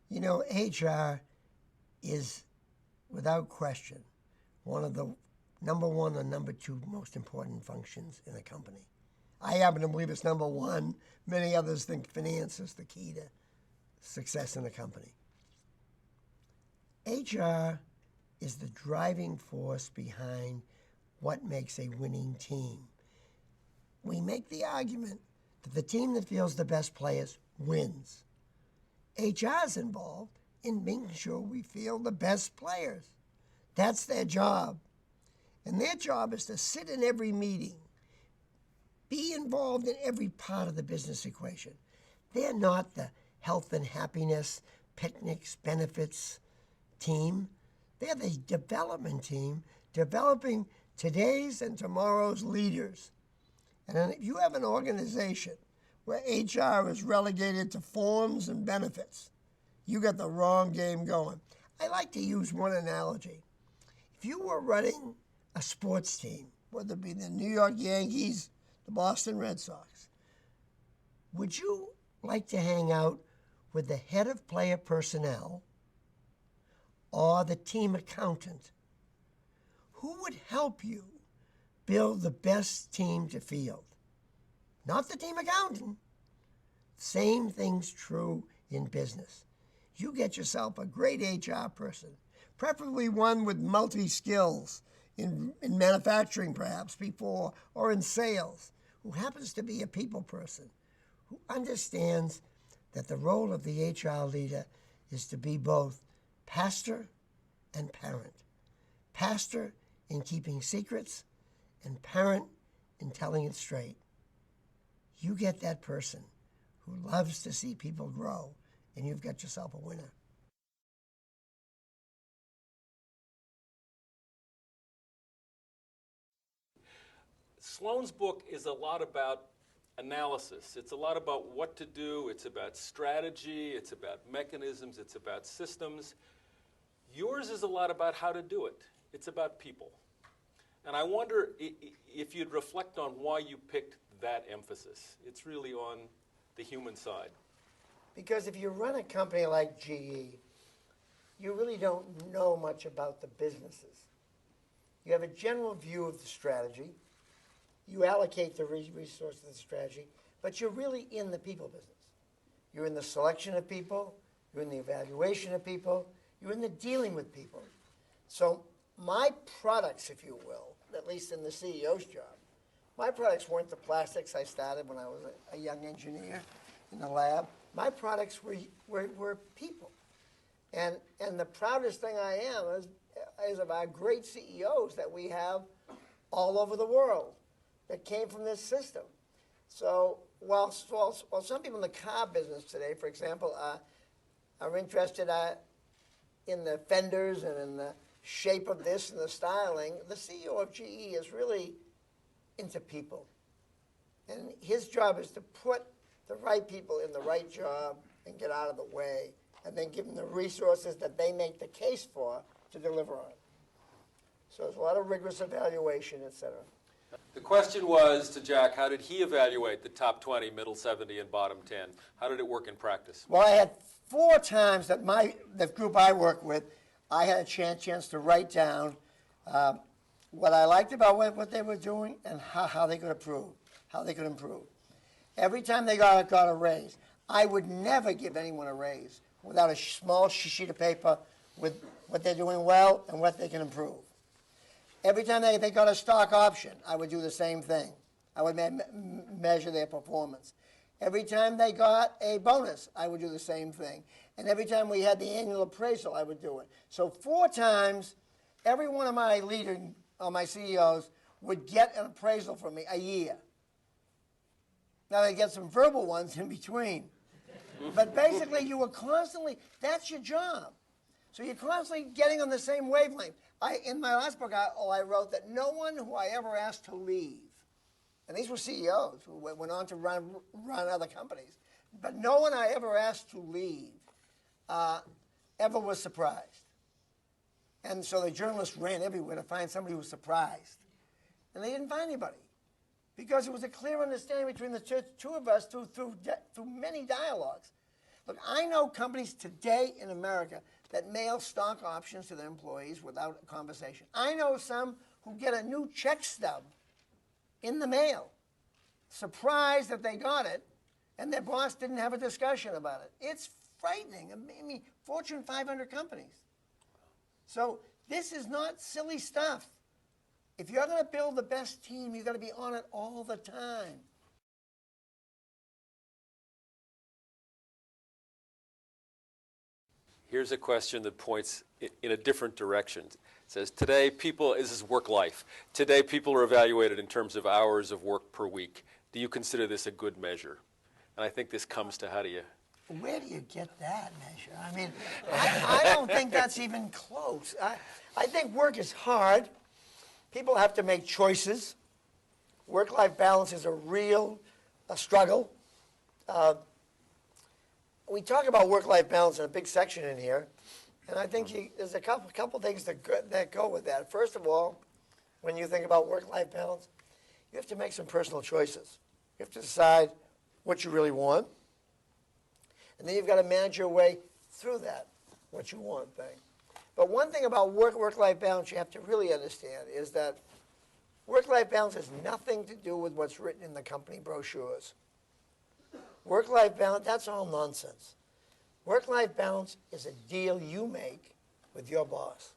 You know, HR is, without question, one of the number one or number two most important functions in a company. I happen to believe it's number one. Many others think finance is the key to success in a company. HR is the driving force behind what makes a winning team. We make the argument that the team that fields the best players wins. HR is involved in making sure we field the best players. That's their job. And their job is to sit in every meeting, be involved in every part of the business equation. They're not the health and happiness, picnics, benefits team. They're the development team, developing today's and tomorrow's leaders. And if you have an organization where HR is relegated to forms and benefits, you got the wrong game going. I like to use one analogy. If you were running a sports team, whether it be the New York Yankees, the Boston Red Sox, would you like to hang out with the head of player personnel or the team accountant? Who would help you build the best team to field? Not the team accountant. Same thing's true in business. You get yourself a great HR person, preferably one with multi-skills in manufacturing perhaps before, or in sales, who happens to be a people person, who understands that the role of the HR leader is to be both pastor and parent. Pastor in keeping secrets, and parent in telling it straight. You get that person who loves to see people grow, and you've got yourself a winner. Sloan's book is a lot about analysis. It's a lot about what to do. It's about strategy. It's about mechanisms. It's about systems. Yours is a lot about how to do it. It's about people. And I wonder if you'd reflect on why you picked that emphasis. It's really on the human side. Because if you run a company like GE, you really don't know much about the businesses. You have a general view of the strategy. You allocate the resources of the strategy, but you're really in the people business. You're in the selection of people. You're in the evaluation of people. You're in the dealing with people. So my products, if you will, at least in the CEO's job, my products weren't the plastics I started when I was a young engineer in the lab. My products were people. And the proudest thing I am is of our great CEOs that we have all over the world that came from this system. So while some people in the car business today, for example, are interested in the fenders and in the shape of this and the styling, the CEO of GE is really into people. And his job is to put the right people in the right job and get out of the way, and then give them the resources that they make the case for to deliver on. So there's a lot of rigorous evaluation, et cetera. The question was to Jack, how did he evaluate the top 20, middle 70, and bottom 10? How did it work in practice? Well, I had 4 times that the group I work with, I had a chance to write down what I liked about what they were doing and how they could improve. Every time they got a raise, I would never give anyone a raise without a small sheet of paper with what they're doing well and what they can improve. Every time they got a stock option, I would do the same thing. I would measure their performance. Every time they got a bonus, I would do the same thing. And every time we had the annual appraisal, I would do it. So 4 times, every one of my leaders, or my CEOs, would get an appraisal from me a year. Now they get some verbal ones in between. But basically, you were constantly, that's your job. So you're constantly getting on the same wavelength. In my last book, I wrote that no one who I ever asked to leave, and these were CEOs who went on to run other companies, but no one I ever asked to leave ever was surprised. And so the journalists ran everywhere to find somebody who was surprised. And they didn't find anybody, because it was a clear understanding between the two of us through many dialogues Look, I know companies today in America that mail stock options to their employees without a conversation. I know some who get a new check stub in the mail, surprised that they got it, and their boss didn't have a discussion about it. It's frightening. I mean, Fortune 500 companies. So this is not silly stuff. If you're going to build the best team, you've got to be on it all the time. Here's a question that points in a different direction. It says, today people, this is work life. Today people are evaluated in terms of hours of work per week. Do you consider this a good measure? And I think this comes to how do you... Where do you get that measure? I mean, I don't think that's even close. I think work is hard. People have to make choices. Work-life balance is a real struggle. We talk about work-life balance in a big section in here, and I think there's a couple things that go with that. First of all, when you think about work-life balance, you have to make some personal choices. You have to decide what you really want, and then you've got to manage your way through that, what you want thing. But one thing about work-life balance you have to really understand is that work-life balance has nothing to do with what's written in the company brochures. Work-life balance, that's all nonsense. Work-life balance is a deal you make with your boss.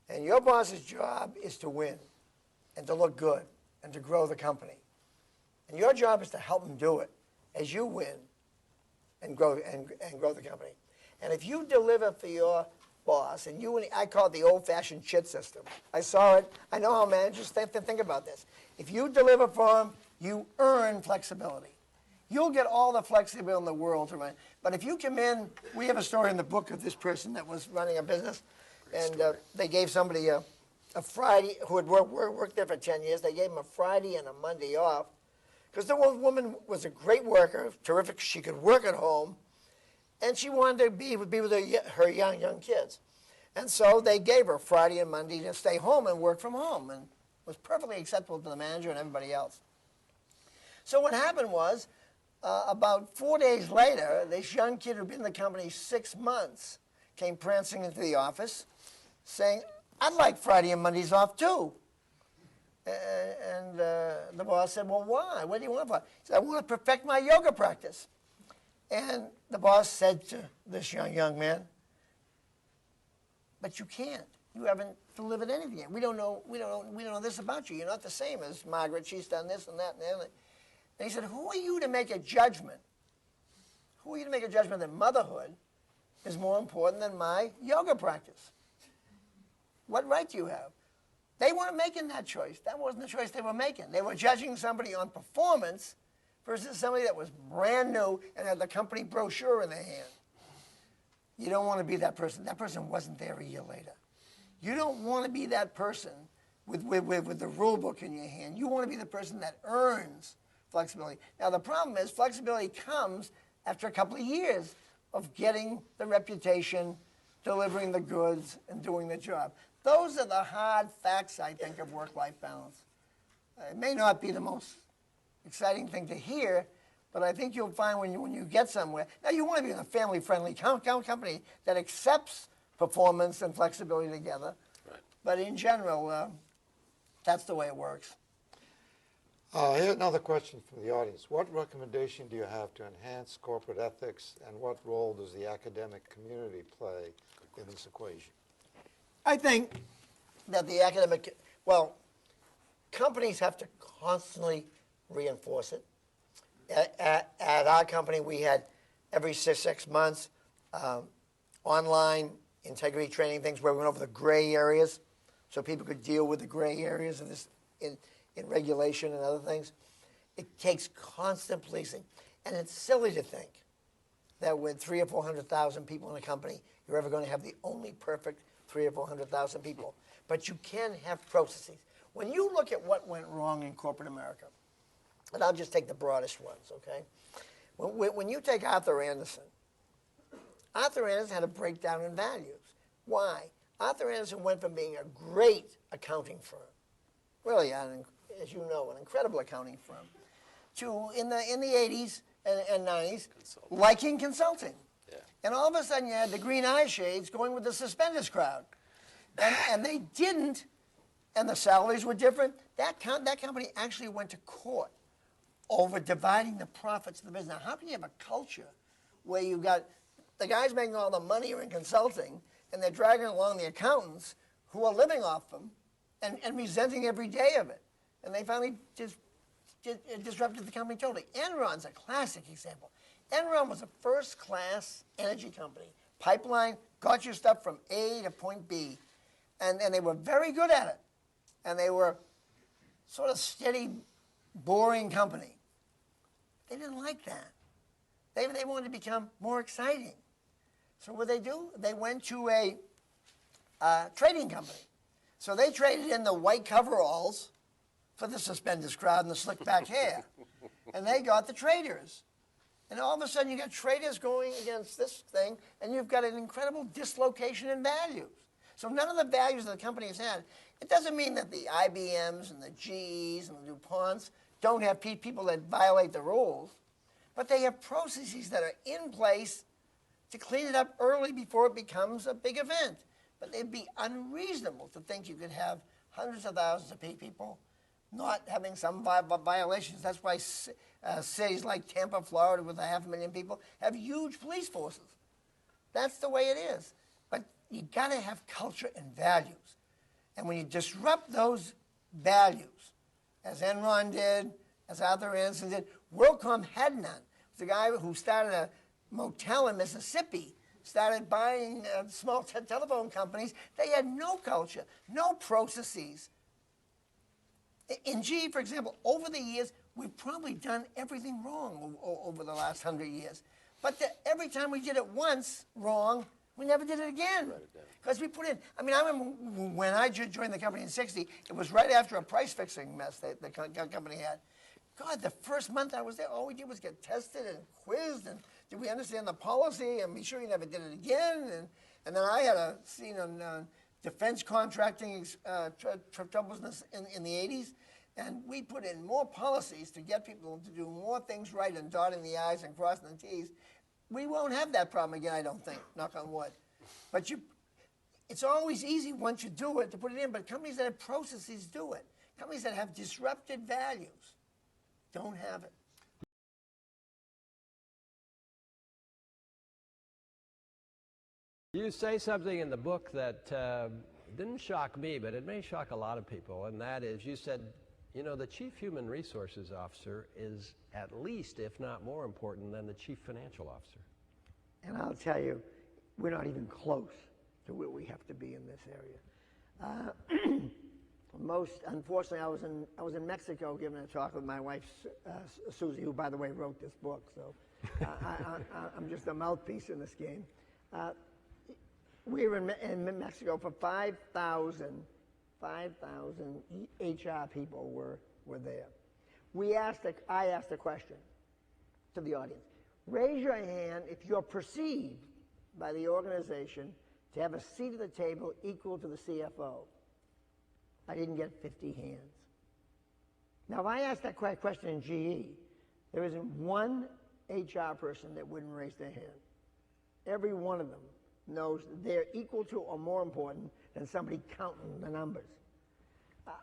And your boss's job is to win and to look good and to grow the company. And your job is to help him do it as you win and grow the company. And if you deliver for your boss, and I call it the old-fashioned chit system. I saw it. I know how managers think about this. If you deliver for them, you earn flexibility. You'll get all the flexibility in the world to run. But if you come in, we have a story in the book of this person that was running a business, and they gave somebody a Friday, who had worked there for 10 years, they gave him a Friday and a Monday off, because the woman was a great worker, terrific, she could work at home, and she wanted to be with her young kids. And so they gave her Friday and Monday to stay home and work from home, and it was perfectly acceptable to the manager and everybody else. So what happened was, about 4 days later, this young kid who'd been in the company 6 months came prancing into the office saying, I'd like Friday and Mondays off too. And the boss said, well, why? What do you want for? He said, I want to perfect my yoga practice. And the boss said to this young man, but you can't. You haven't delivered anything yet. We don't know this about you. You're not the same as Margaret. She's done this and that and the other. And he said, who are you to make a judgment? Who are you to make a judgment that motherhood is more important than my yoga practice? What right do you have? They weren't making that choice. That wasn't the choice they were making. They were judging somebody on performance versus somebody that was brand new and had the company brochure in their hand. You don't want to be that person. That person wasn't there a year later. You don't want to be that person with the rule book in your hand. You want to be the person that earns flexibility. Now, the problem is flexibility comes after a couple of years of getting the reputation, delivering the goods, and doing the job. Those are the hard facts, I think, of work-life balance. It may not be the most exciting thing to hear, but I think you'll find when you get somewhere. Now, you want to be in a family-friendly company that accepts performance and flexibility together. Right. But in general, that's the way it works. Here's another question from the audience. What recommendation do you have to enhance corporate ethics, and what role does the academic community play in this equation? I think that companies have to constantly reinforce it. At our company, we had every six months online integrity training things where we went over the gray areas so people could deal with the gray areas of this in regulation and other things. It takes constant policing. And it's silly to think that with 300,000 or 400,000 people in a company, you're ever going to have the only perfect 300,000 or 400,000 people. But you can have processes. When you look at what went wrong in corporate America, and I'll just take the broadest ones, okay? When you take Arthur Andersen had a breakdown in values. Why? Arthur Andersen went from being a great accounting firm, really, as you know, an incredible accounting firm, to in the 80s, and 90s Consulting. liking consulting. Yeah. And all of a sudden you had the green eye shades going with the suspenders crowd. And they didn't, and the salaries were different. That company actually went to court over dividing the profits of the business. Now, how can you have a culture where you've got the guys making all the money are in consulting, and they're dragging along the accountants who are living off them and resenting every day of it? And they finally just disrupted the company totally. Enron's a classic example. Enron was a first-class energy company. Pipeline, got your stuff from A to point B. And they were very good at it. And they were sort of steady, boring company. They didn't like that. They wanted to become more exciting. So what they do? They went to a trading company. So they traded in the white coveralls for the suspenders crowd and the slick back hair. And they got the traders. And all of a sudden you got traders going against this thing, and you've got an incredible dislocation in values. So none of the values that the company has had, it doesn't mean that the IBMs and the GEs and the DuPonts don't have people that violate the rules, but they have processes that are in place to clean it up early before it becomes a big event. But it'd be unreasonable to think you could have hundreds of thousands of people not having some violations. That's why cities like Tampa, Florida, with 500,000 people, have huge police forces. That's the way it is. But you got to have culture and values. And when you disrupt those values, as Enron did, as Arthur Andersen did, WorldCom had none. It was a guy who started a motel in Mississippi, started buying small telephone companies. They had no culture, no processes. In GE, for example, over the years, we've probably done everything wrong over the last 100 years. But every time we did it once wrong, we never did it again. Because we put in, I mean, I remember when I joined the company in '60, it was right after a price fixing mess that the company had. God, the first month I was there, all we did was get tested and quizzed, and did we understand the policy, and be sure you never did it again. And then I had a scene on defense contracting troubles in the 80s, and we put in more policies to get people to do more things right and dotting the I's and crossing the T's. We won't have that problem again, I don't think, knock on wood. But it's always easy once you do it to put it in, but companies that have processes do it. Companies that have disrupted values don't have it. You say something in the book that didn't shock me, but it may shock a lot of people, and that is, you said, you know, the Chief Human Resources Officer is at least, if not more important than the Chief Financial Officer. And I'll tell you, we're not even close to where we have to be in this area. Unfortunately, I was in Mexico giving a talk with my wife, Susie, who, by the way, wrote this book, so I'm just a mouthpiece in this game. We were in Mexico for 5,000 HR people were there. I asked a question to the audience. Raise your hand if you're perceived by the organization to have a seat at the table equal to the CFO. I didn't get 50 hands. Now, if I asked that question in GE, there isn't one HR person that wouldn't raise their hand. Every one of them knows they're equal to or more important than somebody counting the numbers.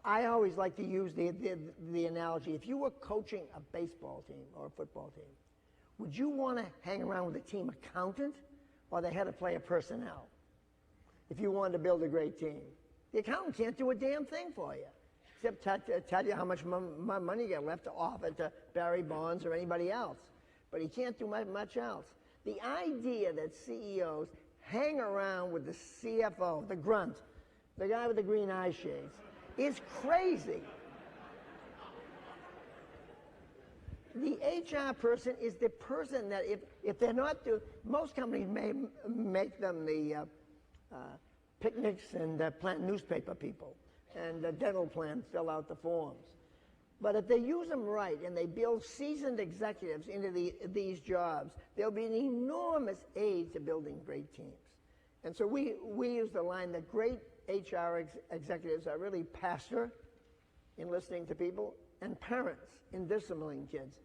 I always like to use the analogy. If you were coaching a baseball team or a football team, would you want to hang around with a team accountant or the head of player personnel if you wanted to build a great team? The accountant can't do a damn thing for you, except tell you how much money you got left to offer to Barry Bonds or anybody else. But he can't do much else. The idea that CEOs hang around with the CFO, the grunt, the guy with the green eye shades, is crazy. The HR person is the person that if they're not most companies may make them the picnics and plant newspaper people and the dental plans fill out the forms. But if they use them right and they build seasoned executives into these jobs, there'll be an enormous aid to building great teams. And so we use the line that great HR executives are really pastor in listening to people and parents in disciplining kids.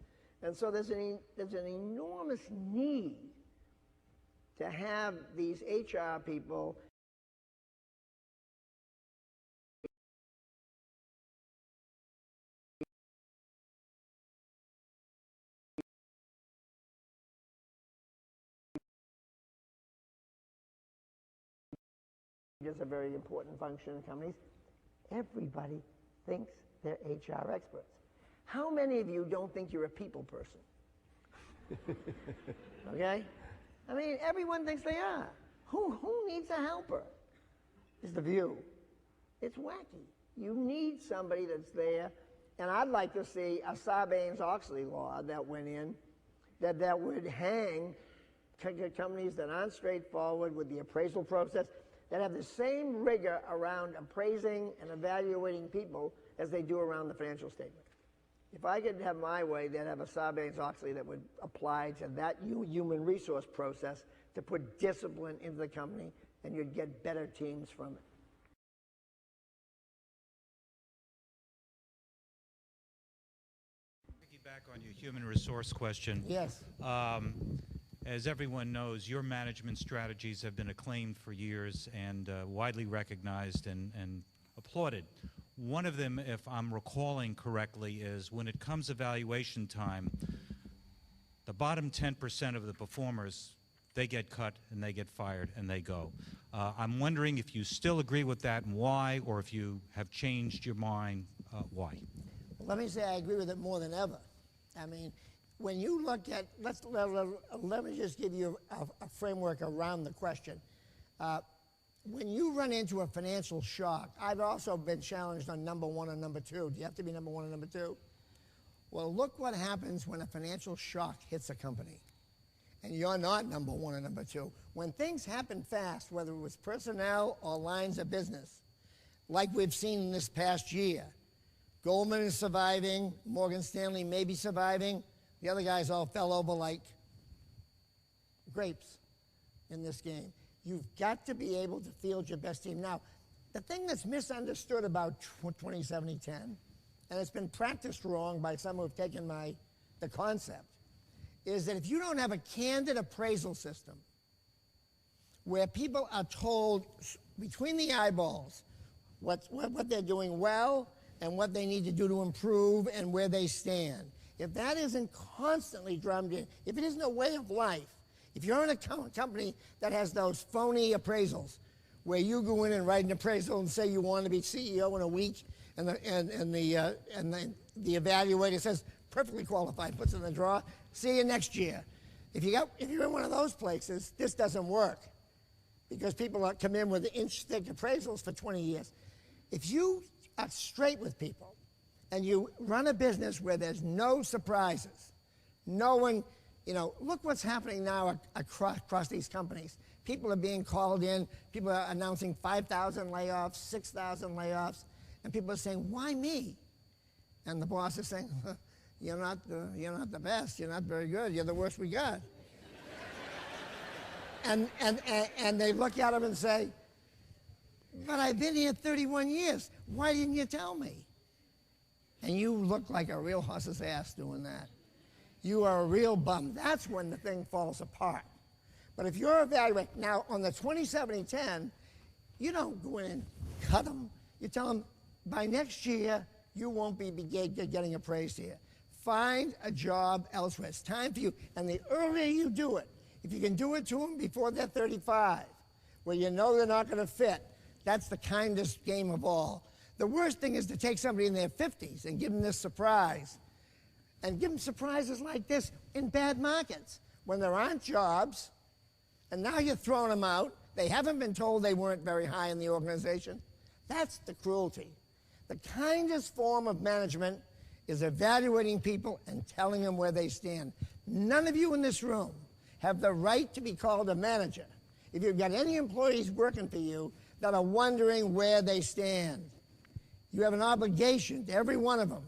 And so there's an enormous need to have these HR people is a very important function in companies. Everybody thinks they're HR experts. How many of you don't think you're a people person? Okay? I mean, everyone thinks they are. Who needs a helper? Is the view. It's wacky. You need somebody that's there. And I'd like to see a Sarbanes-Oxley law that went in that would hang companies that aren't straightforward with the appraisal process, that have the same rigor around appraising and evaluating people as they do around the financial statement. If I could have my way, they'd have a Sarbanes-Oxley that would apply to that human resource process to put discipline into the company, and you'd get better teams from it. Piggyback on your human resource question. Yes. As everyone knows, your management strategies have been acclaimed for years and widely recognized and applauded. One of them, if I'm recalling correctly, is when it comes evaluation time, the bottom 10% of the performers, they get cut and they get fired and they go. I'm wondering if you still agree with that and why, or if you have changed your mind, why? Well, let me say I agree with it more than ever. I mean, when you look at, let me just give you a framework around the question. When you run into a financial shock, I've also been challenged on number one and number two. Do you have to be number one and number two? Well, look what happens when a financial shock hits a company and you're not number one and number two. When things happen fast, whether it was personnel or lines of business, like we've seen in this past year, Goldman is surviving, Morgan Stanley may be surviving, the other guys all fell over like grapes in this game. You've got to be able to field your best team. Now, the thing that's misunderstood about 2070-10, and it's been practiced wrong by some who have taken the concept, is that if you don't have a candid appraisal system where people are told between the eyeballs what they're doing well and what they need to do to improve and where they stand, if that isn't constantly drummed in, if it isn't a way of life, if you're in a company that has those phony appraisals where you go in and write an appraisal and say you want to be CEO in a week, and the evaluator says perfectly qualified, puts it in the drawer, see you next year. If you're in one of those places, this doesn't work because people come in with inch-thick appraisals for 20 years. If you are straight with people and you run a business where there's no surprises, no one, look what's happening now across these companies. People are being called in, people are announcing 5,000 layoffs, 6,000 layoffs, and people are saying, why me? And the boss is saying, you're not the best, you're not very good, you're the worst we got. and they look at him and say, but I've been here 31 years, why didn't you tell me? And you look like a real horse's ass doing that. You are a real bum. That's when the thing falls apart. But if you're evaluating, now on the 2070-10, you don't go in and cut them. You tell them, by next year, you won't be getting appraised here. Find a job elsewhere. It's time for you. And the earlier you do it, if you can do it to them before they're 35, where you know they're not going to fit, that's the kindest game of all. The worst thing is to take somebody in their 50s and give them this surprise. And give them surprises like this in bad markets, when there aren't jobs, and now you're throwing them out. They haven't been told they weren't very high in the organization. That's the cruelty. The kindest form of management is evaluating people and telling them where they stand. None of you in this room have the right to be called a manager if you've got any employees working for you that are wondering where they stand. You have an obligation to every one of them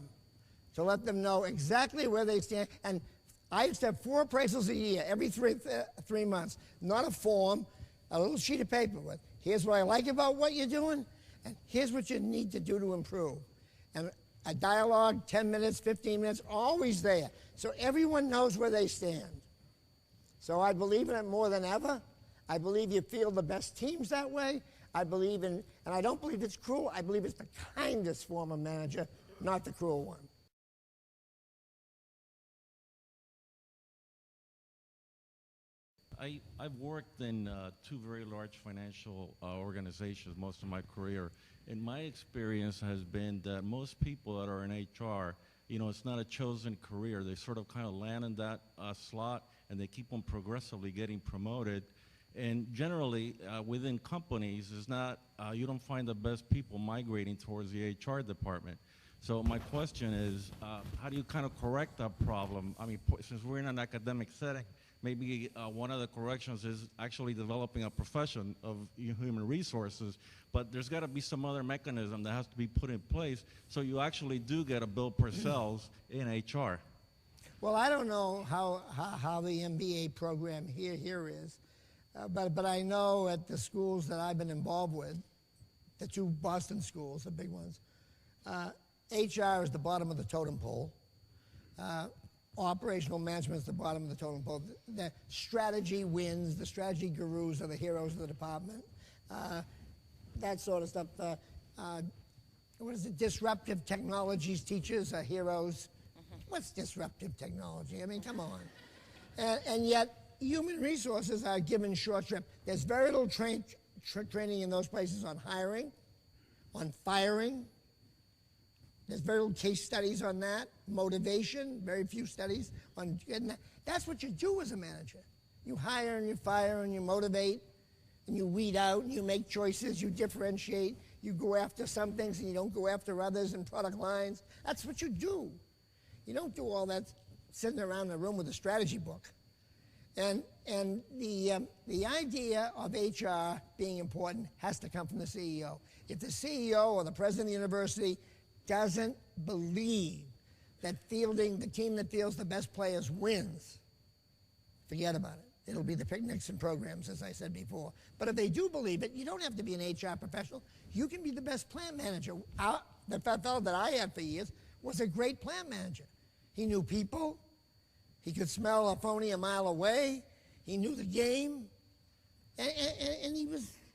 to let them know exactly where they stand. And I used to have 4 appraisals a year, every 3 months. Not a form, a little sheet of paper with, here's what I like about what you're doing, and here's what you need to do to improve. And A dialogue, 10 minutes, 15 minutes, always there. So everyone knows where they stand. So I believe in it more than ever. I believe you field the best teams that way. I believe in, and I don't believe it's cruel, I believe it's the kindest form of manager, not the cruel one. I've worked in two very large financial organizations most of my career, and my experience has been that most people that are in HR, you know, it's not a chosen career. They sort of kind of land in that slot, and they keep on progressively getting promoted. And generally, within companies, it's not, you don't find the best people migrating towards the HR department. So my question is, how do you kind of correct that problem? I mean, since we're in an academic setting, maybe one of the corrections is actually developing a profession of human resources, but there's got to be some other mechanism that has to be put in place so you actually do get a bill per sales in HR. Well, I don't know how the MBA program here is, but I know at the schools that I've been involved with, the two Boston schools, the big ones, HR is the bottom of the totem pole. Operational management is the bottom of the totem pole. The strategy wins. The strategy gurus are the heroes of the department. That sort of stuff. What is it? Disruptive technologies teachers are heroes. What's disruptive technology? I mean, come on. And yet, human resources are given short shrift. There's very little training in those places on hiring, on firing. There's very little case studies on that. Motivation, very few studies on getting that. That's what you do as a manager. You hire and you fire and you motivate and you weed out and you make choices, you differentiate, you go after some things and you don't go after others in product lines. That's what you do. You don't do all that sitting around in a room with a strategy book. And the idea of HR being important has to come from the CEO. If the CEO or the president of the university doesn't believe that fielding the team that fields the best players wins, forget about it. It'll be the picnics and programs, as I said before. But if they do believe it, you don't have to be an HR professional. You can be the best plant manager. The fellow that I had for years was a great plant manager. He knew people. He could smell a phony a mile away. He knew the game. And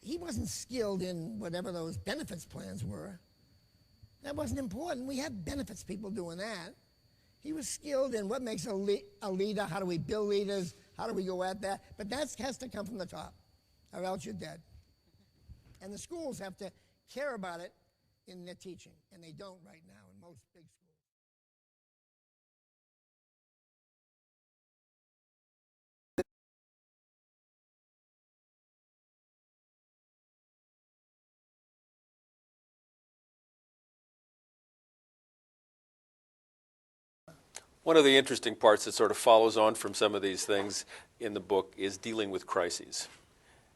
he wasn't skilled in whatever those benefits plans were. That wasn't important. We have benefits people doing that. He was skilled in what makes a leader, how do we build leaders, how do we go at that. But that has to come from the top, or else you're dead. And the schools have to care about it in their teaching, and they don't right now in most big schools. One of the interesting parts that sort of follows on from some of these things in the book is dealing with crises.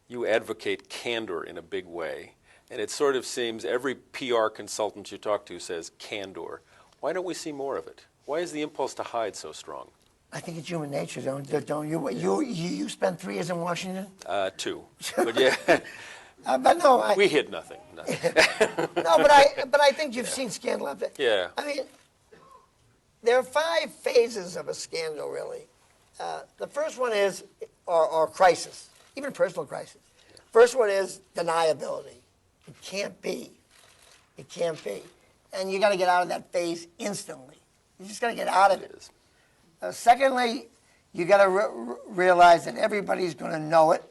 You advocate candor in a big way, and it sort of seems every PR consultant you talk to says candor. Why don't we see more of it? Why is the impulse to hide so strong? I think it's human nature, don't you? You spent 3 years in Washington? 2, but yeah, But no, we hid nothing. no, but I think you've seen scandal after. Yeah. I mean, there are 5 phases of a scandal, really. The first one is, or crisis, even personal crisis. First one is deniability. It can't be. It can't be. And you got to get out of that phase instantly. You just got to get out of it. Secondly, you got to realize that everybody's going to know it.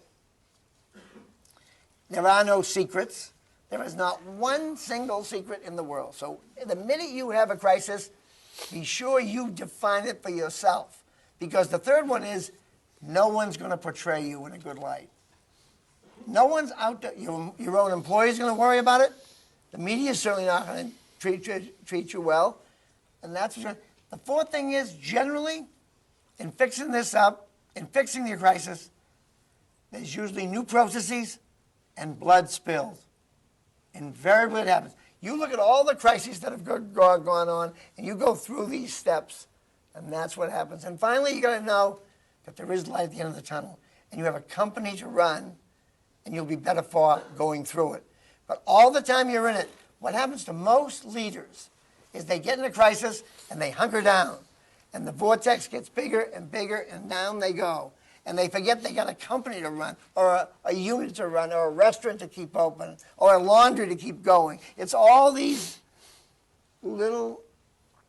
There are no secrets. There is not one single secret in the world. So the minute you have a crisis, be sure you define it for yourself. Because the third one is, no one's going to portray you in a good light. No one's out there. Your own employee's going to worry about it. The media is certainly not going to treat you well. And that's the fourth thing is, generally, in fixing this up, in fixing your crisis, there's usually new processes and blood spilled. Invariably it happens. You look at all the crises that have gone on, and you go through these steps, and that's what happens. And finally, you got to know that there is light at the end of the tunnel, and you have a company to run, and you'll be better for going through it. But all the time you're in it, what happens to most leaders is they get in a crisis and they hunker down. And the vortex gets bigger and bigger, and down they go. And they forget they got a company to run, or a unit to run, or a restaurant to keep open, or a laundry to keep going. It's all these little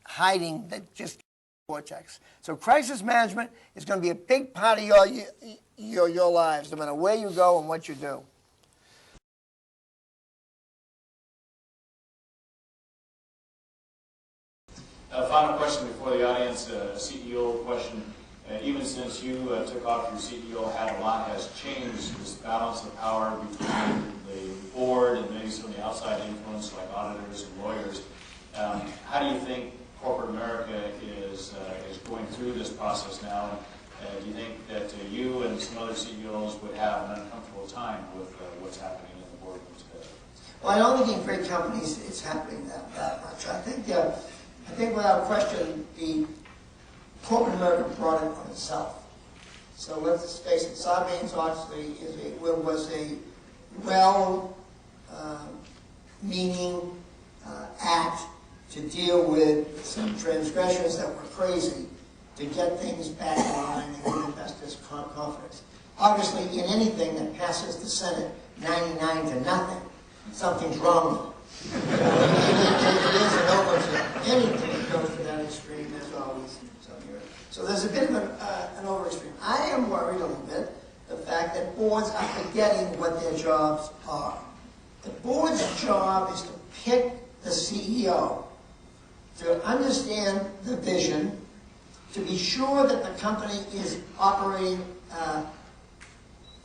hiding that just vortex. So crisis management is going to be a big part of your lives, no matter where you go and what you do. Final question before the audience, CEO question. Even since you took off your CEO hat, a lot has changed. This balance of power between the board and maybe some of the outside influence like auditors and lawyers. How do you think corporate America is going through this process now? And do you think that you and some other CEOs would have an uncomfortable time with what's happening in the boardroom today? Well, I don't think in great companies it's happening that much. I think without question, the corporate America brought it on itself. So let's face it, Sarbanes-Oxley was a well-meaning act to deal with some transgressions that were crazy to get things back in line and give investors confidence. Obviously, in anything that passes the Senate 99 to nothing, something's wrong. It isn't over to anything that goes to that extreme. There's always something. So there's a bit of an over extreme. I am worried a little bit the fact that boards are forgetting what their jobs are. The board's job is to pick the CEO, to understand the vision, to be sure that the company is operating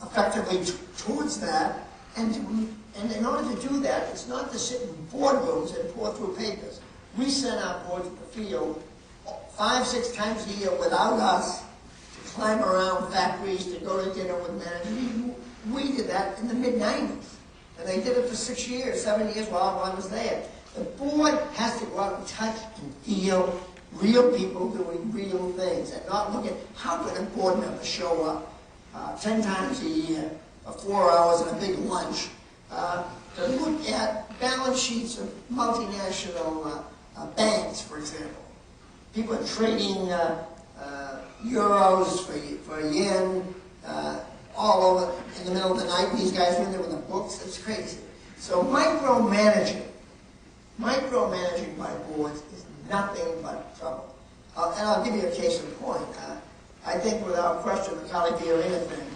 effectively towards that, and in order to do that, it's not to sit in boardrooms and pour through papers. We send our board to the field 5-6 times a year without us to climb around factories, to go to dinner with managers. We did that in the mid-90s, and they did it for 6 years, 7 years while I was there. The board has to go out and touch and feel real people doing real things, and not look at how could a board member show up 10 times a year for 4 hours and a big lunch, to look at balance sheets of multinational banks, for example. People are trading euros for yen all over in the middle of the night. These guys are in there with the books. It's crazy. So micromanaging by boards is nothing but trouble. And I'll give you a case in point. I think without question the Carly Fiorina thing,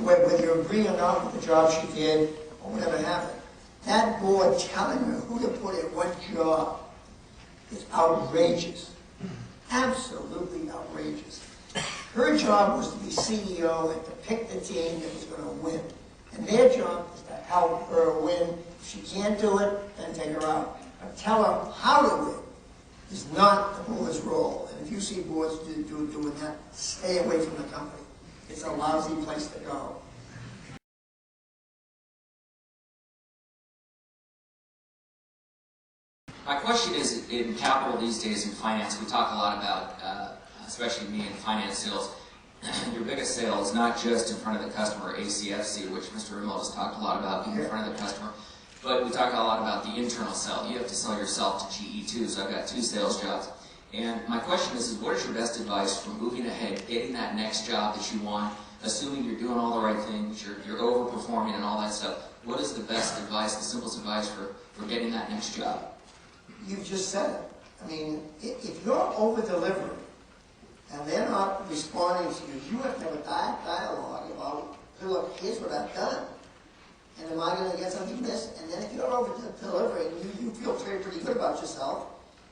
whether you agree or not with the job she did or whatever happened, that board telling her who to put in what job is outrageous. Absolutely outrageous. Her job was to be CEO and to pick the team that was going to win. And their job is to help her win. If she can't do it, then take her out. But tell her how to win is not the board's role. And if you see boards doing that, stay away from the company. It's a lousy place to go. My question is, in capital these days in finance, we talk a lot about, especially me in finance sales, your biggest sale is not just in front of the customer, ACFC, which Mr. Rimmel has talked a lot about, being in front of the customer, but we talk a lot about the internal sell. You have to sell yourself to GE too, so I've got 2 sales jobs. And my question is what is your best advice for moving ahead, getting that next job that you want, assuming you're doing all the right things, you're overperforming and all that stuff? What is the best advice, the simplest advice for getting that next job? You've just said it. I mean, if you're over-delivering and they're not responding to you, you have to have a dialogue about, hey, look, here's what I've done. And am I going to get something from this? And then if you're over-delivering, you feel pretty good about yourself.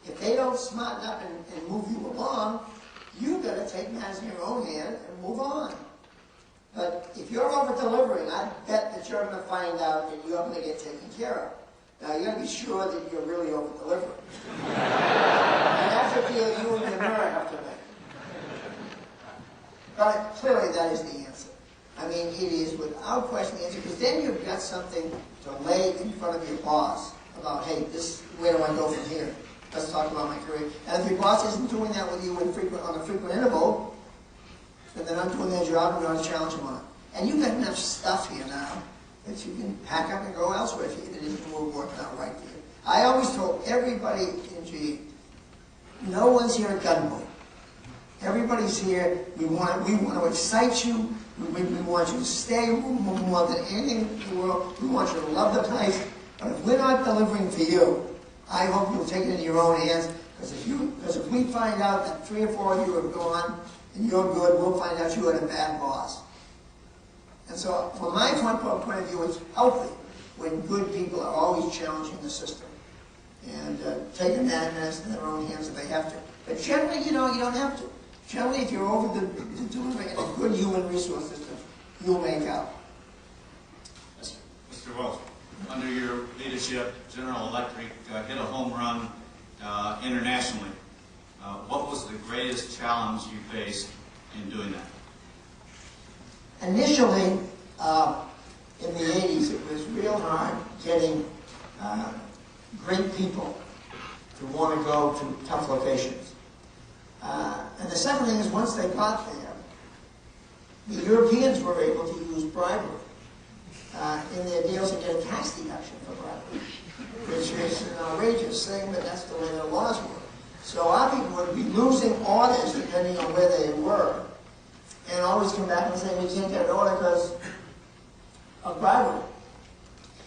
If they don't smarten up and move you along, you've got to take matters in your own hand and move on. But if you're over-delivering, I bet that you're going to find out that you're going to get taken care of. Now, you got to be sure that you're really over-delivering. And that's a deal you and your mirror have to make. But clearly that is the answer. I mean, it is without question the answer, because then you've got something to lay in front of your boss about, hey, where do I go from here? Let's talk about my career. And if your boss isn't doing that with you on a frequent interval, then they're not doing their job and you're not challenging them on it. And you've got enough stuff here now that you can pack up and go elsewhere if it isn't working out right for you. I always told everybody in GE, no one's here at gunpoint. Everybody's here. We want to excite you. We want you to stay more than anything in the world. We want you to love the place. But if we're not delivering for you, I hope you'll take it into your own hands. Because if we find out that 3 or 4 of you have gone and you're good, we'll find out you had a bad boss. And so, from my point of view, it's healthy when good people are always challenging the system and taking matters in their own hands if they have to. But generally, you don't have to. Generally, if you're over delivering in a good human resource system, you'll make out. Mr. Welch, under your leadership, General Electric hit a home run internationally. What was the greatest challenge you faced in doing that? Initially, in the 80s, it was real hard getting great people to want to go to tough locations. And the second thing is, once they got there, the Europeans were able to use bribery in their deals and get a tax deduction for bribery, which is an outrageous thing, but that's the way the laws were. So our people would be losing orders depending on where they were, and always come back and say, we can't get an order because of bribery.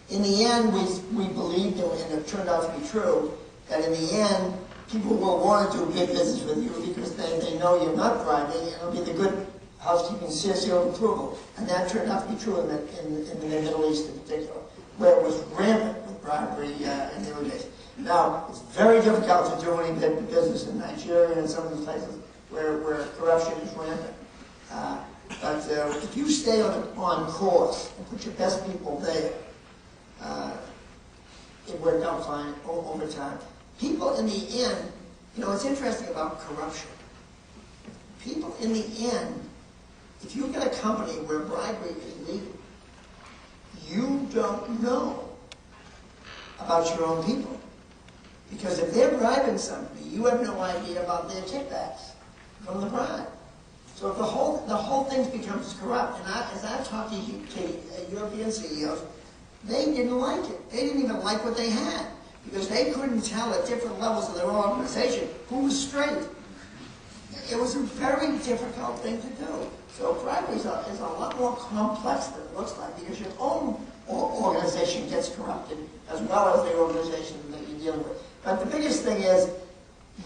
In the end, we believed, and it turned out to be true, that in the end, people will want to do big business with you because they know you're not bribing, and it'll be the good housekeeping seal of approval. And that turned out to be true in the Middle East in particular, where it was rampant with bribery in the early days. Now, it's very difficult to do any business in Nigeria and some of these places where corruption is rampant. But if you stay on course and put your best people there, it worked out fine over time. People in the end, it's interesting about corruption. People in the end, if you get a company where bribery is legal, you don't know about your own people. Because if they're bribing somebody, you have no idea about their kickbacks from the bribe. So if the whole thing becomes corrupt, and as I've talked to European CEOs, they didn't like it. They didn't even like what they had, because they couldn't tell at different levels of their organization who was straight. It was a very difficult thing to do. So bribery is a lot more complex than it looks like, because your own organization gets corrupted as well as the organization that you're dealing with. But the biggest thing is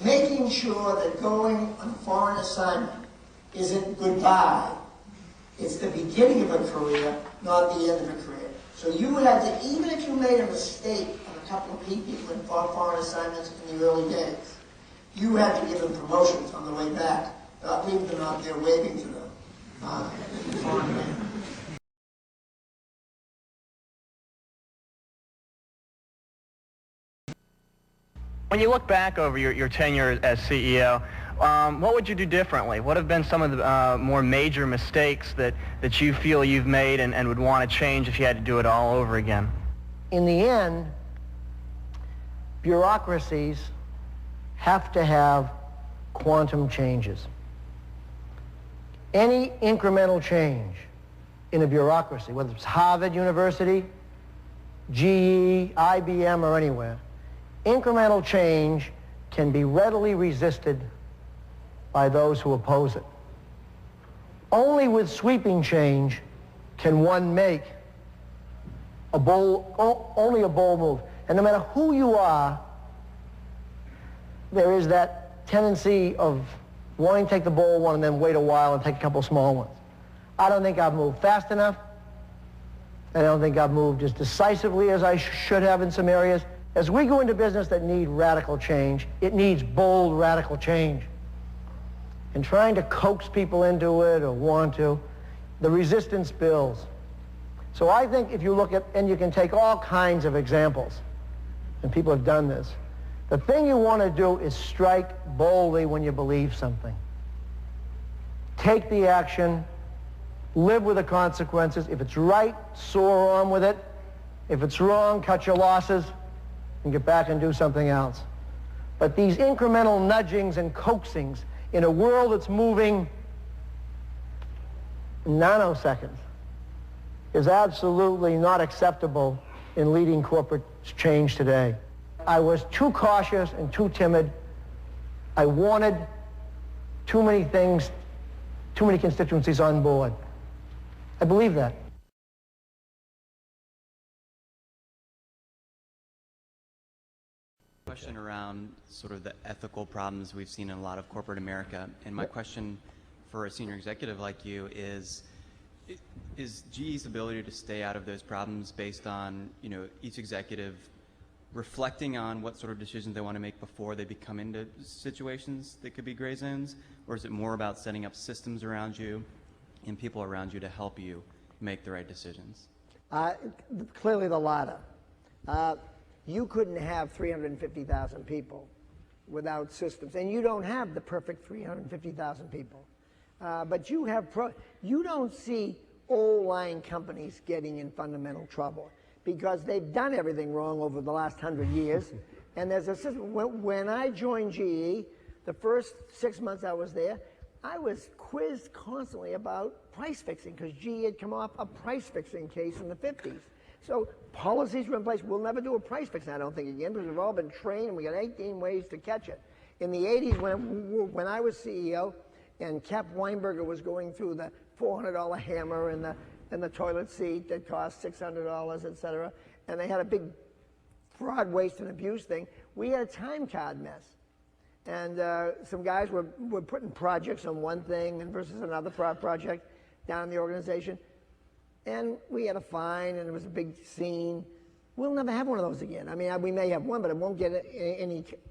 making sure that going on foreign assignment isn't goodbye. It's the beginning of a career, not the end of a career. So you had to, even if you made a mistake on a couple of people in foreign assignments in the early days, you had to give them promotions on the way back, not leave them out there waving to them. When you look back over your tenure as CEO, what would you do differently? What have been some of the more major mistakes that you feel you've made and would want to change if you had to do it all over again? In the end, bureaucracies have to have quantum changes. Any incremental change in a bureaucracy, whether it's Harvard University, GE, IBM, or anywhere, incremental change can be readily resisted by those who oppose it. Only with sweeping change can one make only a bold move. And no matter who you are, there is that tendency of wanting to take the bold one and then wait a while and take a couple small ones. I don't think I've moved fast enough. I don't think I've moved as decisively as I should have in some areas. As we go into business that need radical change, it needs bold radical change. And trying to coax people into it or want to, the resistance builds. So I think if you look at, and you can take all kinds of examples, and people have done this, the thing you want to do is strike boldly when you believe something. Take the action, live with the consequences. If it's right, soar on with it. If it's wrong, cut your losses and get back and do something else. But these incremental nudgings and coaxings in a world that's moving nanoseconds, is absolutely not acceptable in leading corporate change today. I was too cautious and too timid. I wanted too many things, too many constituencies on board. I believe that. Question around sort of the ethical problems we've seen in a lot of corporate America. And my question for a senior executive like you is GE's ability to stay out of those problems based on, you know, each executive reflecting on what sort of decisions they want to make before they become into situations that could be gray zones? Or is it more about setting up systems around you and people around you to help you make the right decisions? Clearly the latter. You couldn't have 350,000 people without systems, and you don't have the perfect 350,000 people. But you have you don't see old line companies getting in fundamental trouble because they've done everything wrong over the last 100 years. And there's a system. When I joined GE, the first 6 months I was there, I was quizzed constantly about price fixing because GE had come off a price fixing case in the 50s. So policies were in place. We'll never do a price fix, I don't think, again, because we've all been trained and we got 18 ways to catch it. In the 80s, when I was CEO and Cap Weinberger was going through the $400 hammer and the toilet seat that cost $600, et cetera, and they had a big fraud, waste, and abuse thing, we had a time card mess. And some guys were putting projects on one thing and versus another project down in the organization. And we had a fine, and it was a big scene. We'll never have one of those again. I mean, we may have one, but it won't get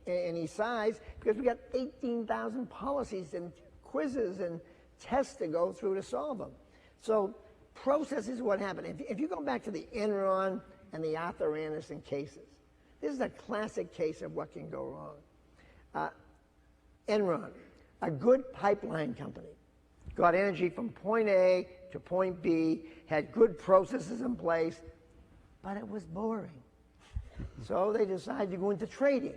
any size because we got 18,000 policies and quizzes and tests to go through to solve them. So process is what happened. If you go back to the Enron and the Arthur Andersen cases, this is a classic case of what can go wrong. Enron, a good pipeline company, got energy from point A to point B, had good processes in place, but it was boring. So they decided to go into trading.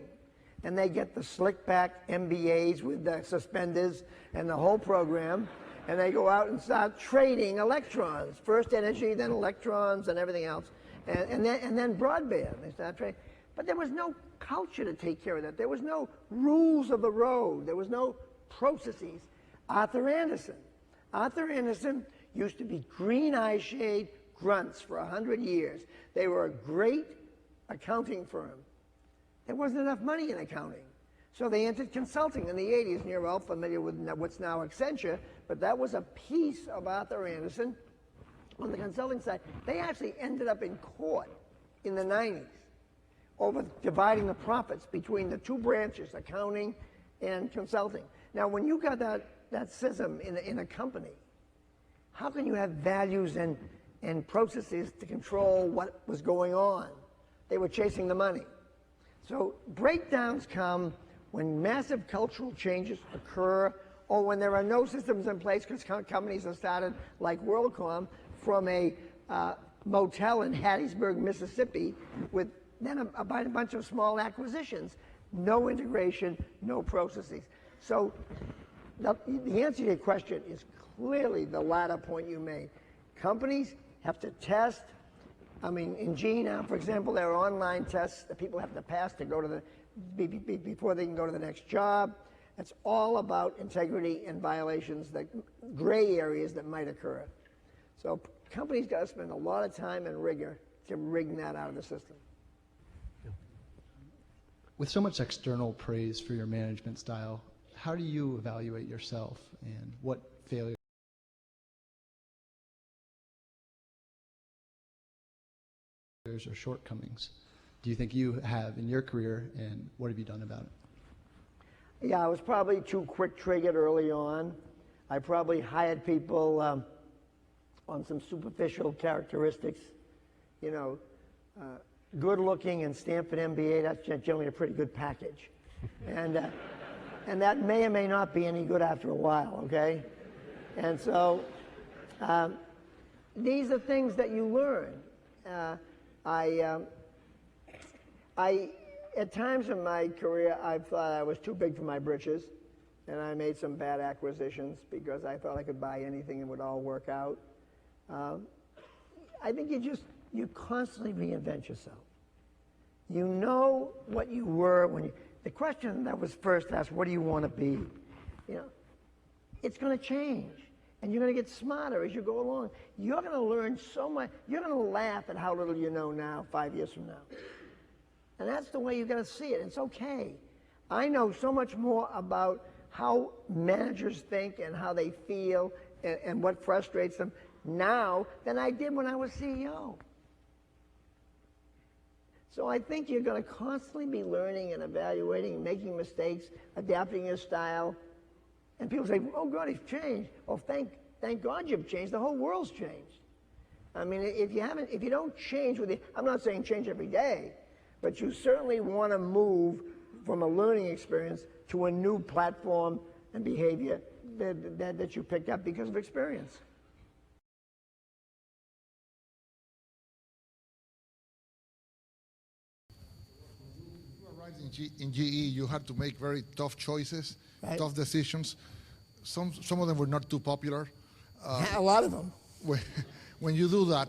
And they get the slick back MBAs with the suspenders and the whole program, and they go out and start trading electrons. First energy, then electrons and everything else. And then broadband, they start trading. But there was no culture to take care of that. There was no rules of the road. There was no processes. Arthur Andersen used to be green eye shade grunts for 100 years. They were a great accounting firm. There wasn't enough money in accounting. So they entered consulting in the 80s, and you're all familiar with what's now Accenture, but that was a piece of Arthur Andersen on the consulting side. They actually ended up in court in the 90s over dividing the profits between the two branches, accounting and consulting. Now, when you got that schism in a company, how can you have values and processes to control what was going on? They were chasing the money. So breakdowns come when massive cultural changes occur or when there are no systems in place because companies are started like WorldCom from a motel in Hattiesburg, Mississippi with then a bunch of small acquisitions. No integration, no processes. So the answer to your question is clearly the latter point you made. Companies have to test. I mean, in GE now, for example, there are online tests that people have to pass to go to before they can go to the next job. It's all about integrity and violations, that gray areas that might occur. So companies got to spend a lot of time and rigor to wring that out of the system. With so much external praise for your management style, how do you evaluate yourself and what failures or shortcomings do you think you have in your career, and what have you done about it? Yeah, I was probably too quick-triggered early on. I probably hired people on some superficial characteristics. You know, good-looking and Stanford MBA, that's generally a pretty good package. And that may or may not be any good after a while, okay? And so these are things that you learn. At times in my career, I thought I was too big for my britches, and I made some bad acquisitions because I thought I could buy anything and it would all work out. I think you constantly reinvent yourself. You know what you were when you, the question that was first asked, what do you want to be? You know, it's going to change. And you're going to get smarter as you go along. You're going to learn so much. You're going to laugh at how little you know now, 5 years from now. And that's the way you got to see it. It's okay. I know so much more about how managers think and how they feel and what frustrates them now than I did when I was CEO. So I think you're going to constantly be learning and evaluating, making mistakes, adapting your style. And people say, oh, God, he's changed. Oh, thank God you've changed. The whole world's changed. I mean, if you don't change with it, I'm not saying change every day, but you certainly want to move from a learning experience to a new platform and behavior that you picked up because of experience. You arrived in GE, you had to make very tough choices, right. Tough decisions. Some of them were not too popular. A lot of them. When you do that,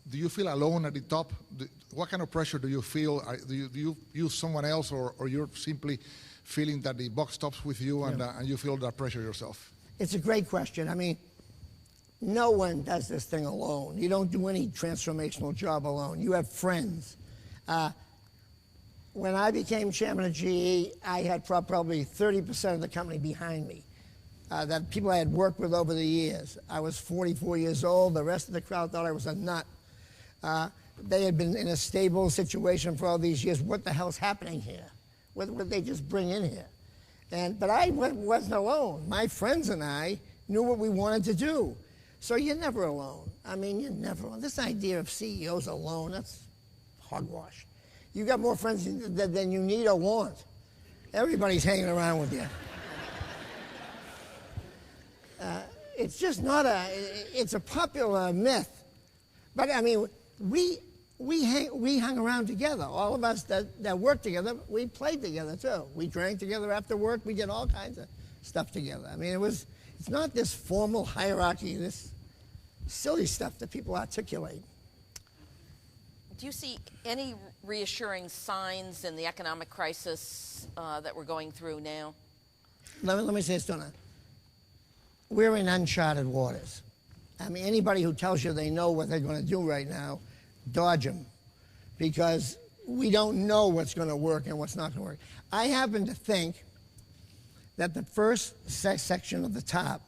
do you feel alone at the top? What kind of pressure do you feel? Do you use someone else, or you're simply feeling that the buck stops with you and you feel that pressure yourself? It's a great question. I mean, no one does this thing alone. You don't do any transformational job alone. You have friends. When I became chairman of GE, I had probably 30% of the company behind me. That people I had worked with over the years. I was 44 years old. The rest of the crowd thought I was a nut. They had been in a stable situation for all these years. What the hell's happening here? What would they just bring in here? But I wasn't alone. My friends and I knew what we wanted to do. So you're never alone. I mean, you're never alone. This idea of CEOs alone, that's hogwash. You got more friends than you need or want. Everybody's hanging around with you. It's just not it's a popular myth. But I mean, we hung around together. All of us that worked together, we played together too. We drank together after work. We did all kinds of stuff together. I mean, it's not this formal hierarchy, this silly stuff that people articulate. Do you see any reassuring signs in the economic crisis that we're going through now? Let me say this, Donna. We're in uncharted waters. I mean, anybody who tells you they know what they're going to do right now, dodge them, because we don't know what's going to work and what's not going to work. I happen to think that the first section of the top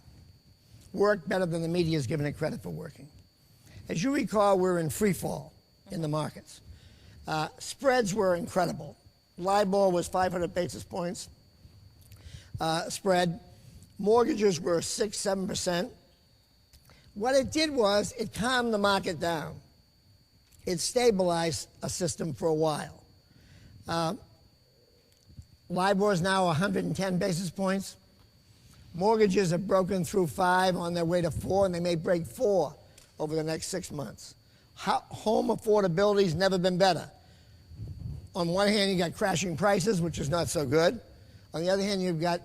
worked better than the media is giving it credit for working. As you recall, we're in free fall in the markets. Spreads were incredible. LIBOR was 500 basis points spread. Mortgages were 6-7%. What it did was it calmed the market down. It stabilized a system for a while. LIBOR is now 110 basis points. Mortgages have broken through 5 on their way to 4, and they may break 4 over the next 6 months. Home affordability's never been better. On one hand, you got crashing prices, which is not so good. On the other hand, you've got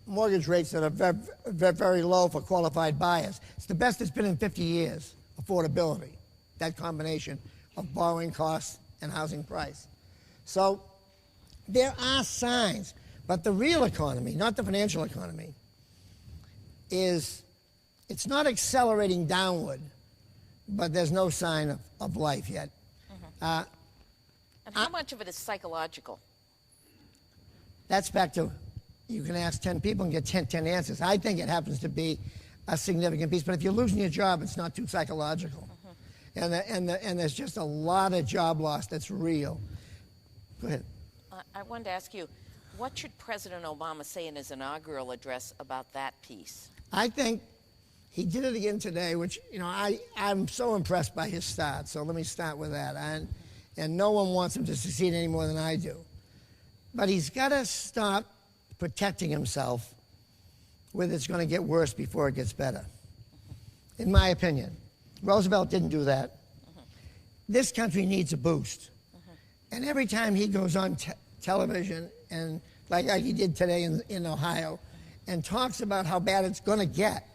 mortgage rates that are very, very, very low for qualified buyers. It's the best it's been in 50 years, affordability, that combination of borrowing costs and housing price. So there are signs, but the real economy, not the financial economy, it's not accelerating downward, but there's no sign of life yet. And how much of it is psychological? That's back to, you can ask 10 people and get 10 answers. I think it happens to be a significant piece, but if you're losing your job, it's not too psychological. And there's just a lot of job loss that's real. Go ahead. I wanted to ask you, what should President Obama say in his inaugural address about that piece? I think he did it again today, which, you know, I'm so impressed by his start, so let me start with that. And no one wants him to succeed any more than I do. But he's got to stop protecting himself with it's going to get worse before it gets better, in my opinion. Roosevelt didn't do that. This country needs a boost. And every time he goes on television, and like he did today in Ohio, and talks about how bad it's going to get.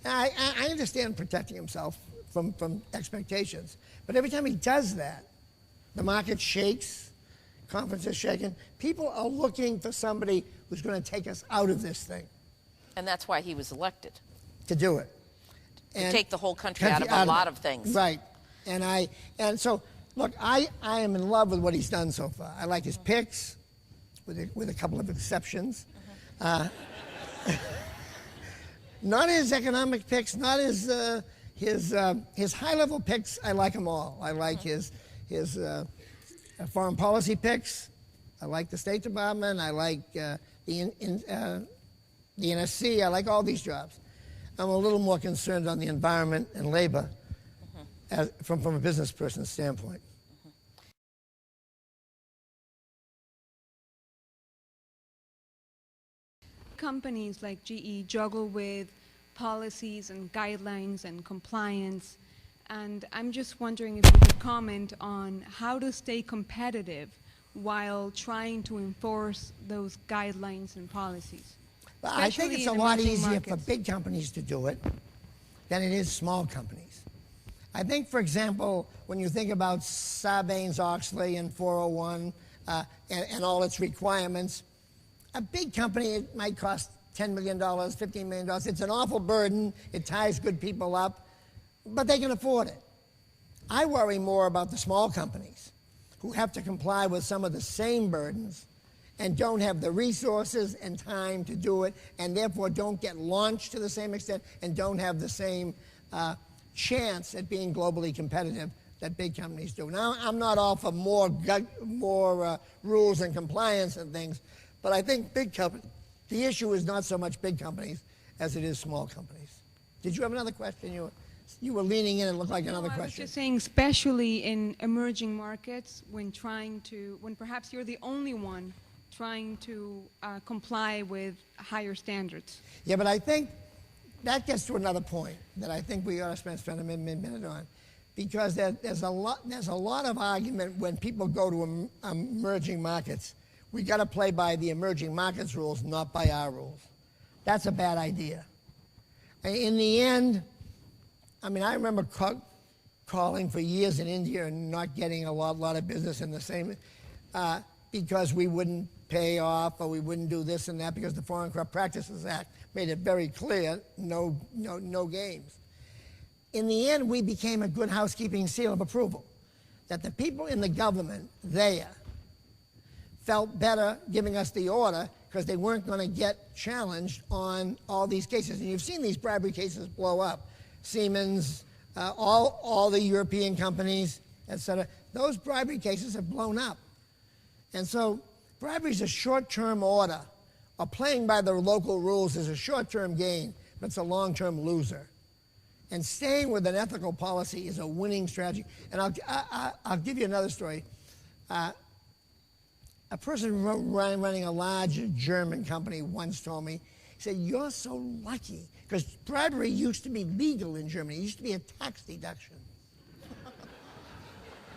Now, I understand protecting himself from expectations. But every time he does that, the market shakes, confidence is shaken. People are looking for somebody who's going to take us out of this thing. And that's why he was elected. To do it. To take the whole country out of a lot of things. Right. And so, look, I am in love with what he's done so far. I like his picks, with a couple of exceptions. Not his economic picks, not his high-level picks. I like them all. I like his foreign policy picks. I like the State Department. I like the NSC. I like all these jobs. I'm a little more concerned on the environment and labor from a business person's standpoint. Companies like GE juggle with policies and guidelines and compliance, and I'm just wondering if you could comment on how to stay competitive while trying to enforce those guidelines and policies. Well, I think it's a lot easier for markets. big companies to do it than it is small companies. I think, for example, when you think about Sarbanes-Oxley and 401 and all its requirements, a big company, it might cost $10 million, $15 million. It's an awful burden. It ties good people up, but they can afford it. I worry more about the small companies who have to comply with some of the same burdens and don't have the resources and time to do it, and therefore don't get launched to the same extent and don't have the same chance at being globally competitive that big companies do. Now, I'm not all for more rules and compliance and things, but I think big companies, the issue is not so much big companies as it is small companies. Did you have another question? You were leaning in and looked like another I was question. just saying, especially in emerging markets, when perhaps you're the only one trying to comply with higher standards. Yeah, but I think that gets to another point that I think we ought to spend a minute on, because there's a lot of argument when people go to emerging markets. We got to play by the emerging markets rules, not by our rules. That's a bad idea. In the end, I mean, I remember calling for years in India and not getting a lot of business in the same, because we wouldn't pay off or we wouldn't do this and that, because the Foreign Corrupt Practices Act made it very clear, no games. In the end, we became a good housekeeping seal of approval, that the people in the government there felt better giving us the order because they weren't going to get challenged on all these cases. And you've seen these bribery cases blow up. Siemens, all the European companies, et cetera. Those bribery cases have blown up. And so bribery is a short-term order, or playing by the local rules is a short-term gain, but it's a long-term loser. And staying with an ethical policy is a winning strategy. And I'll give you another story. A person running a large German company once told me, he said, "You're so lucky," because bribery used to be legal in Germany. It used to be a tax deduction.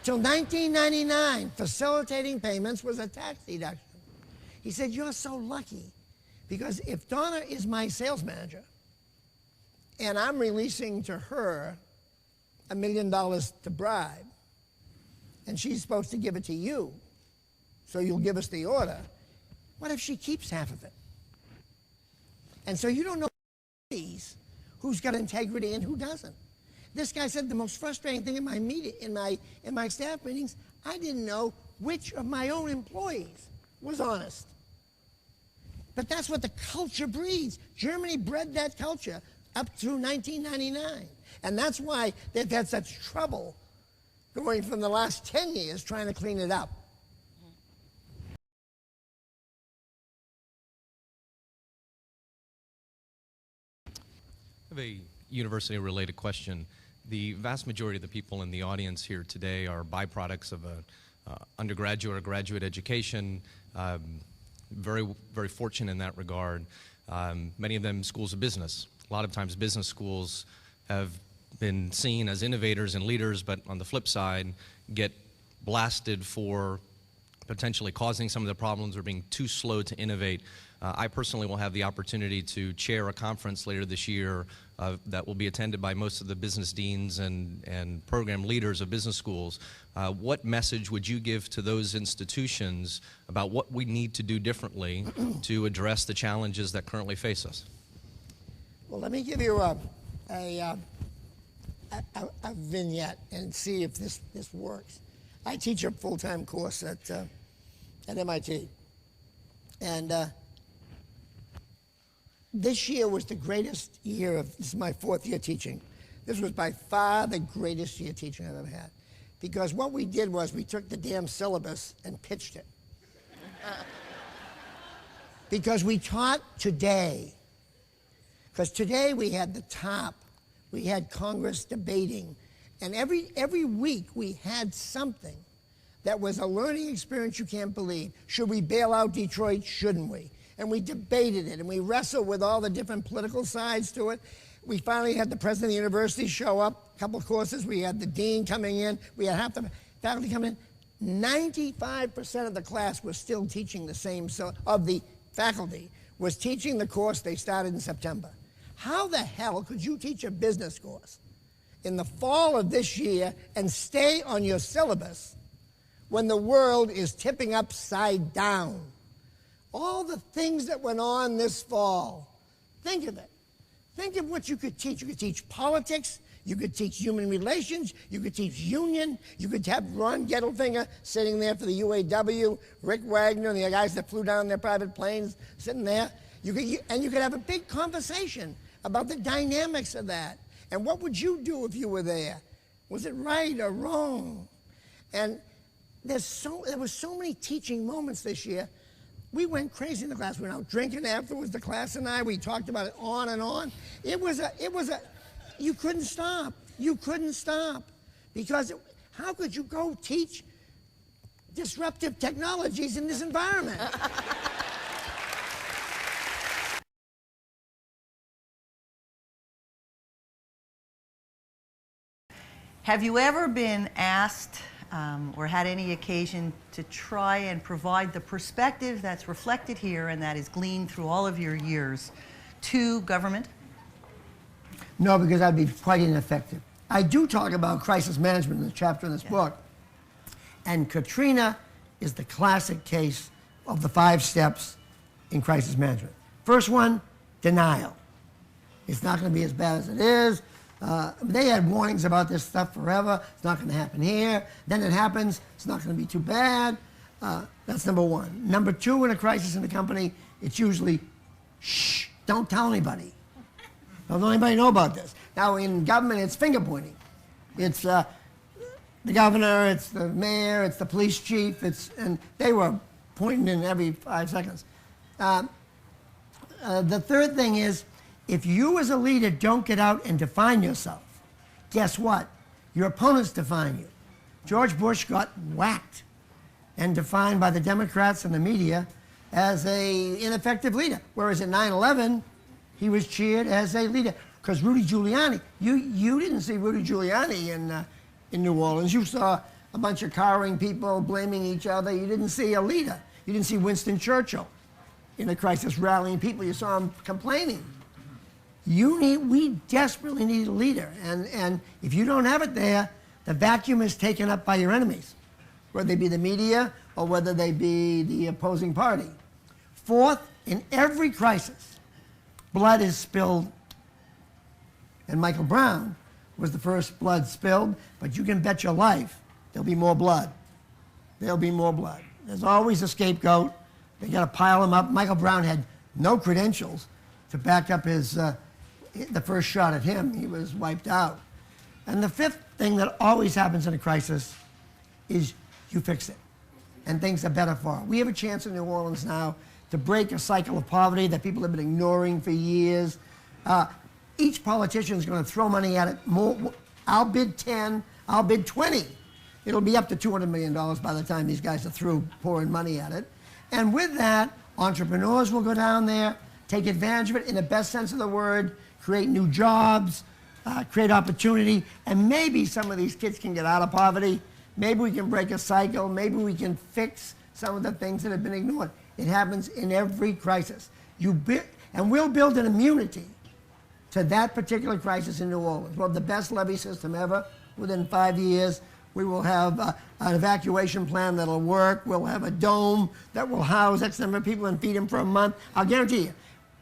Till 1999, facilitating payments was a tax deduction. He said, "You're so lucky, because if Donna is my sales manager and I'm releasing to her $1 million to bribe, and she's supposed to give it to you, so you'll give us the order, what if she keeps half of it?" And so you don't know who's got integrity and who doesn't. This guy said the most frustrating thing in my meeting, in my staff meetings, I didn't know which of my own employees was honest. But that's what the culture breeds. Germany bred that culture up through 1999. And that's why they've had such trouble going from the last 10 years trying to clean it up. I have a university-related question. The vast majority of the people in the audience here today are byproducts of an undergraduate or graduate education, very, very fortunate in that regard. Many of them schools of business. A lot of times business schools have been seen as innovators and leaders, but on the flip side, get blasted for potentially causing some of the problems or being too slow to innovate. I personally will have the opportunity to chair a conference later this year that will be attended by most of the business deans and program leaders of business schools. What message would you give to those institutions about what we need to do differently to address the challenges that currently face us? Well, let me give you a vignette and see if this works. I teach a full-time course at MIT, and this year was the greatest year of, this is my 4th year teaching. This was by far the greatest year teaching I've ever had. Because what we did was we took the damn syllabus and pitched it. Because we taught today. Because today we had the top, we had Congress debating, and every week we had something that was a learning experience you can't believe. Should we bail out Detroit? Shouldn't we? And we debated it, and we wrestled with all the different political sides to it. We finally had the president of the university show up, a couple of courses. We had the dean coming in. We had half the faculty coming in. 95% of the class was still teaching the same, of the faculty was teaching the course they started in September. How the hell could you teach a business course in the fall of this year and stay on your syllabus when the world is tipping upside down? All the things that went on this fall, think of it. Think of what you could teach. You could teach politics, you could teach human relations, you could teach union, you could have Ron Gettelfinger sitting there for the UAW, Rick Wagner and the guys that flew down their private planes sitting there. And you could have a big conversation about the dynamics of that. And what would you do if you were there? Was it right or wrong? And there were so many teaching moments this year. We went crazy in the class. We went out drinking afterwards, the class and I. We talked about it on and on. You couldn't stop. You couldn't stop. Because how could you go teach disruptive technologies in this environment? Have you ever been asked or had any occasion to try and provide the perspective that's reflected here and that is gleaned through all of your years to government? No, because I'd be quite ineffective. I do talk about crisis management in the chapter in this book. And Katrina is the classic case of the 5 steps in crisis management. First one, denial. It's not going to be as bad as it is. They had warnings about this stuff forever. It's not going to happen here. Then it happens. It's not going to be too bad. That's number 1. Number 2, in a crisis in the company, it's usually, shh, don't tell anybody. Don't let anybody know about this. Now, in government, it's finger pointing. It's the governor, it's the mayor, it's the police chief, and they were pointing in every 5 seconds. The third thing is, if you as a leader don't get out and define yourself, guess what? Your opponents define you. George Bush got whacked and defined by the Democrats and the media as an ineffective leader, whereas at 9/11, he was cheered as a leader. Because Rudy Giuliani, you didn't see Rudy Giuliani in New Orleans. You saw a bunch of cowering people blaming each other. You didn't see a leader. You didn't see Winston Churchill in a crisis rallying people. You saw him complaining. We desperately need a leader. And if you don't have it there, the vacuum is taken up by your enemies, whether they be the media or whether they be the opposing party. Fourth, in every crisis, blood is spilled. And Michael Brown was the first blood spilled, but you can bet your life there'll be more blood. There'll be more blood. There's always a scapegoat. They got to pile him up. Michael Brown had no credentials to back up the first shot at him. He was wiped out. And the fifth thing that always happens in a crisis is you fix it, and things are better for it. We have a chance in New Orleans now to break a cycle of poverty that people have been ignoring for years. Each politician is going to throw money at it. I'll bid 10, I'll bid 20. It'll be up to $200 million by the time these guys are through pouring money at it. And with that, entrepreneurs will go down there, take advantage of it in the best sense of the word, create new jobs, create opportunity, and maybe some of these kids can get out of poverty. Maybe we can break a cycle. Maybe we can fix some of the things that have been ignored. It happens in every crisis. And we'll build an immunity to that particular crisis in New Orleans. We'll have the best levee system ever. Within 5 years, we will have an evacuation plan that'll work. We'll have a dome that will house X number of people and feed them for a month. I'll guarantee you.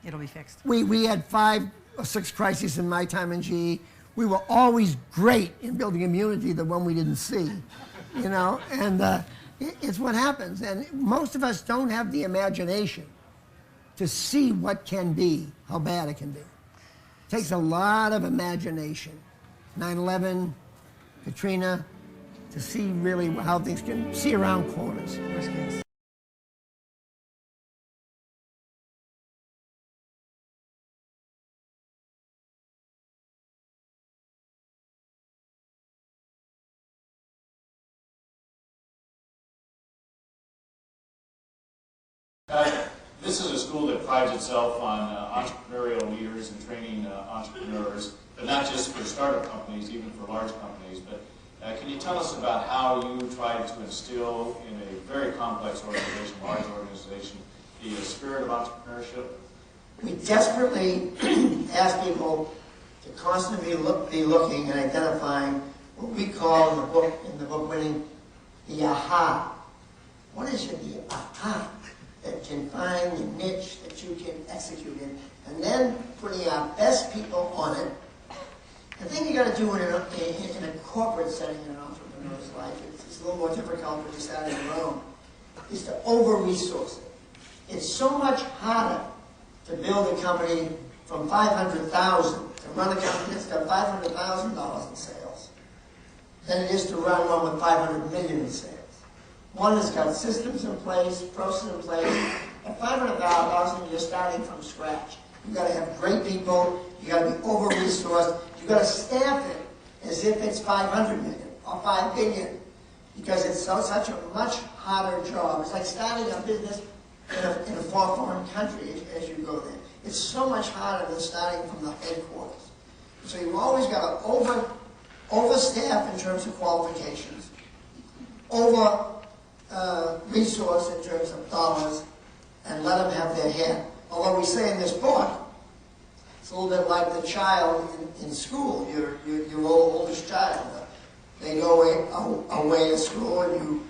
It'll be fixed. We had 5 or 6 crises in my time in GE. We were always great in building immunity, the one we didn't see, you know, and it's what happens. And most of us don't have the imagination to see what can be, how bad it can be. It takes a lot of imagination. 9/11, Katrina, to see really how things can see around corners. Worst case. This is a school that prides itself on entrepreneurial leaders and training entrepreneurs, but not just for startup companies, even for large companies. But can you tell us about how you tried to instill in a very complex organization, large organization, the spirit of entrepreneurship? We desperately ask people to constantly be looking and identifying what we call in the book winning, the aha. What is the aha that can find the niche that you can execute in, and then putting our best people on it. The thing you got to do in a corporate setting in an entrepreneur's life, it's a little more difficult when you start on your own, is to over-resource it. It's so much harder to build a company from $500,000, to run a company that's got $500,000 in sales, than it is to run one with $500 million in sales. One has got systems in place, processes in place. At $500,000, you're starting from scratch. You've got to have great people. You've got to be over-resourced. You've got to staff it as if it's 500 million or 5 billion, because it's such a much harder job. It's like starting a business in a far foreign country as you go there. It's so much harder than starting from the headquarters. So you've always got to overstaff in terms of qualifications, resource in terms of dollars, and let them have their head. Although we say in this book, it's a little bit like the child in school, your oldest child. They go away to school, and you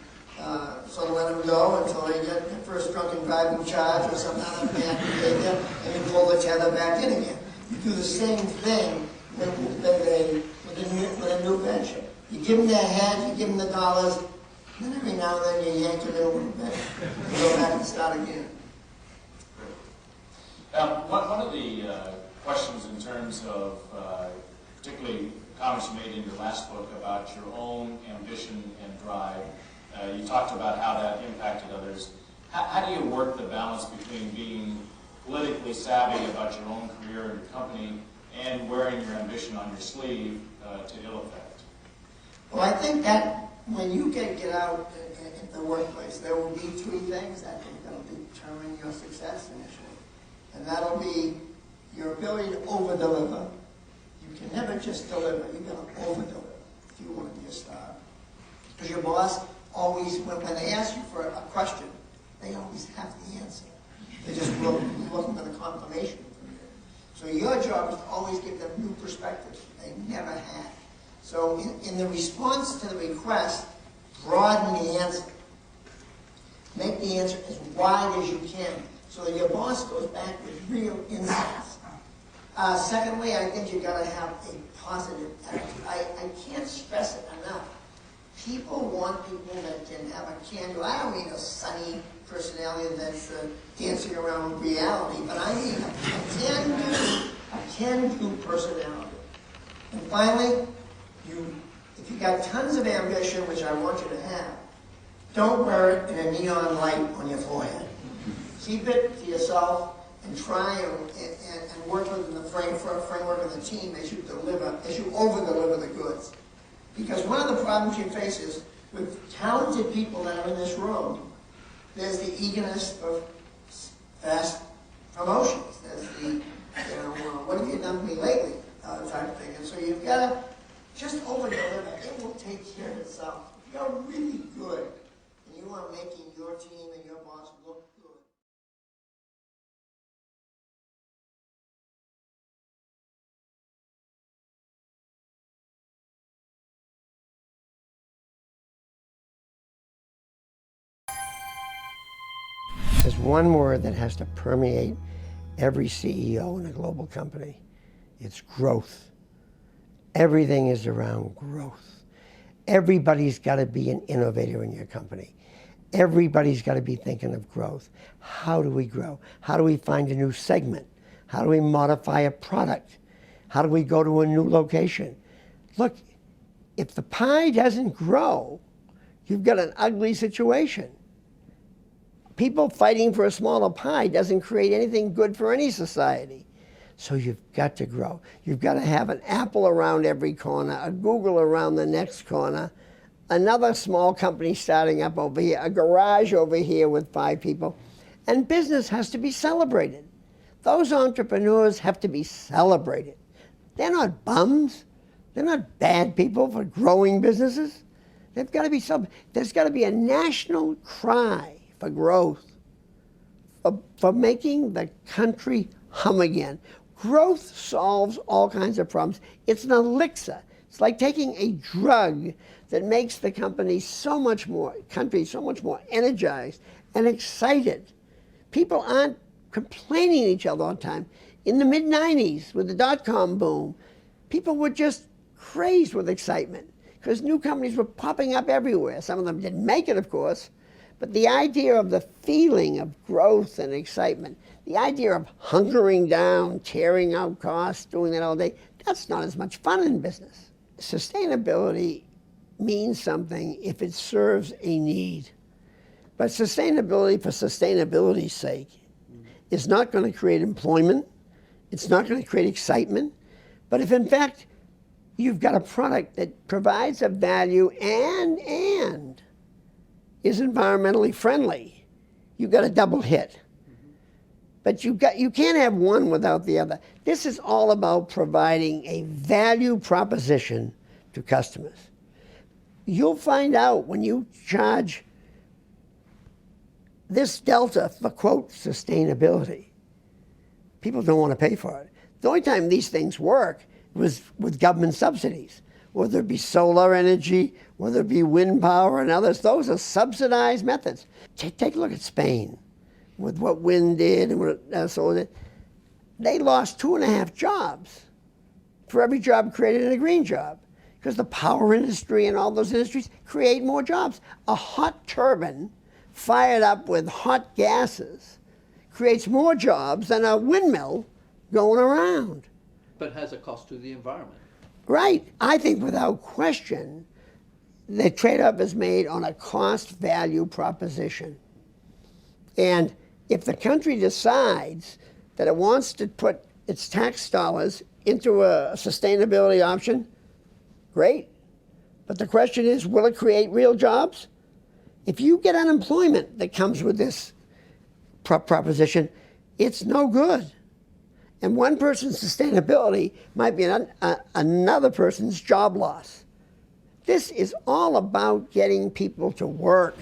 sort of let them go until they get their first drunken driving charge or some kind of bad behavior, and you pull the tether back in again. You do the same thing with a new venture. You give them their head, you give them the dollars, and every now and then you yank it a little bit and go back and start again. One of the questions in terms of particularly comments you made in your last book about your own ambition and drive, you talked about how that impacted others. How do you work the balance between being politically savvy about your own career and your company and wearing your ambition on your sleeve to ill effect? Well, I think that when you get out in the workplace, there will be 3 things I think that will determine your success initially. And that'll be your ability to over-deliver. You can never just deliver, you've got to over-deliver if you want to be a star. Because your boss always, when they ask you for a question, they always have the answer. They're just looking for the confirmation from you. So your job is to always give them new perspectives they never had. So in the response to the request, broaden the answer. Make the answer as wide as you can so that your boss goes back with real insights. Secondly, I think you've got to have a positive attitude. I can't stress it enough. People want people that can have a can-do. I don't mean a sunny personality that's dancing around reality, but I mean a can-do personality. And finally, if you've got tons of ambition, which I want you to have, don't wear it in a neon light on your forehead. Keep it to yourself and try and work within the framework of the team as you over-deliver the goods. Because one of the problems you face is with talented people that are in this room, there's the eagerness of fast promotions. There's the, what have you done for me lately type of thing. And so you've got to just over-deliver. It will take care of itself. You're really good, and you are making your team and your boss look there's one word that has to permeate every CEO in a global company. It's growth. Everything is around growth. Everybody's got to be an innovator in your company. Everybody's got to be thinking of growth. How do we grow? How do we find a new segment? How do we modify a product? How do we go to a new location? Look, if the pie doesn't grow, you've got an ugly situation. People fighting for a smaller pie doesn't create anything good for any society. So you've got to grow. You've got to have an Apple around every corner, a Google around the next corner, another small company starting up over here, a garage over here with 5 people. And business has to be celebrated. Those entrepreneurs have to be celebrated. They're not bums. They're not bad people for growing businesses. They've got to be there's got to be a national cry for growth, for making the country hum again. Growth solves all kinds of problems. It's an elixir. It's like taking a drug that makes the country so much more energized and excited. People aren't complaining at each other all the time. In the mid-90s, with the dot-com boom, people were just crazed with excitement because new companies were popping up everywhere. Some of them didn't make it, of course, but the idea of the feeling of growth and excitement, the idea of hunkering down, tearing out costs, doing that all day, that's not as much fun in business. Sustainability means something if it serves a need. But sustainability for sustainability's sake is not going to create employment. It's not going to create excitement. But if, in fact, you've got a product that provides a value and is environmentally friendly, you've got a double hit. But you can't have one without the other. This is all about providing a value proposition to customers. You'll find out when you charge this delta for, quote, sustainability, people don't want to pay for it. The only time these things work was with government subsidies, whether it be solar energy, whether it be wind power and others. Those are subsidized methods. Take a look at Spain with what wind did and what solar did. They lost 2.5 jobs for every job created in a green job because the power industry and all those industries create more jobs. A hot turbine fired up with hot gases creates more jobs than a windmill going around. But has a cost to the environment. Right. I think without question, the trade-off is made on a cost-value proposition. And if the country decides that it wants to put its tax dollars into a sustainability option, great. But the question is, will it create real jobs? If you get unemployment that comes with this proposition, it's no good. And one person's sustainability might be another person's job loss. This is all about getting people to work.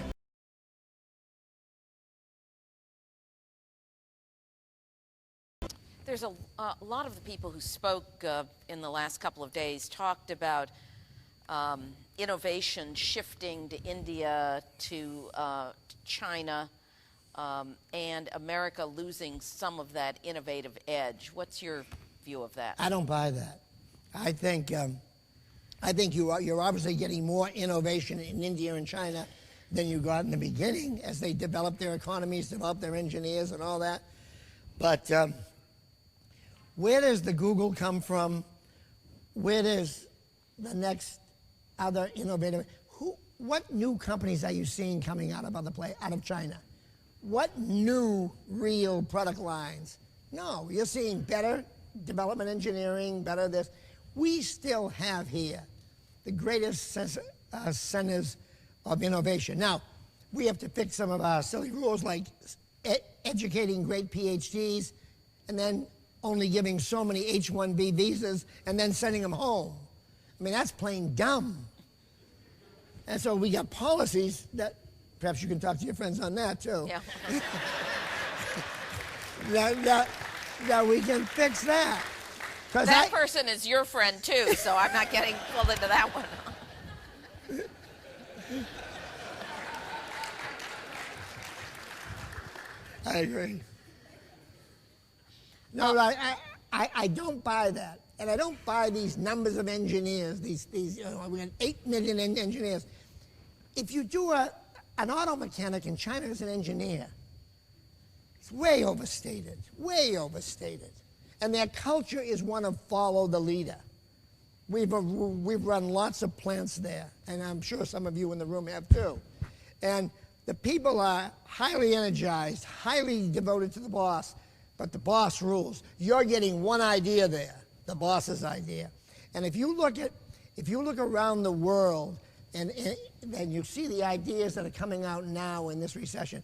There's a lot of the people who spoke in the last couple of days talked about innovation shifting to India, to China, and America losing some of that innovative edge. What's your view of that? I don't buy that. I think you're obviously getting more innovation in India and China than you got in the beginning as they develop their economies, develop their engineers and all that. But where does the Google come from? Where does the next other innovative? What new companies are you seeing coming out of China? What new real product lines? No, you're seeing better development engineering, better this. We still have here the greatest centers of innovation. Now, we have to fix some of our silly rules like educating great PhDs and then only giving so many H-1B visas and then sending them home. I mean, that's plain dumb. And so we got policies that, perhaps you can talk to your friends on that too. Yeah. that we can fix that. That person is your friend too, so I'm not getting pulled into that one. I agree. No, I don't buy that. And I don't buy these numbers of engineers, these we got 8 million engineers. If you do an auto mechanic in China as an engineer, it's way overstated, way overstated. And their culture is one of follow the leader. We've run lots of plants there, and I'm sure some of you in the room have too. And the people are highly energized, highly devoted to the boss, but the boss rules. You're getting one idea there, the boss's idea. And if you look around the world and you see the ideas that are coming out now in this recession,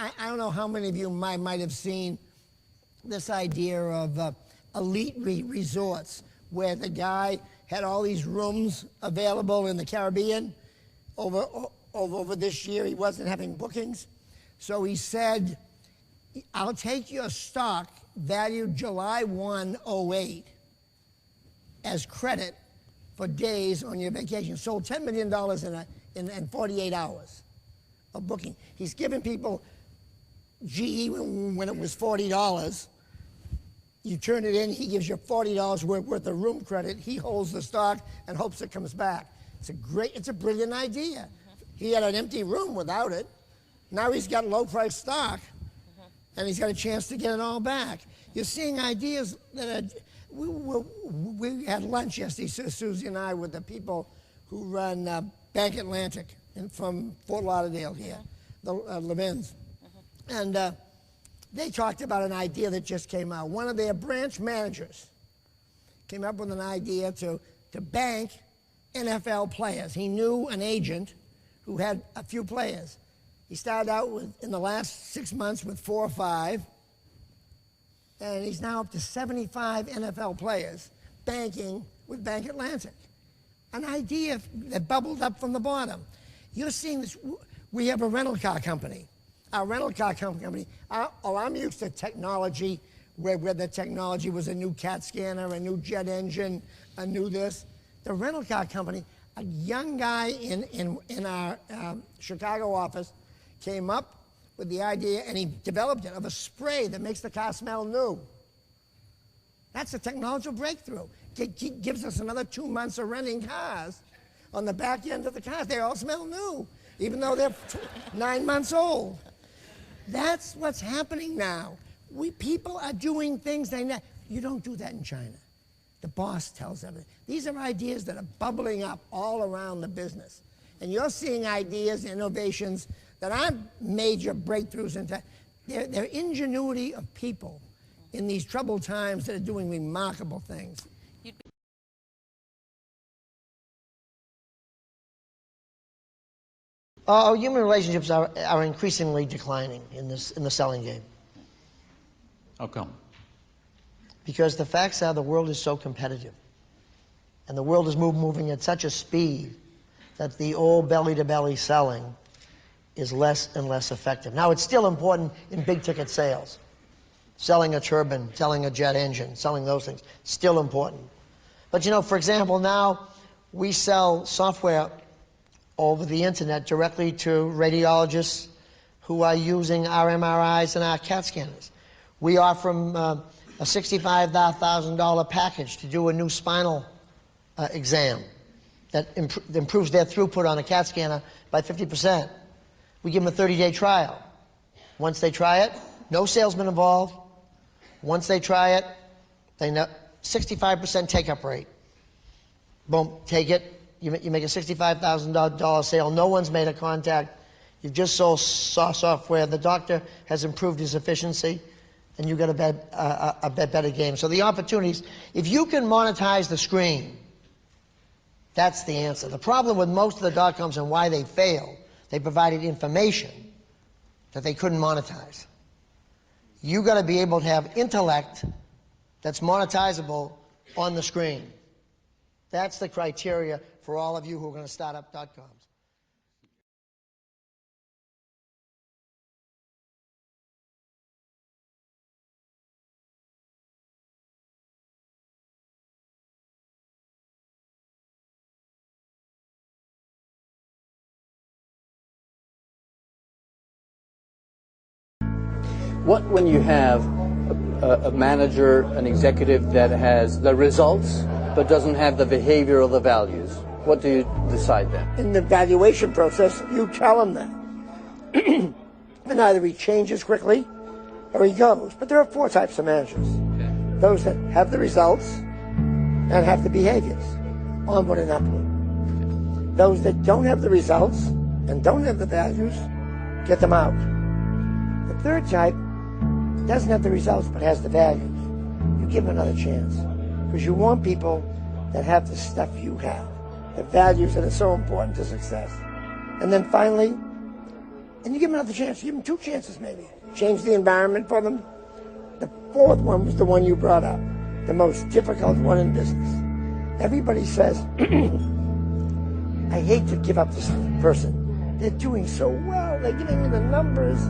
I don't know how many of you might have seen this idea of elite resorts, where the guy had all these rooms available in the Caribbean. Over this year, he wasn't having bookings. So he said, I'll take your stock valued July 1, 08 as credit for days on your vacation. Sold $10 million in 48 hours of booking. He's giving people GE when it was $40. You turn it in, he gives you $40 worth of room credit. He holds the stock and hopes it comes back. It's a brilliant idea. He had an empty room without it. Now he's got low price stock, and he's got a chance to get it all back. You're seeing ideas that are, we had lunch yesterday, Susie and I, with the people who run Bank Atlantic from Fort Lauderdale here, the Levins. And they talked about an idea that just came out. One of their branch managers came up with an idea to bank NFL players. He knew an agent who had a few players. He started out in the last 6 months with 4 or 5, and he's now up to 75 NFL players banking with Bank Atlantic. An idea that bubbled up from the bottom. You're seeing this. We have a rental car company. Our rental car company, I'm used to technology, where the technology was a new CAT scanner, a new jet engine, a new this. The rental car company, a young guy in our Chicago office came up with the idea, and he developed it, of a spray that makes the car smell new. That's a technological breakthrough. It gives us another 2 months of renting cars. On the back end of the cars, they all smell new, even though they're 9 months old. That's what's happening now. People are doing things you don't do that in China. The boss tells everything. These are ideas that are bubbling up all around the business. And you're seeing ideas, innovations that aren't major breakthroughs in tech. They're ingenuity of people in these troubled times that are doing remarkable things. Human relationships are increasingly declining in the selling game. How come? Because the facts are the world is so competitive. And the world is moving at such a speed that the old belly-to-belly selling is less and less effective. Now, it's still important in big-ticket sales. Selling a turbine, selling a jet engine, selling those things, still important. But, for example, now we sell software over the internet directly to radiologists who are using our MRIs and our CAT scanners. We offer them a $65,000 package to do a new spinal exam that improves their throughput on a CAT scanner by 50%. We give them a 30-day trial. Once they try it, no salesman involved. Once they try it, they know 65% take-up rate. Boom, take it. You make a $65,000 sale. No one's made a contact. You've just sold software. The doctor has improved his efficiency, and you get a better game. So the opportunities, if you can monetize the screen, that's the answer. The problem with most of the dot-coms and why they failed, they provided information that they couldn't monetize. You got to be able to have intellect that's monetizable on the screen. That's the criteria for all of you who are going to start up dot-coms. What when you have a manager, an executive that has the results but doesn't have the behavior or the values? What do you decide then? In the evaluation process, you tell him that. And either he changes quickly or he goes. But there are 4 types of managers. Those that have the results and have the behaviors, onward and upward. Those that don't have the results and don't have the values, get them out. The third type doesn't have the results but has the values. You give them another chance. Because you want people that have the stuff you have, the values that are so important to success. And then finally, and you give them another chance. You give them 2 chances maybe. Change the environment for them. The 4th one was the one you brought up, the most difficult one in business. Everybody says, I hate to give up this person. They're doing so well. They're giving me the numbers.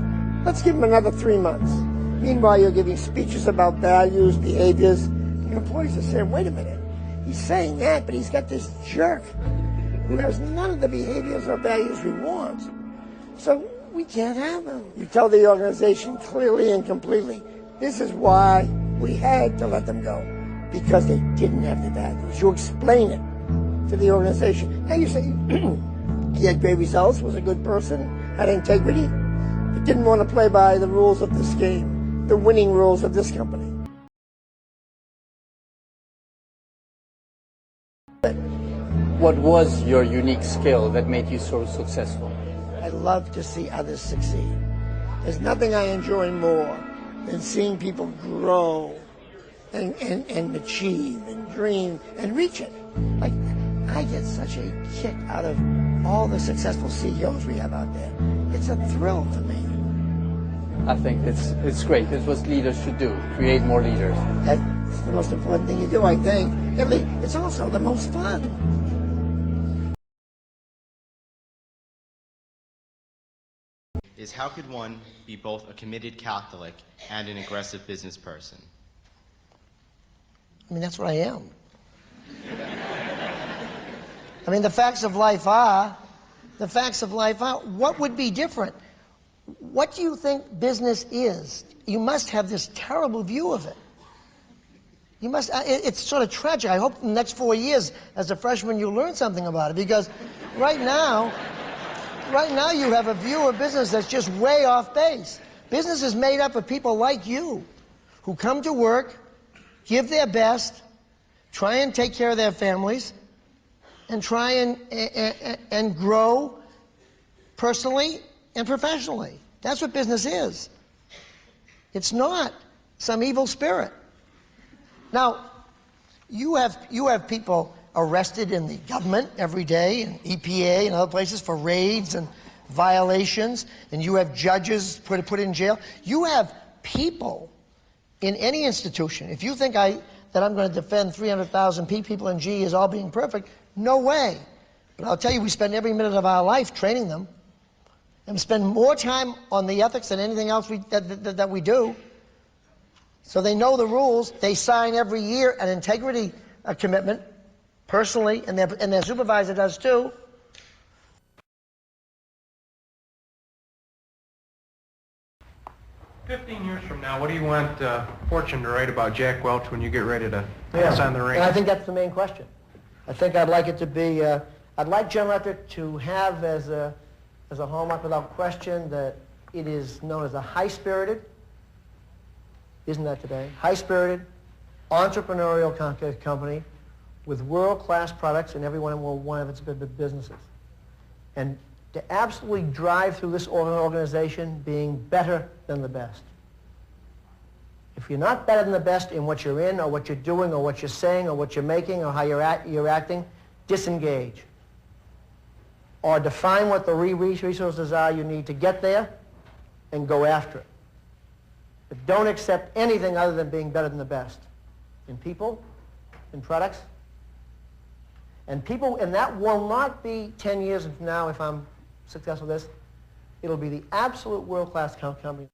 Let's give them another 3 months. Meanwhile, you're giving speeches about values, behaviors. Your employees are saying, wait a minute. He's saying that, but he's got this jerk who has none of the behaviors or values we want. So we can't have him. You tell the organization clearly and completely, this is why we had to let them go, because they didn't have the values. You explain it to the organization. Now you say, he had great results, was a good person, had integrity, but didn't want to play by the rules of this game, the winning rules of this company. What was your unique skill that made you so successful? I love to see others succeed. There's nothing I enjoy more than seeing people grow and achieve and dream and reach it. Like, I get such a kick out of all the successful CEOs we have out there. It's a thrill to me. I think it's great. It's what leaders should do, create more leaders. That's the most important thing you do, I think. It's also the most fun. Is how could one be both a committed Catholic and an aggressive business person? I mean, that's what I am. I mean, the facts of life are, what would be different? What do you think business is? You must have this terrible view of it. You must, it's sort of tragic. I hope in the next 4 years, as a freshman, you learn something about it, because right now you have a view of business that's just way off base. Business is made up of people like you, who come to work, give their best, try and take care of their families, and try and grow personally and professionally. That's what business is. It's not some evil spirit. Now, you have people arrested in the government every day, and EPA and other places for raids and violations, and you have judges put in jail. You have people in any institution. If you think that I'm going to defend 300,000 people in GE as all being perfect, no way. But I'll tell you, we spend every minute of our life training them, and spend more time on the ethics than anything else that we do. So they know the rules. They sign every year an integrity commitment, personally, and their supervisor does too. "15 years from now, what do you want Fortune to write about Jack Welch when you get ready to pass on the ring?" And I think that's the main question. I think I'd like it to be, I'd like General Electric to have as a hallmark without question that it is known as a high-spirited, isn't that today? High-spirited, entrepreneurial company with world-class products in every one of its businesses. And to absolutely drive through this organization being better than the best. If you're not better than the best in what you're in, or what you're doing, or what you're saying, or what you're making, or how you're acting, disengage. Or define what the resources are you need to get there, and go after it. But don't accept anything other than being better than the best. In people, in products. And that will not be 10 years from now if I'm successful with this. It'll be the absolute world-class company.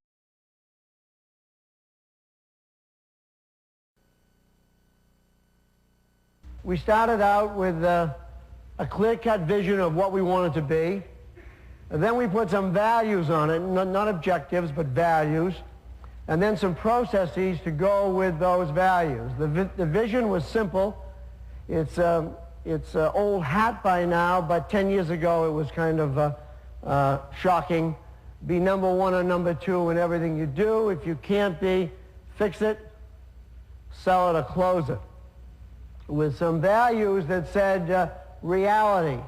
We started out with a clear-cut vision of what we wanted to be. And then we put some values on it, not objectives, but values. and then some processes to go with those values. The vision was simple. It's old hat by now, but 10 years ago it was kind of shocking. Be number one or number two in everything you do. If you can't be, fix it, sell it, or close it. With some values that said reality.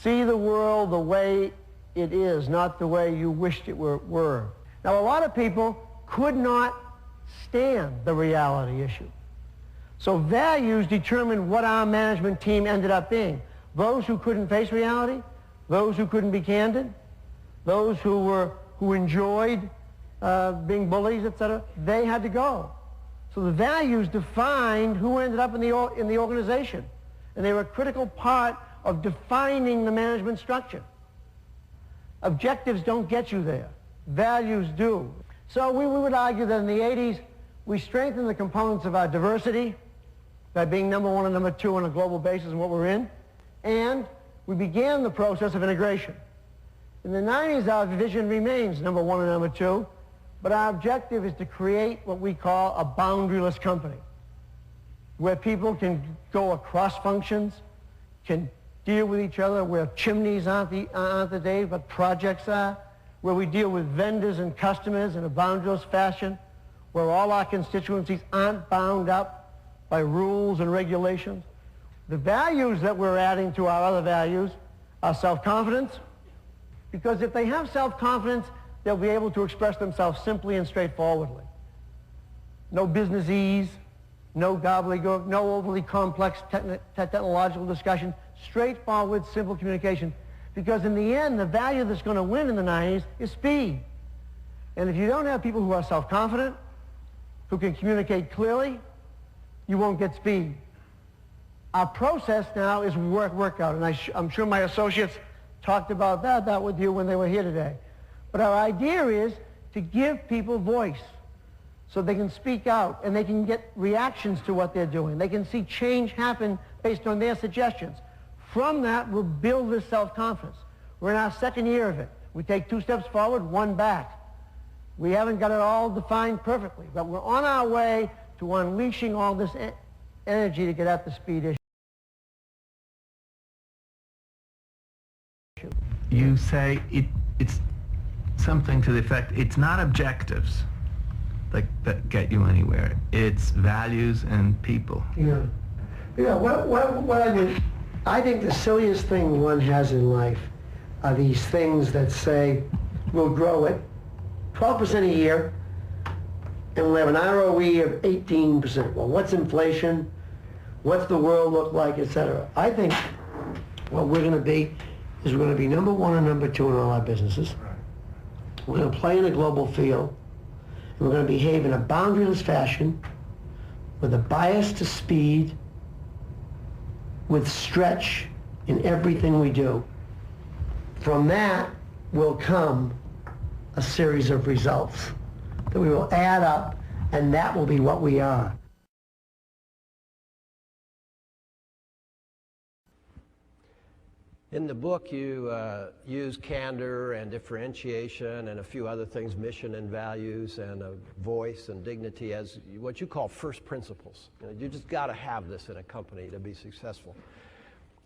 See the world the way it is, not the way you wished it were. Now, a lot of people could not stand the reality issue. So values determined what our management team ended up being. Those who couldn't face reality, those who couldn't be candid, those who enjoyed being bullies, etc., they had to go. So the values defined who ended up in the organization. And they were a critical part of defining the management structure. Objectives don't get you there. Values do. So we would argue that in the 80s, we strengthened the components of our diversity by being number one and number two on a global basis in what we're in. And we began the process of integration. In the 90s, our vision remains number one and number two, but our objective is to create what we call a boundaryless company, where people can go across functions, can deal with each other, where chimneys aren't the day, but projects are, where we deal with vendors and customers in a boundaryless fashion, where all our constituencies aren't bound up by rules and regulations. The values that we're adding to our other values are self-confidence, because if they have self-confidence, they'll be able to express themselves simply and straightforwardly. No businessese, no gobbledygook, no overly complex technological discussion, straightforward, simple communication. Because in the end, the value that's going to win in the 90s is speed. And if you don't have people who are self-confident, who can communicate clearly, you won't get speed. Our process now is workout, and I'm sure my associates talked about that with you when they were here today. But our idea is to give people voice so they can speak out and they can get reactions to what they're doing. They can see change happen based on their suggestions. From that, we'll build this self-confidence. We're in our second year of it. We take 2 steps forward, 1 back. We haven't got it all defined perfectly, but we're on our way to unleashing all this energy to get at the speed issue. You say it's something to the effect, it's not objectives that get you anywhere. It's values and people. Yeah. What I think the silliest thing one has in life are these things that say we'll grow it 12% a year and we'll have an ROE of 18%. Well, what's inflation? What's the world look like, etc.? I think what we're going to be is we're going to be number one and number two in all our businesses. We're going to play in a global field. And we're going to behave in a boundaryless fashion with a bias to speed, with stretch in everything we do. From that will come a series of results that we will add up, and that will be what we are. In the book, you use candor and differentiation and a few other things, mission and values and a voice and dignity as what you call first principles. You just got to have this in a company to be successful.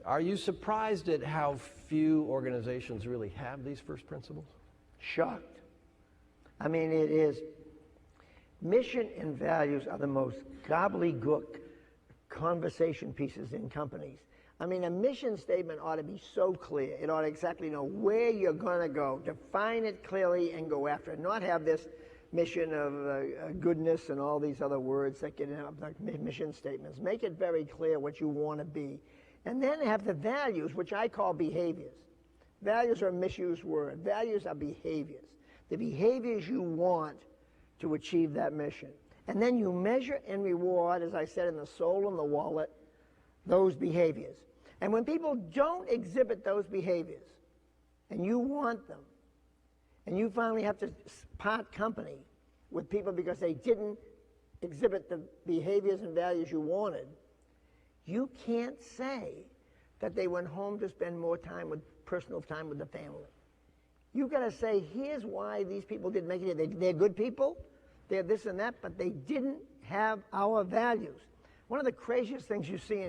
Are you surprised at how few organizations really have these first principles? Shocked. I mean, it is. Mission and values are the most gobbledygook conversation pieces in companies. I mean, a mission statement ought to be so clear. It ought to exactly know where you're going to go, define it clearly and go after it, not have this mission of goodness and all these other words that get in like mission statements. Make it very clear what you want to be. And then have the values, which I call behaviors. Values are a misused word. Values are behaviors. The behaviors you want to achieve that mission. And then you measure and reward, as I said, in the soul and the wallet, those behaviors. And when people don't exhibit those behaviors, and you want them, and you finally have to part company with people because they didn't exhibit the behaviors and values you wanted, you can't say that they went home to spend more time with personal time with the family. You've got to say, here's why these people didn't make it. They're good people, they're this and that, but they didn't have our values. One of the craziest things you see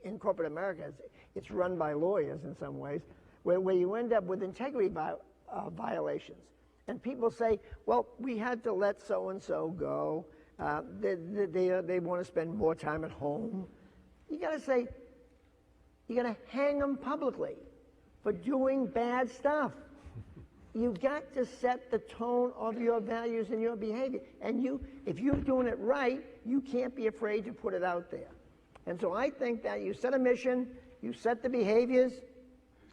in corporate America is it's run by lawyers in some ways, where you end up with integrity violations. And people say, well, we had to let so-and-so go. They want to spend more time at home. You got to say, you got to hang them publicly for doing bad stuff. You got to set the tone of your values and your behavior. And if you're doing it right, you can't be afraid to put it out there. And so I think that you set a mission, you set the behaviors,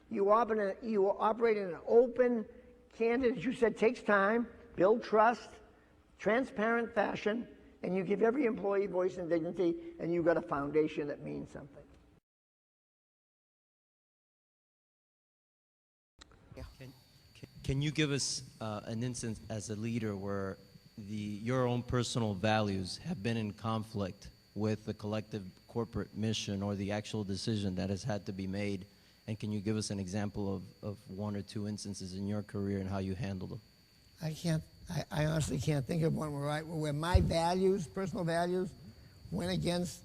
you operate in an open, candid, as you said, takes time, build trust, transparent fashion, and you give every employee voice and dignity, and you've got a foundation that means something. Can you give us an instance as a leader where your own personal values have been in conflict with the collective corporate mission or the actual decision that has had to be made? And can you give us an example of one or two instances in your career and how you handled them? I honestly can't think of one where my values, personal values, went against.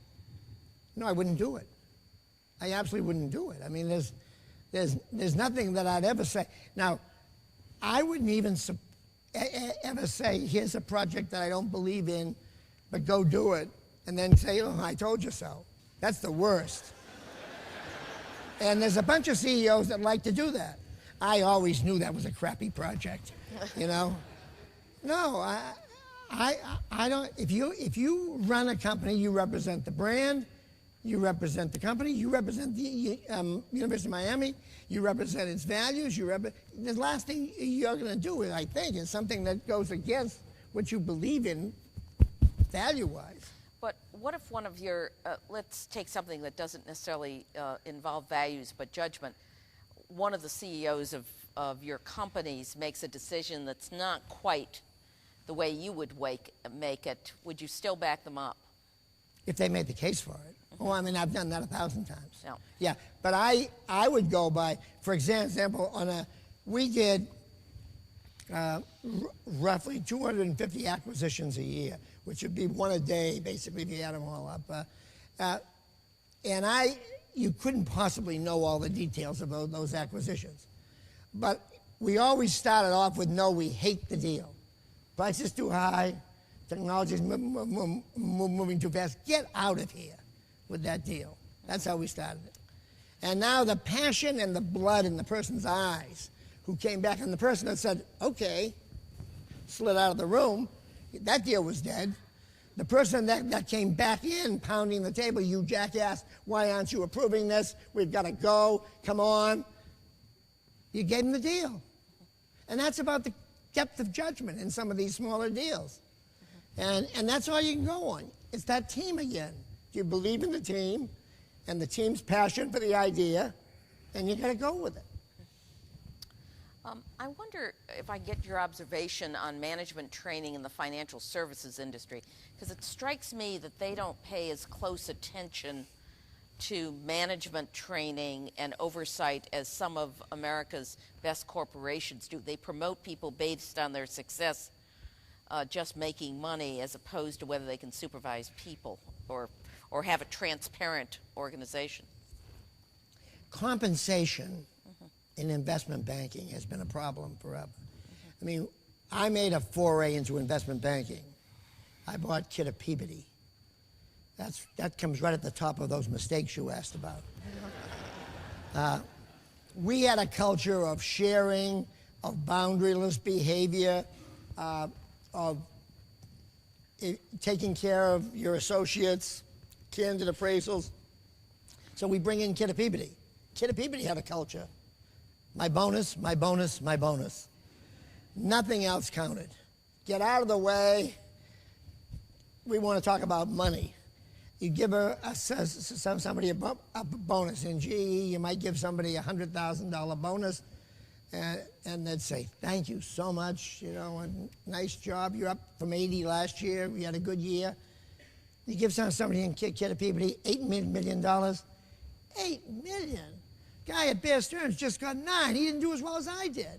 No, I wouldn't do it. I absolutely wouldn't do it. I mean, there's nothing that I'd ever say. Now, I wouldn't even ever say, here's a project that I don't believe in, but go do it, and then say, oh, I told you so. That's the worst. And there's a bunch of CEOs that like to do that. I always knew that was a crappy project, you know? No, I don't. If you run a company, you represent the brand, you represent the company, you represent the University of Miami, you represent its values. The last thing you're going to do, I think, is something that goes against what you believe in, value-wise. But what if one of your, let's take something that doesn't necessarily involve values but judgment. One of the CEOs of your companies makes a decision that's not quite the way you would make it. Would you still back them up? If they made the case for it. Oh, I mean, I've done that 1,000 times. No. Yeah, but I would go by, for example, we did roughly 250 acquisitions a year, which would be one a day, basically, if you add them all up. And you couldn't possibly know all the details of those acquisitions. But we always started off with, no, we hate the deal. Price is too high, technology is moving too fast. Get out of here with that deal. That's how we started it. And now the passion and the blood in the person's eyes who came back, and the person that said, okay, slid out of the room, that deal was dead. The person that came back in, pounding the table, you jackass, why aren't you approving this? We've got to go, come on. You gave them the deal. And that's about the depth of judgment in some of these smaller deals. And that's all you can go on. It's that team again. You believe in the team and the team's passion for the idea, and you got to go with it. I wonder if I get your observation on management training in the financial services industry, because it strikes me that they don't pay as close attention to management training and oversight as some of America's best corporations do. They promote people based on their success, just making money, as opposed to whether they can supervise people or have a transparent organization. Compensation in investment banking has been a problem forever. I mean, I made a foray into investment banking. I bought Kidder Peabody. That comes right at the top of those mistakes you asked about. We had a culture of sharing, of boundaryless behavior, of taking care of your associates, candid appraisals. So we bring in Kidder Peabody. Kidder Peabody had a culture. My bonus, my bonus, my bonus. Nothing else counted. Get out of the way. We want to talk about money. You give somebody a bonus. In GE, you might give somebody a $100,000 bonus, and they'd say, thank you so much, you know, and nice job. You're up from 80 last year. We had a good year. You give somebody in Kidder Peabody $8 million. $8 million? Guy at Bear Stearns just got 9. He didn't do as well as I did.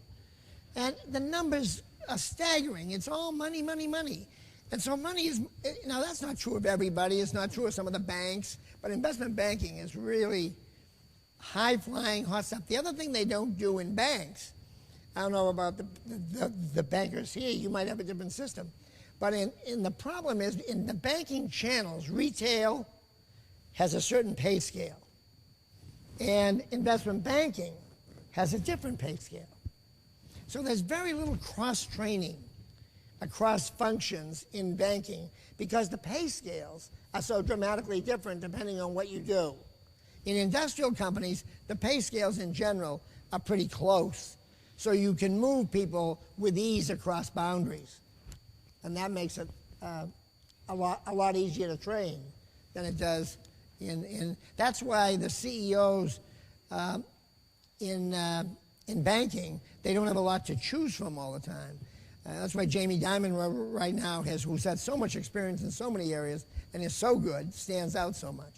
And the numbers are staggering. It's all money, money, money. And so money is, now that's not true of everybody. It's not true of some of the banks. But investment banking is really high-flying, hot stuff. The other thing they don't do in banks, I don't know about the bankers here, you might have a different system. But in the problem is, in the banking channels, retail has a certain pay scale. And investment banking has a different pay scale. So there's very little cross-training across functions in banking because the pay scales are so dramatically different depending on what you do. In industrial companies, the pay scales in general are pretty close. So you can move people with ease across boundaries. And that makes it a lot easier to train than it does that's why the CEOs in banking, they don't have a lot to choose from all the time. That's why Jamie Dimon right now who's had so much experience in so many areas and is so good, stands out so much.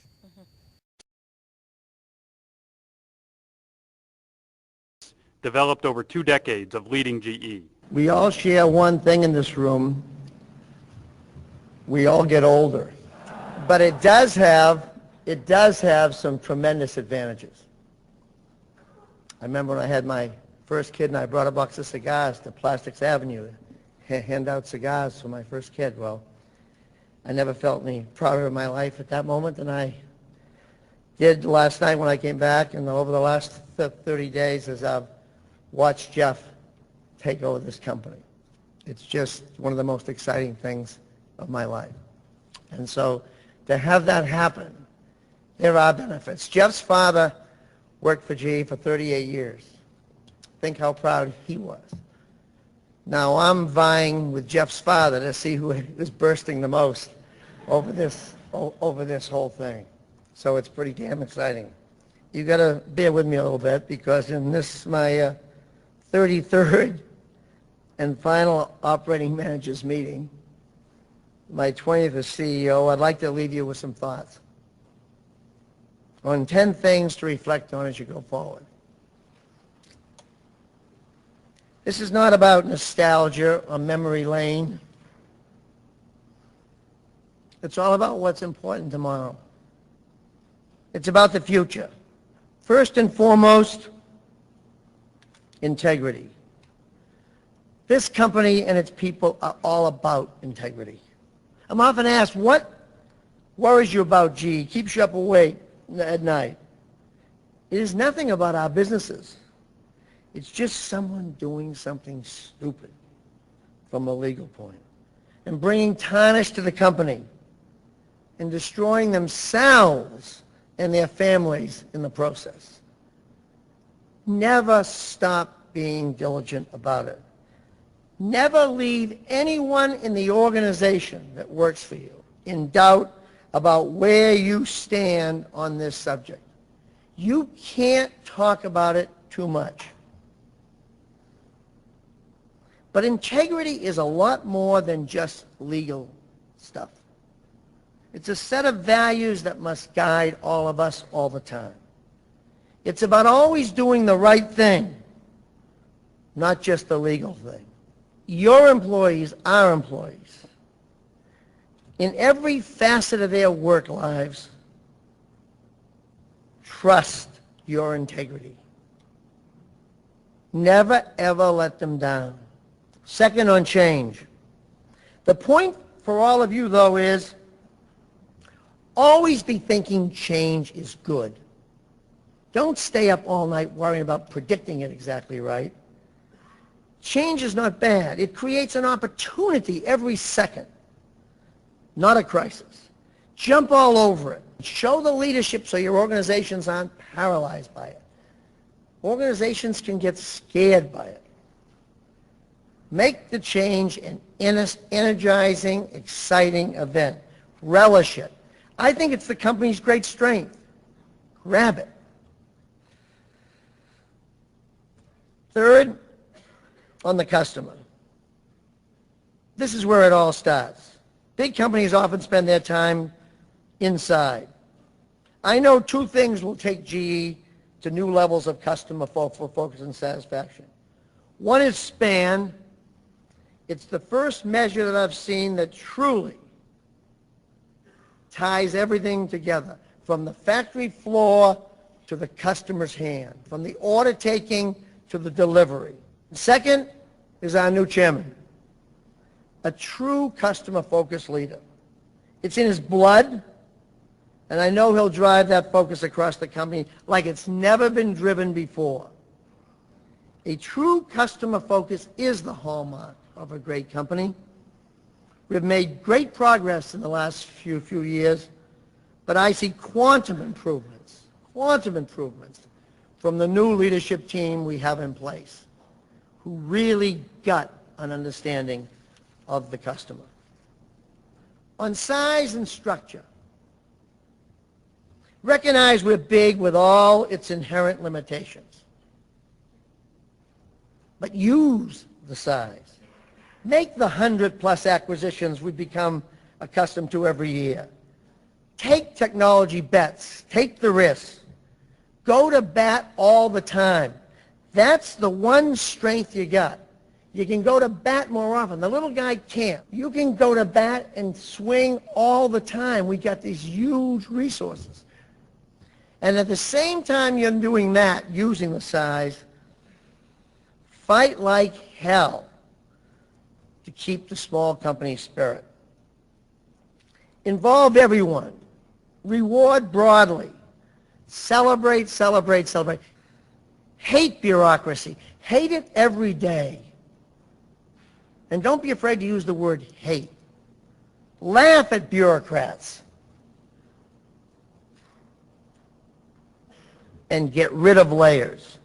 Developed over 2 decades of leading GE. We all share one thing in this room. We all get older. But it does have some tremendous advantages. I remember when I had my first kid and I brought a box of cigars to Plastics Avenue to hand out cigars for my first kid. Well, I never felt any prouder of my life at that moment than I did last night when I came back, and over the last 30 days as I've watched Jeff take over this company. It's just one of the most exciting things of my life. And so to have that happen, there are benefits. Jeff's father worked for GE for 38 years. Think how proud he was. Now I'm vying with Jeff's father to see who is bursting the most over this whole thing. So it's pretty damn exciting. You got to bear with me a little bit because in this my 33rd and final operating managers meeting, my 20th as CEO, I'd like to leave you with some thoughts on 10 things to reflect on as you go forward. This is not about nostalgia or memory lane. It's all about what's important tomorrow. It's about the future. First and foremost, integrity. This company and its people are all about integrity. I'm often asked, what worries you about GE, keeps you up awake at night? It is nothing about our businesses. It's just someone doing something stupid from a legal point and bringing tarnish to the company and destroying themselves and their families in the process. Never stop being diligent about it. Never leave anyone in the organization that works for you in doubt about where you stand on this subject. You can't talk about it too much. But integrity is a lot more than just legal stuff. It's a set of values that must guide all of us all the time. It's about always doing the right thing, not just the legal thing. Your employees, our employees, in every facet of their work lives, trust your integrity. Never, ever let them down. Second, on change. The point for all of you, though, is always be thinking change is good. Don't stay up all night worrying about predicting it exactly right. Change is not bad. It creates an opportunity every second, not a crisis. Jump all over it. Show the leadership so your organizations aren't paralyzed by it. Organizations can get scared by it. Make the change an energizing, exciting event. Relish it. I think it's the company's great strength. Grab it. Third, on the customer. This is where it all starts. Big companies often spend their time inside. I know two things will take GE to new levels of customer focus and satisfaction. One is span. It's the first measure that I've seen that truly ties everything together, from the factory floor to the customer's hand, from the order taking to the delivery. Second is our new chairman, a true customer-focused leader. It's in his blood, and I know he'll drive that focus across the company like it's never been driven before. A true customer focus is the hallmark of a great company. We've made great progress in the last few years, but I see quantum improvements from the new leadership team we have in place, who really got an understanding of the customer. On size and structure, recognize we're big with all its inherent limitations, but use the size. Make the 100+ acquisitions we've become accustomed to every year. Take technology bets. Take the risks. Go to bat all the time. That's the one strength you got. You can go to bat more often. The little guy can't. You can go to bat and swing all the time. We got these huge resources. And at the same time you're doing that, using the size, fight like hell to keep the small company spirit. Involve everyone. Reward broadly. Celebrate, celebrate, celebrate. Hate bureaucracy. Hate it every day. And don't be afraid to use the word hate. Laugh at bureaucrats. And get rid of layers.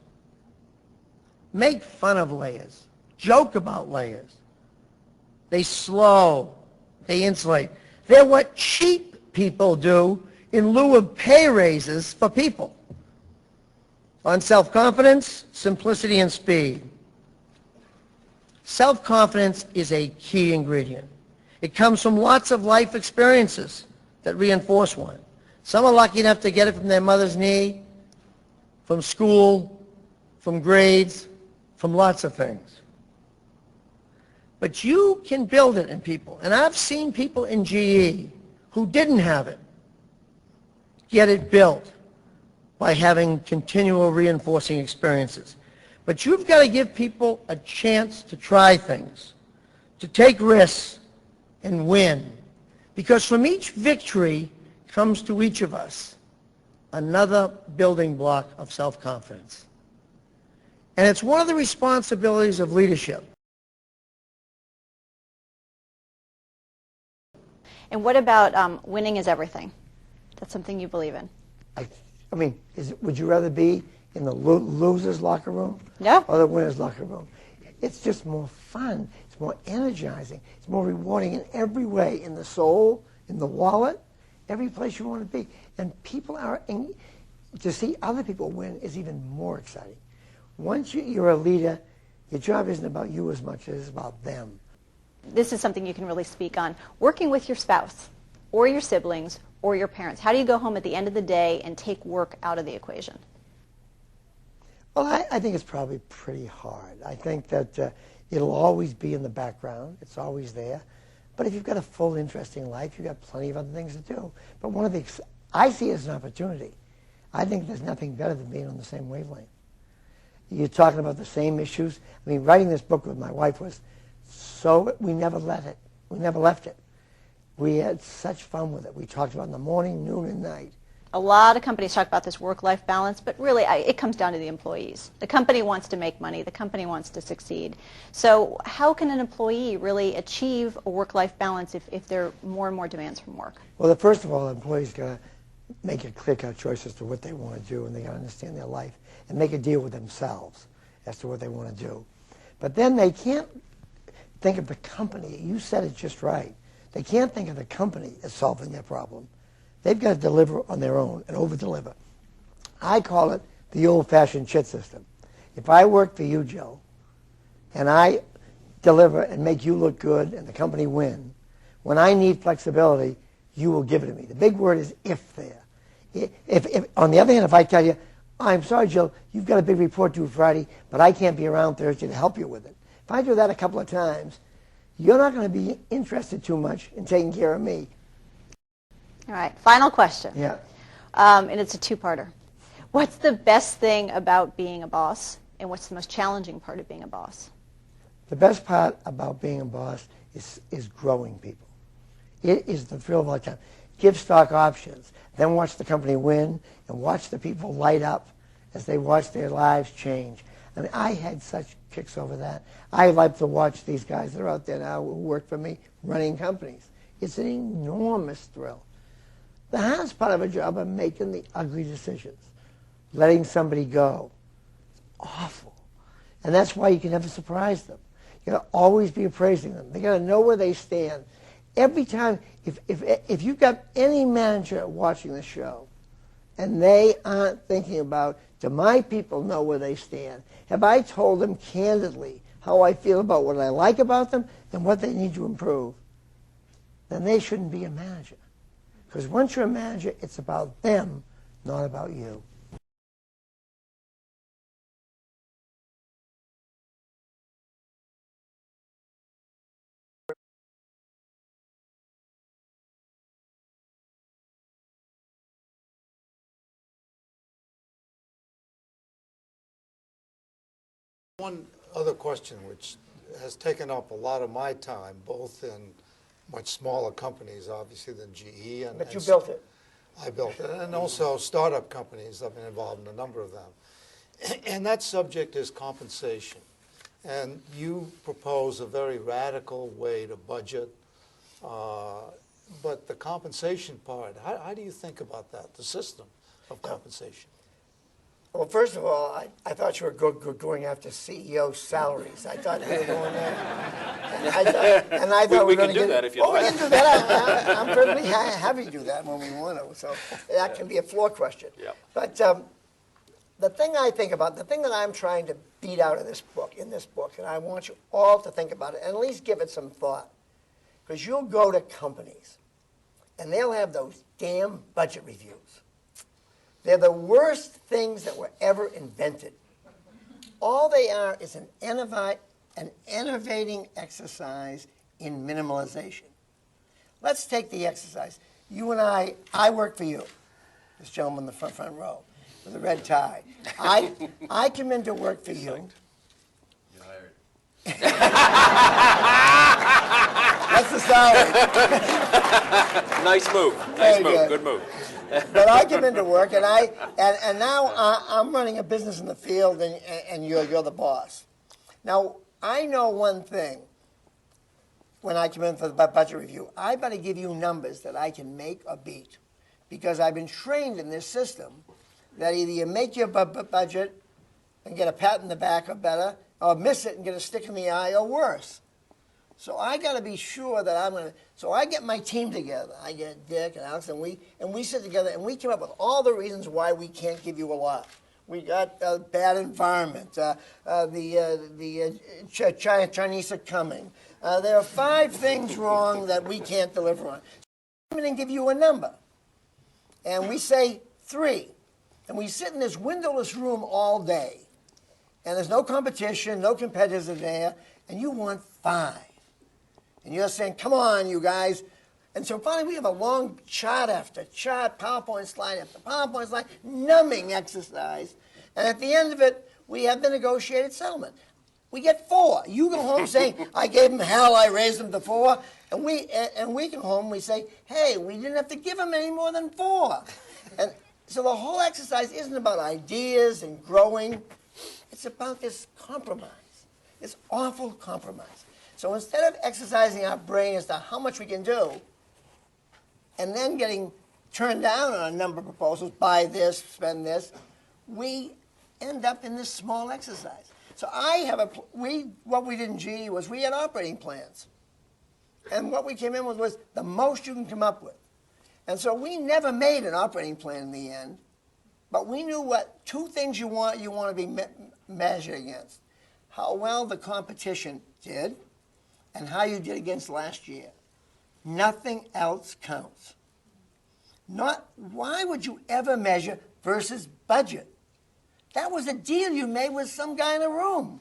Make fun of layers. Joke about layers. They slow. They insulate. They're what cheap people do in lieu of pay raises for people. On self-confidence, simplicity, and speed. Self-confidence is a key ingredient. It comes from lots of life experiences that reinforce one. Some are lucky enough to get it from their mother's knee, from school, from grades, from lots of things. But you can build it in people. And I've seen people in GE who didn't have it get it built by having continual reinforcing experiences. But you've got to give people a chance to try things, to take risks and win. Because from each victory comes to each of us another building block of self-confidence. And it's one of the responsibilities of leadership. And what about winning is everything? That's something you believe in. I mean, would you rather be in the loser's locker room or the winner's locker room? It's just more fun. It's more energizing. It's more rewarding in every way, in the soul, in the wallet, every place you want to be. And people are, to see other people win is even more exciting. Once you're a leader, your job isn't about you as much as it's about them. This is something you can really speak on. Working with your spouse or your siblings or your parents, how do you go home at the end of the day and take work out of the equation? Well, I think it's probably pretty hard. I think that it'll always be in the background. It's always there. But if you've got a full, interesting life, you've got plenty of other things to do. But one of the, I see it as an opportunity. I think there's nothing better than being on the same wavelength. You're talking about the same issues. I mean, writing this book with my wife was so, we never left it. We had such fun with it. We talked about it in the morning, noon, and night. A lot of companies talk about this work-life balance, but really it comes down to the employees. The company wants to make money. The company wants to succeed. So how can an employee really achieve a work-life balance if there are more and more demands from work? Well, first of all, the employees got to make a clear-cut choice as to what they want to do, and they got to understand their life and make a deal with themselves as to what they want to do. But then they can't think of the company. You said it just right. They can't think of the company as solving their problem. They've got to deliver on their own and over-deliver. I call it the old-fashioned chit system. If I work for you, Joe, and I deliver and make you look good and the company win, when I need flexibility, you will give it to me. The big word is if there. If on the other hand, if I tell you, I'm sorry, Jill, you've got a big report due Friday, but I can't be around Thursday to help you with it. If I do that a couple of times, you're not going to be interested too much in taking care of me. All right, final question. Yeah. And it's a two-parter. What's the best thing about being a boss, and what's the most challenging part of being a boss? The best part about being a boss is growing people. It is the thrill of our time. Give stock options, then watch the company win, and watch the people light up as they watch their lives change. I mean, I had such kicks over that. I like to watch these guys that are out there now who work for me running companies. It's an enormous thrill. The hardest part of a job is making the ugly decisions, letting somebody go. It's awful. And that's why you can never surprise them. You got to always be appraising them. They got to know where they stand. Every time, if you've got any manager watching the show, and they aren't thinking about, do my people know where they stand? Have I told them candidly how I feel about what I like about them and what they need to improve? Then they shouldn't be a manager. Because once you're a manager, it's about them, not about you. One other question which has taken up a lot of my time, both in much smaller companies, obviously, than GE. But you built it. I built it. And also startup companies. I've been involved in a number of them. And that subject is compensation. And you propose a very radical way to budget. But the compensation part, how do you think about that, the system of compensation? Well, first of all, I thought you were going after CEO salaries. I thought you were going there. And I thought we can do that if you like. We can do that. I'm perfectly happy to do that when we want to. So that can be a floor question. Yep. But the thing I think about, the thing that I'm trying to beat out of this book, and I want you all to think about it and at least give it some thought, because you'll go to companies, and they'll have those damn budget reviews. They're the worst things that were ever invented. All they are is an innovating exercise in minimalization. Let's take the exercise. You and I work for you. This gentleman in the front row with a red tie. I come in to work for you. You're hired. That's the salary. Nice move. Nice move. Good move. But I come into work, and now I'm running a business in the field, and you're the boss. Now, I know one thing when I come in for the budget review. I better give you numbers that I can make or beat, because I've been trained in this system that either you make your budget and get a pat in the back or better, or miss it and get a stick in the eye or worse. So I got to be sure that I'm going to. So I get my team together. I get Dick and Alex, and we sit together and we come up with all the reasons why we can't give you a lot. We got a bad environment. The Chinese are coming. There are 5 things wrong that we can't deliver on. So I'm going to give you a number, and we say 3, and we sit in this windowless room all day, and there's no competition, no competitors are there, and you want 5. And you're saying, come on, you guys. And so finally we have a long chart after chart, PowerPoint slide after PowerPoint slide, numbing exercise. And at the end of it, we have the negotiated settlement. We get 4. You go home saying, I gave them hell, I raised them to 4. And we go home and we say, hey, we didn't have to give them any more than 4. And so the whole exercise isn't about ideas and growing. It's about this compromise, this awful compromise. So instead of exercising our brain as to how much we can do, and then getting turned down on a number of proposals, buy this, spend this, we end up in this small exercise. So what we did in GE was we had operating plans. And what we came in with was the most you can come up with. And so we never made an operating plan in the end, but we knew what 2 things you want to be measured against. How well the competition did, and how you did against last year. Nothing else counts. Why would you ever measure versus budget? That was a deal you made with some guy in a room.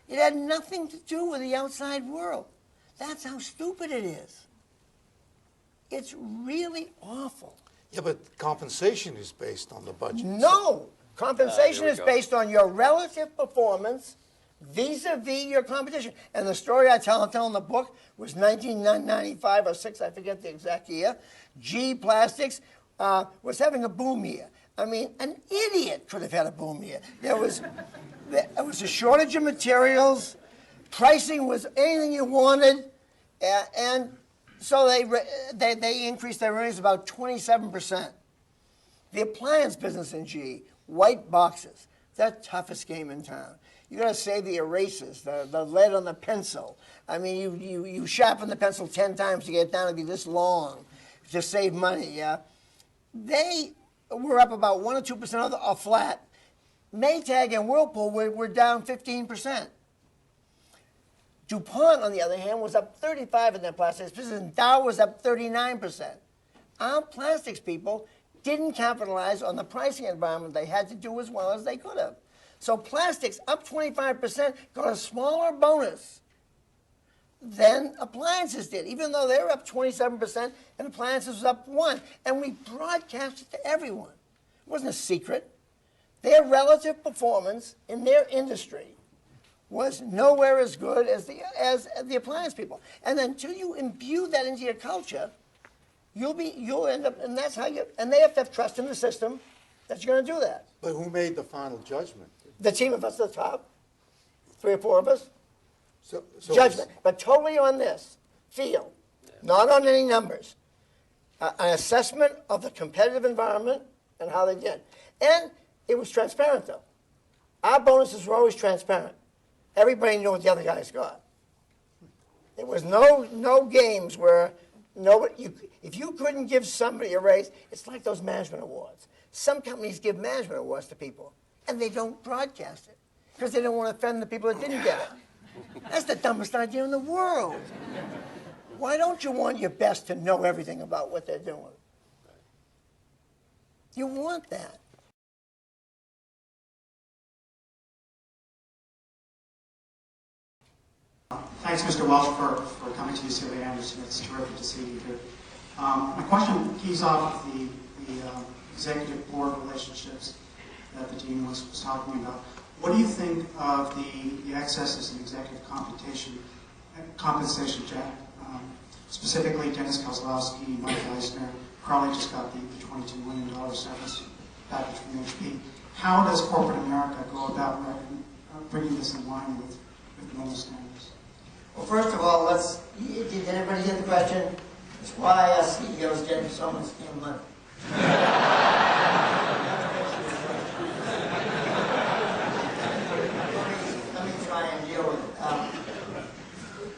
It had nothing to do with the outside world. That's how stupid it is. It's really awful. Yeah, but compensation is based on the budget. No! Compensation Here we is go. based on your relative performance vis-a-vis your competition. And the story I tell in the book was 1995 or 6, I forget the exact year. GE Plastics was having a boom year. I mean, an idiot could have had a boom year. There was a shortage of materials. Pricing was anything you wanted. And so they increased their earnings about 27%. The appliance business in GE, white boxes, the toughest game in town. You got to save the erasers, the lead on the pencil. I mean, you sharpen the pencil 10 times to get it down to be this long to save money. Yeah, they were up about 1 or 2% of flat. Maytag and Whirlpool were down 15%. DuPont, on the other hand, was up 35% in their plastics business, and Dow was up 39%. Our plastics people didn't capitalize on the pricing environment. They had to do as well as they could have. So plastics up 25% got a smaller bonus than appliances did, even though they were up 27% and appliances was up 1%. And we broadcast it to everyone. It wasn't a secret. Their relative performance in their industry was nowhere as good as the appliance people. And until you imbue that into your culture, you'll end up, and that's how and they have to have trust in the system that you're going to do that. But who made the final judgment? The team of us at the top, 3 or 4 of us. So Judgment, but totally on this feel, not on any numbers. An assessment of the competitive environment and how they did. And it was transparent, though. Our bonuses were always transparent. Everybody knew what the other guys got. There was no games where if you couldn't give somebody a raise, it's like those management awards. Some companies give management awards to people, and they don't broadcast it because they don't want to offend the people that didn't get it. That's the dumbest idea in the world. Why don't you want your best to know everything about what they're doing? You want that. Thanks, Mr. Welch, for coming to UCLA Anderson. It's terrific to see you here. My question keys off the executive board relationships that the dean was talking about. What do you think of the excesses in executive compensation, Jack? Specifically, Dennis Kozlowski, Mike Eisner, Carly just got the $22 million severance package from HP. How does corporate America go about bringing this in line with normal standards? Well, first of all, did anybody get the question? It's why us CEOs get so much damn money. Let me try and deal with it.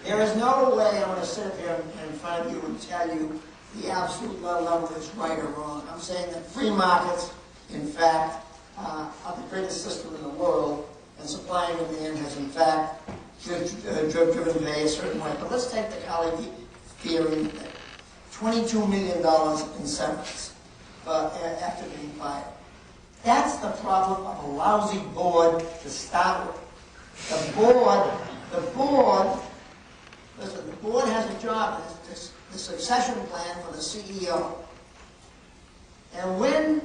There is no way I want to sit up here in front of you and tell you the absolute level that's right or wrong. I'm saying that free markets, in fact, are the greatest system in the world, and supply and demand has, in fact, driven today a certain way. But let's take the Colley theory, $22 million in severance after being fired. That's the problem of a lousy board to start with. The board has a job, the succession plan for the CEO. And when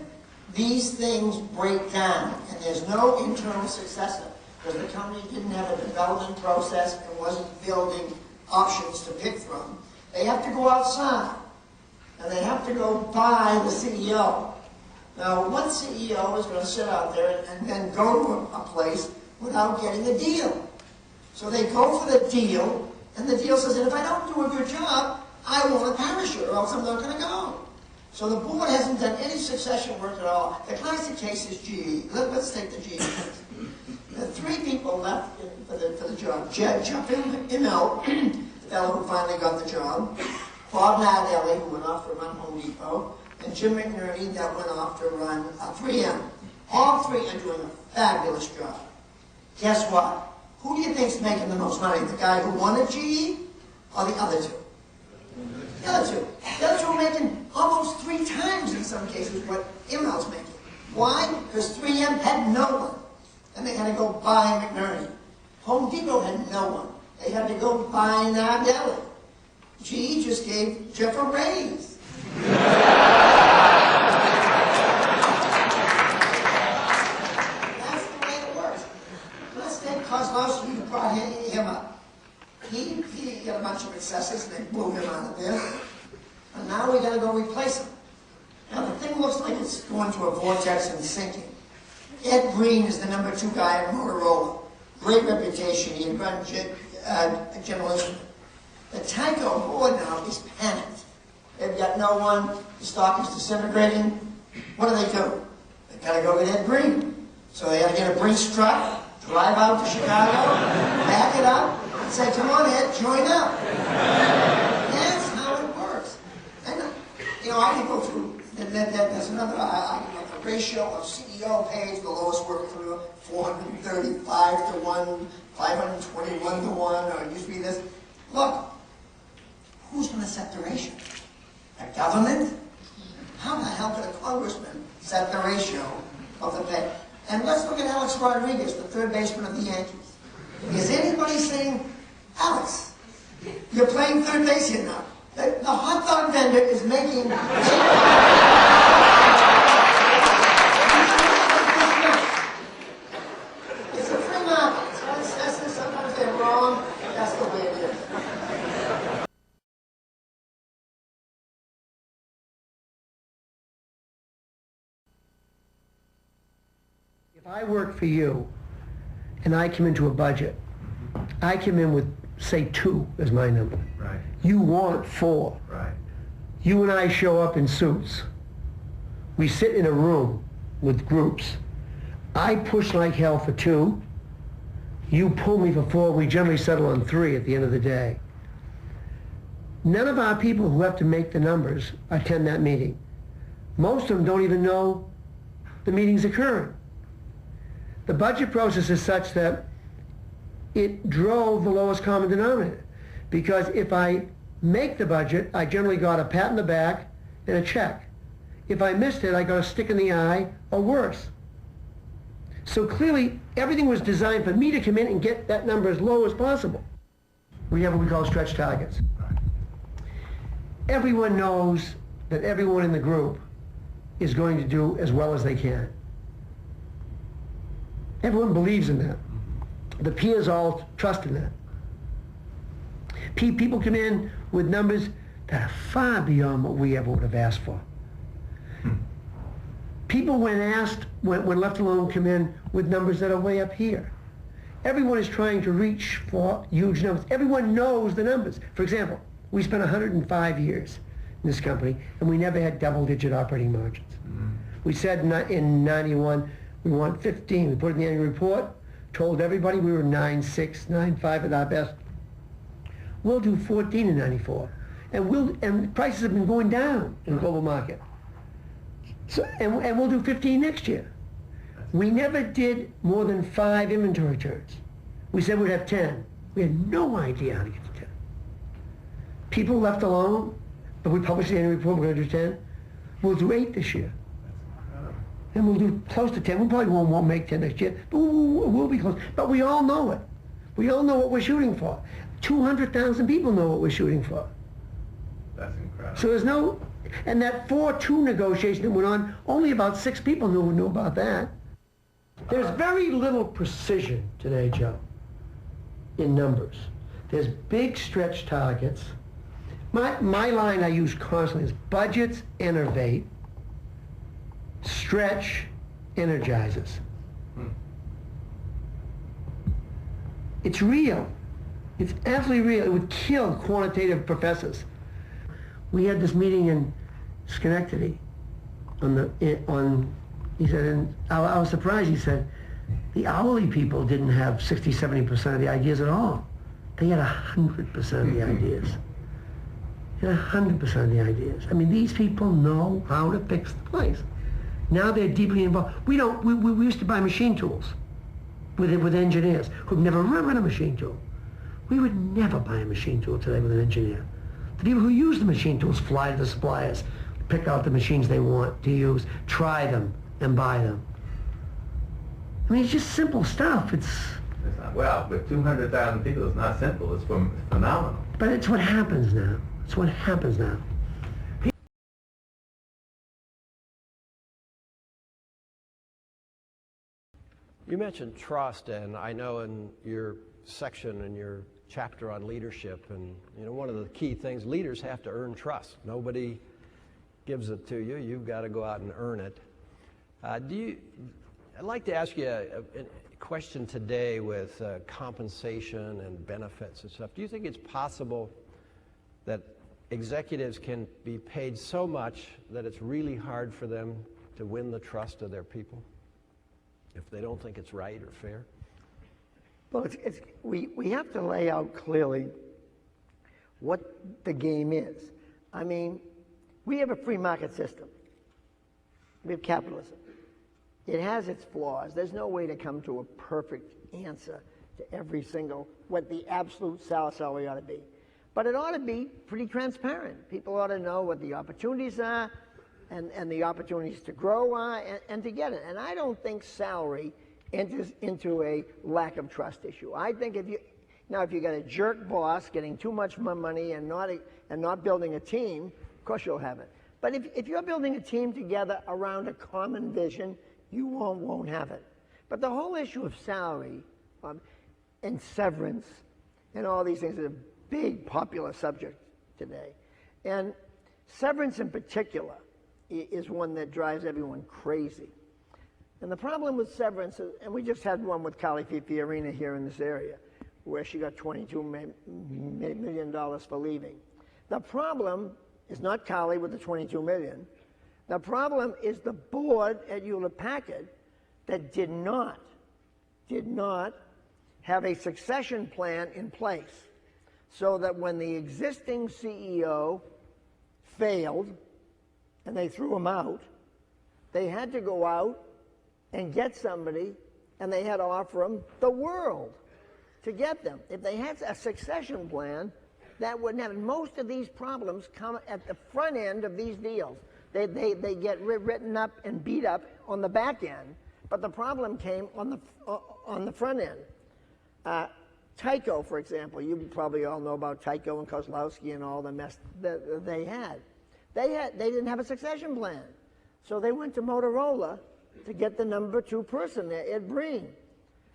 these things break down and there's no internal successor, because the company didn't have a development process and wasn't building options to pick from, they have to go outside and they have to go buy the CEO. Now, what CEO is going to sit out there and then go to a place without getting a deal? So they go for the deal, and the deal says that if I don't do a good job, I want a parachute, or else I'm not going to go. So the board hasn't done any succession work at all. The classic case is GE. Let's take the GE case. The 3 people left for the job. Jeff Immelt, the fellow who finally got the job, Bob Nardelli, who went off to run Home Depot, and Jim McNerney, that went off to run 3M. All 3 are doing a fabulous job. Guess what? Who do you think's making the most money? The guy who won at GE or the other 2? The other 2. The other 2 are making almost 3 times in some cases what Immelt's making. Why? Because 3M had no one. And they had to go buy McNerney. Home Depot had no one. They had to go buy Nardelli. GE just gave Jeff a raise. That's the way it works. Let's take Kozlowski, you brought him up. He got a bunch of excesses and they blew him out of there. And now we got to go replace him. Now the thing looks like it's going through a vortex and sinking. Ed Breen is the #2 guy at Motorola. Great reputation. He had run General Instrument. The Tyco board now is panicked. They've got no one. The stock is disintegrating. What do? They got to go with Ed Breen. So they got to get a Brinks truck, drive out to Chicago, back it up, and say, "Come on, Ed, join up." That's how it works. And I can go through. There's another argument. The ratio of CEO pays the lowest worker for 435 to 1, 521 to 1, or it used to be this. Look, who's going to set the ratio? A government? How the hell could a congressman set the ratio of the pay? And let's look at Alex Rodriguez, the third baseman of the Yankees. Is anybody saying, Alex, you're playing third base here now? The hot dog vendor is making... It's a free market. Someone says this, sometimes they're wrong. That's the way it is. If I work for you and I come into a budget, I come in with, say, 2 as my number. Right. You want 4. Right. You and I show up in suits. We sit in a room with groups. I push like hell for 2. You pull me for 4. We generally settle on 3 at the end of the day. None of our people who have to make the numbers attend that meeting. Most of them don't even know the meeting's occurring. The budget process is such that it drove the lowest common denominator. Because if I make the budget, I generally got a pat in the back and a check. If I missed it, I got a stick in the eye or worse. So clearly, everything was designed for me to come in and get that number as low as possible. We have what we call stretch targets. Everyone knows that everyone in the group is going to do as well as they can. Everyone believes in that. The peers all trust in that. People come in with numbers that are far beyond what we ever would have asked for. People, when asked, when left alone, come in with numbers that are way up here. Everyone is trying to reach for huge numbers. Everyone knows the numbers. For example, we spent 105 years in this company, and we never had double-digit operating margins. We said in 91, we want 15. We put it in the annual report, told everybody we were 9.6, 9.5 at our best. We'll do 14 in 94. And prices have been going down in the global market. So, and we'll do 15 next year. We never did more than 5 inventory turns. We said we'd have 10. We had no idea how to get to 10. People left alone, but we published the annual report, we're going to do 10. We'll do 8 this year. And we'll do close to 10. We probably won't make 10 next year, but we'll be close. But we all know it. We all know what we're shooting for. 200,000 people know what we're shooting for. That's incredible. So there's no, and that 4-2 negotiation that went on, only about 6 people knew about that. There's very little precision today, Joe, in numbers. There's big stretch targets. My line I use constantly is budgets innovate, stretch energizes. It's real. It's absolutely real. It would kill quantitative professors. We had this meeting in Schenectady he said, and I was surprised, he said, the hourly people didn't have 60-70% of the ideas at all. They had 100% of the ideas. They had 100% of the ideas. I mean, these people know how to fix the place. Now they're deeply involved. We used to buy machine tools with engineers who've never run a machine tool. We would never buy a machine tool today with an engineer. The people who use the machine tools fly to the suppliers, pick out the machines they want to use, try them, and buy them. I mean, it's just simple stuff. It's not, well, with 200,000 people, it's not simple. It's phenomenal. But it's what happens now. It's what happens now. You mentioned trust, and I know in your section in your chapter on leadership, and one of the key things, leaders have to earn trust. Nobody gives it to you. You've got to go out and earn it. I'd like to ask you a question today with compensation and benefits and stuff. Do you think it's possible that executives can be paid so much that it's really hard for them to win the trust of their people if they don't think it's right or fair? Well, we have to lay out clearly what the game is. I mean, we have a free market system. We have capitalism. It has its flaws. There's no way to come to a perfect answer to every single, what the absolute salary ought to be. But it ought to be pretty transparent. People ought to know what the opportunities are and the opportunities to grow are and to get it. And I don't think salary enters into a lack of trust issue. I think if you got a jerk boss getting too much money and not building a team, of course you'll have it. But if you're building a team together around a common vision, you won't have it. But the whole issue of salary and severance and all these things is a big popular subject today. And severance in particular is one that drives everyone crazy. And the problem with severance, and we just had one with Carly Fiorina here in this area, where she got $22 million for leaving. The problem is not Carly with the $22 million. The problem is the board at Hewlett-Packard that did not have a succession plan in place, so that when the existing CEO failed and they threw him out, they had to go out and get somebody, and they had to offer them the world to get them. If they had a succession plan, that wouldn't happen. Most of these problems come at the front end of these deals. They get written up and beat up on the back end, but the problem came on the front end. Tyco, for example, you probably all know about Tyco and Kozlowski and all the mess that they had. They didn't have a succession plan, so they went to Motorola to get the number 2 person there, Ed Breen.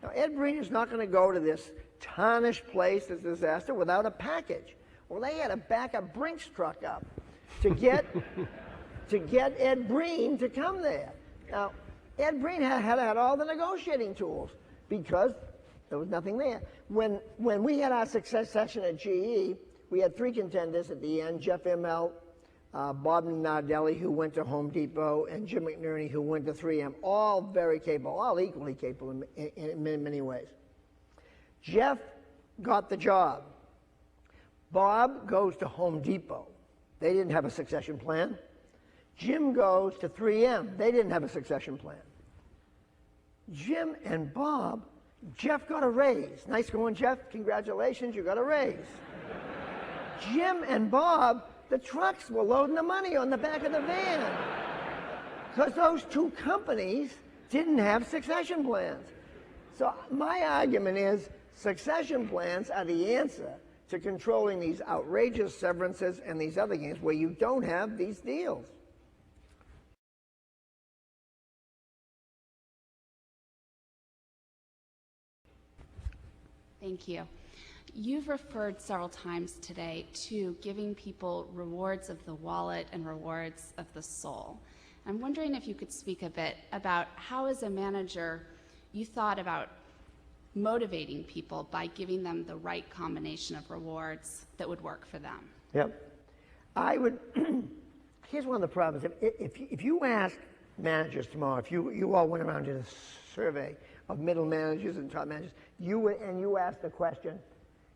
Now, Ed Breen is not going to go to this tarnished place, this disaster, without a package. Well, they had to back a Brinks truck up to get Ed Breen to come there. Now, Ed Breen had all the negotiating tools because there was nothing there. When we had our success session at GE, we had 3 contenders at the end: Jeff Immelt, Bob Nardelli, who went to Home Depot, and Jim McNerney, who went to 3M. All very capable, all equally capable in many ways. Jeff got the job. Bob goes to Home Depot. They didn't have a succession plan. Jim goes to 3M. They didn't have a succession plan. Jim and Bob, Jeff got a raise. Nice going, Jeff. Congratulations, you got a raise. Jim and Bob, the trucks were loading the money on the back of the van because those 2 companies didn't have succession plans. So my argument is succession plans are the answer to controlling these outrageous severances and these other games where you don't have these deals. Thank you. You've referred several times today to giving people rewards of the wallet and rewards of the soul. I'm wondering if you could speak a bit about how, as a manager, you thought about motivating people by giving them the right combination of rewards that would work for them. Yep. I would, here's one of the problems. If you ask managers tomorrow, if you all went around and did a survey of middle managers and top managers, you asked the question,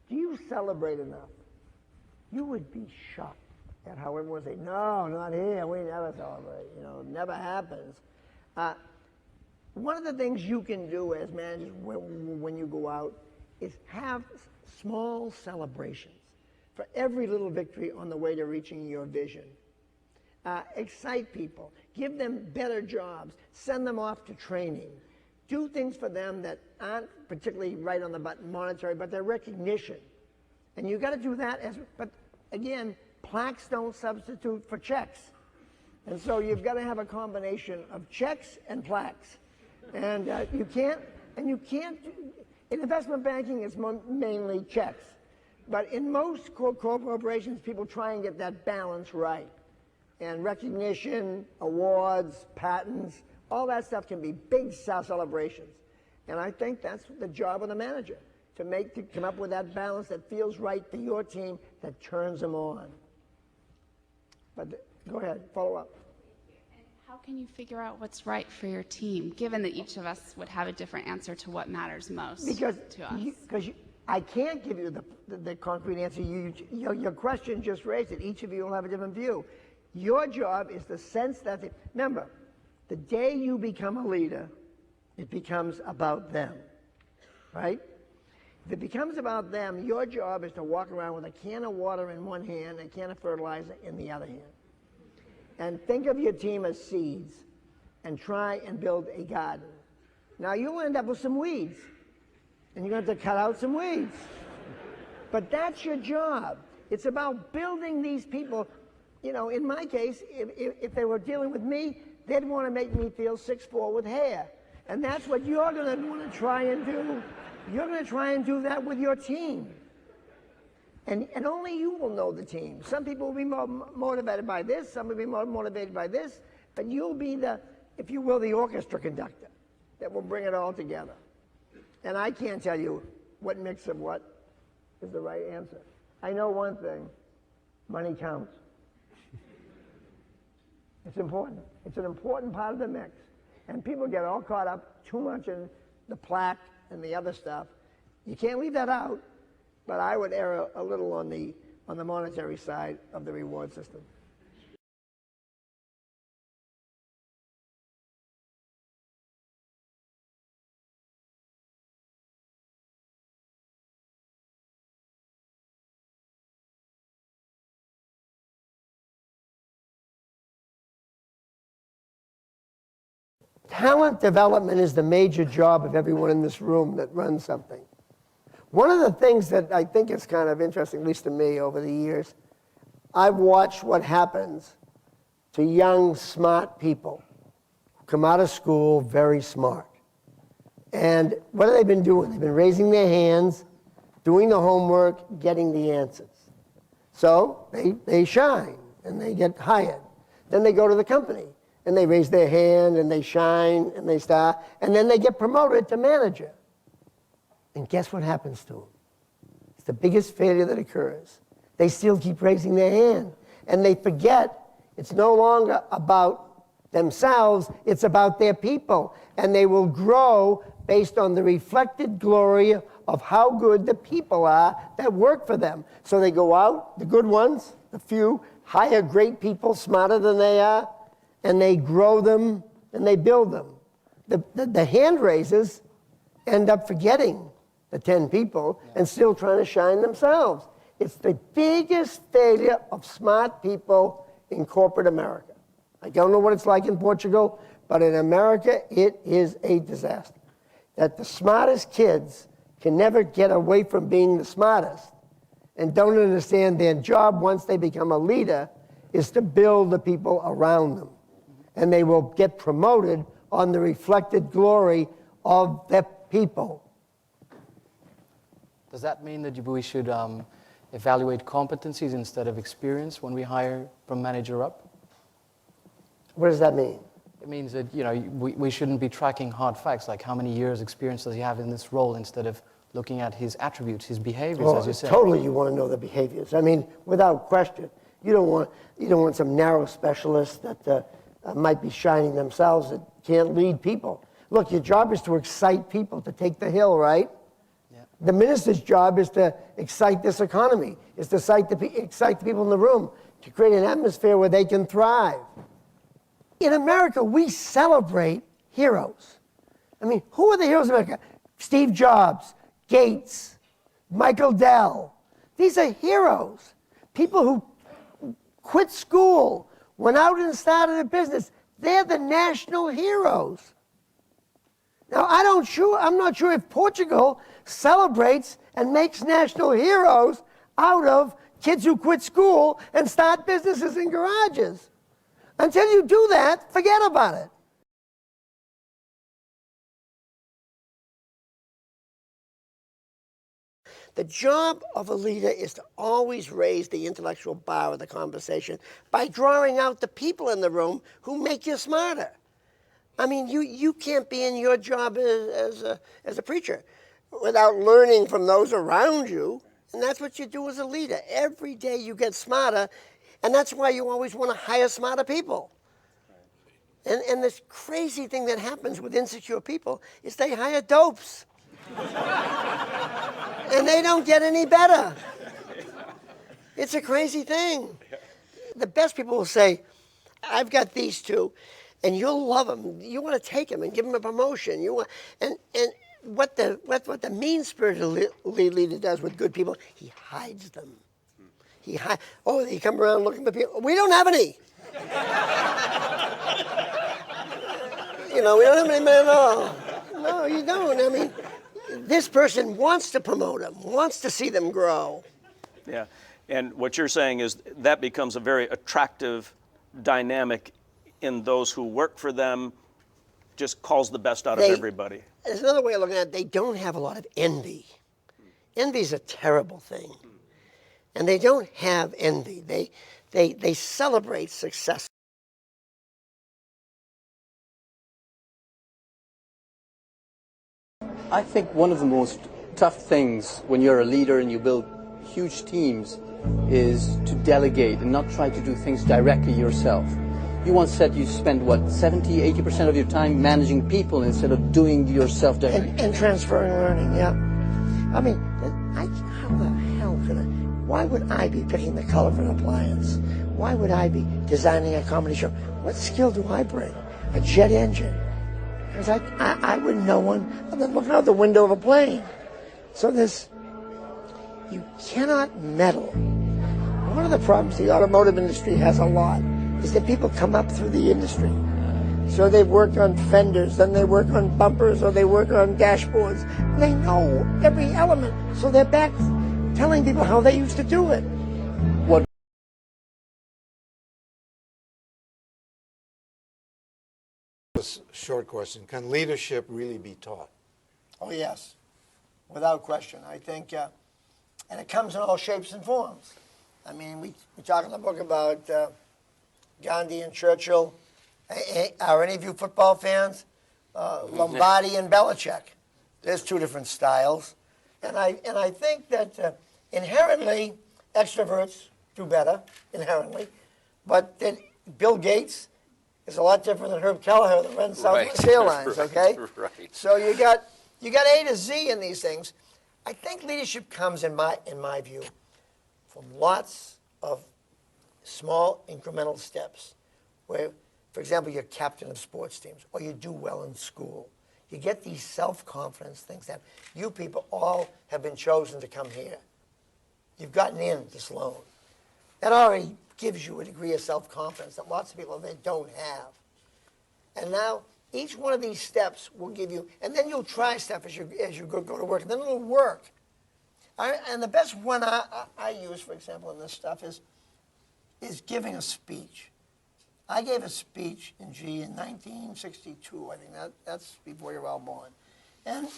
do you celebrate enough? You would be shocked at how everyone would say, no, not here, we never celebrate, it never happens. One of the things you can do as managers when you go out is have small celebrations for every little victory on the way to reaching your vision. excite people, give them better jobs, send them off to training, do things for them that aren't particularly right on the button monetary, but they're recognition. And you've got to do that but again, plaques don't substitute for checks. And so you've got to have a combination of checks and plaques. And you can't, in investment banking it's mainly checks. But in most corporations, people try and get that balance right. And recognition, awards, patents, all that stuff can be big celebrations. And I think that's the job of the manager, to come up with that balance that feels right for your team, that turns them on. But go ahead, follow up. How can you figure out what's right for your team, given that each of us would have a different answer to what matters most to us? Because I can't give you the concrete answer. Your question just raised it. Each of you will have a different view. Your job is to sense that. Remember, the day you become a leader, it becomes about them, right? If it becomes about them, your job is to walk around with a can of water in one hand and a can of fertilizer in the other hand. And think of your team as seeds and try and build a garden. Now you'll end up with some weeds, and you're going to have to cut out some weeds. But that's your job. It's about building these people. You know, in my case, if they were dealing with me, they'd want to make me feel 6'4" with hair. And that's what you're going to want to try and do. You're going to try and do that with your team. And only you will know the team. Some people will be more motivated by this, some will be more motivated by this, but you'll be the, if you will, the orchestra conductor that will bring it all together. And I can't tell you what mix of what is the right answer. I know one thing, money counts. It's important. It's an important part of the mix. And people get all caught up too much in the plaque and the other stuff. You can't leave that out, but I would err a little on the monetary side of the reward system. Talent development is the major job of everyone in this room that runs something. One of the things that I think is kind of interesting, at least to me over the years, I've watched what happens to young, smart people who come out of school very smart. And what have they been doing? They've been raising their hands, doing the homework, getting the answers. So they shine and they get hired. Then they go to the company and they raise their hand and they shine and they start, and then they get promoted to manager. And guess what happens to them? It's the biggest failure that occurs. They still keep raising their hand. And they forget it's no longer about themselves, it's about their people. And they will grow based on the reflected glory of how good the people are that work for them. So they go out, the good ones, the few, hire great people smarter than they are, and they grow them and they build them. The hand raisers end up forgetting the 10 people and still trying to shine themselves. It's the biggest failure of smart people in corporate America. I don't know what it's like in Portugal, but in America, it is a disaster. That the smartest kids can never get away from being the smartest and don't understand their job once they become a leader is to build the people around them. And they will get promoted on the reflected glory of the people. Does that mean that we should evaluate competencies instead of experience when we hire from manager up? What does that mean? It means that we shouldn't be tracking hard facts, like how many years experience does he have in this role, instead of looking at his attributes, his behaviors, as you said. Totally, you want to know the behaviors. I mean, without question, you don't want some narrow specialist that might be shining themselves that can't lead people. Look, your job is to excite people to take the hill, right? Yeah. The minister's job is to excite this economy, is to excite the people in the room, to create an atmosphere where they can thrive. In America, we celebrate heroes. I mean, who are the heroes of America? Steve Jobs, Gates, Michael Dell. These are heroes. People who quit school, went out and started a business. They're the national heroes. Now, I'm not sure if Portugal celebrates and makes national heroes out of kids who quit school and start businesses in garages. Until you do that, forget about it. The job of a leader is to always raise the intellectual bar of the conversation by drawing out the people in the room who make you smarter. I mean, you can't be in your job as a preacher without learning from those around you. And that's what you do as a leader. Every day you get smarter, and that's why you always want to hire smarter people. And this crazy thing that happens with insecure people is they hire dopes. And they don't get any better. It's a crazy thing. The best people will say, I've got these two, and you'll love them. You want to take them and give them a promotion. And what the mean-spirited leader does with good people, he hides them. They come around looking for people. We don't have any. We don't have any men at all. No, you don't. I mean, this person wants to promote them, wants to see them grow. Yeah, and what you're saying is that becomes a very attractive dynamic in those who work for them, just calls the best out of everybody. There's another way of looking at it. They don't have a lot of envy. Envy is a terrible thing. And they don't have envy. They celebrate success. I think one of the most tough things when you're a leader and you build huge teams is to delegate and not try to do things directly yourself. You once said you spend, 70-80% of your time managing people instead of doing yourself directly. And transferring learning, yeah. I mean, how the hell could why would I be picking the color of an appliance? Why would I be designing a comedy show? What skill do I bring? A jet engine. Because I wouldn't know one other than looking out the window of a plane. So you cannot meddle. One of the problems the automotive industry has a lot is that people come up through the industry. So they work on fenders, then they work on bumpers, or they work on dashboards. They know every element, so they're back telling people how they used to do it. What? Short question. Can leadership really be taught? Oh, yes, without question. I think, and it comes in all shapes and forms. I mean, we talk in the book about Gandhi and Churchill. Are any of you football fans? Lombardi and Belichick. There's two different styles. And I think that inherently, extroverts do better, inherently. But then Bill Gates is a lot different than Herb Kelleher that runs Southwest Airlines, okay? Right. So you got A to Z in these things. I think leadership comes, in my view, from lots of small incremental steps where, for example, you're captain of sports teams or you do well in school. You get these self-confidence things that you people all have been chosen to come here. You've gotten in to Sloan. That already gives you a degree of self-confidence that lots of people don't have. And now each one of these steps will give you, and then you'll try stuff as you go to work, and then it'll work. And the best one I use, for example, in this stuff is giving a speech. I gave a speech in 1962. I think that's before you're all born, and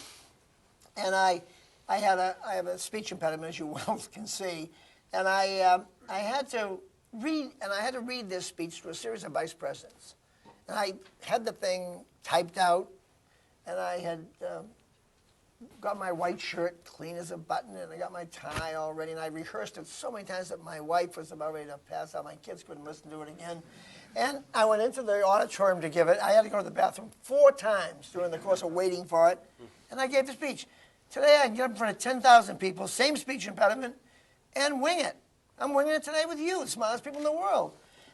I have a speech impediment, as you well can see, and I had to read this speech to a series of vice presidents, and I had the thing typed out, and I had got my white shirt clean as a button, and I got my tie all ready, and I rehearsed it so many times that my wife was about ready to pass out. My kids couldn't listen to it again. And I went into the auditorium to give it. I had to go to the bathroom 4 times during the course of waiting for it, and I gave the speech. Today I can get up in front of 10,000 people, same speech impediment, and wing it. I'm winging it today with you, the smartest people in the world.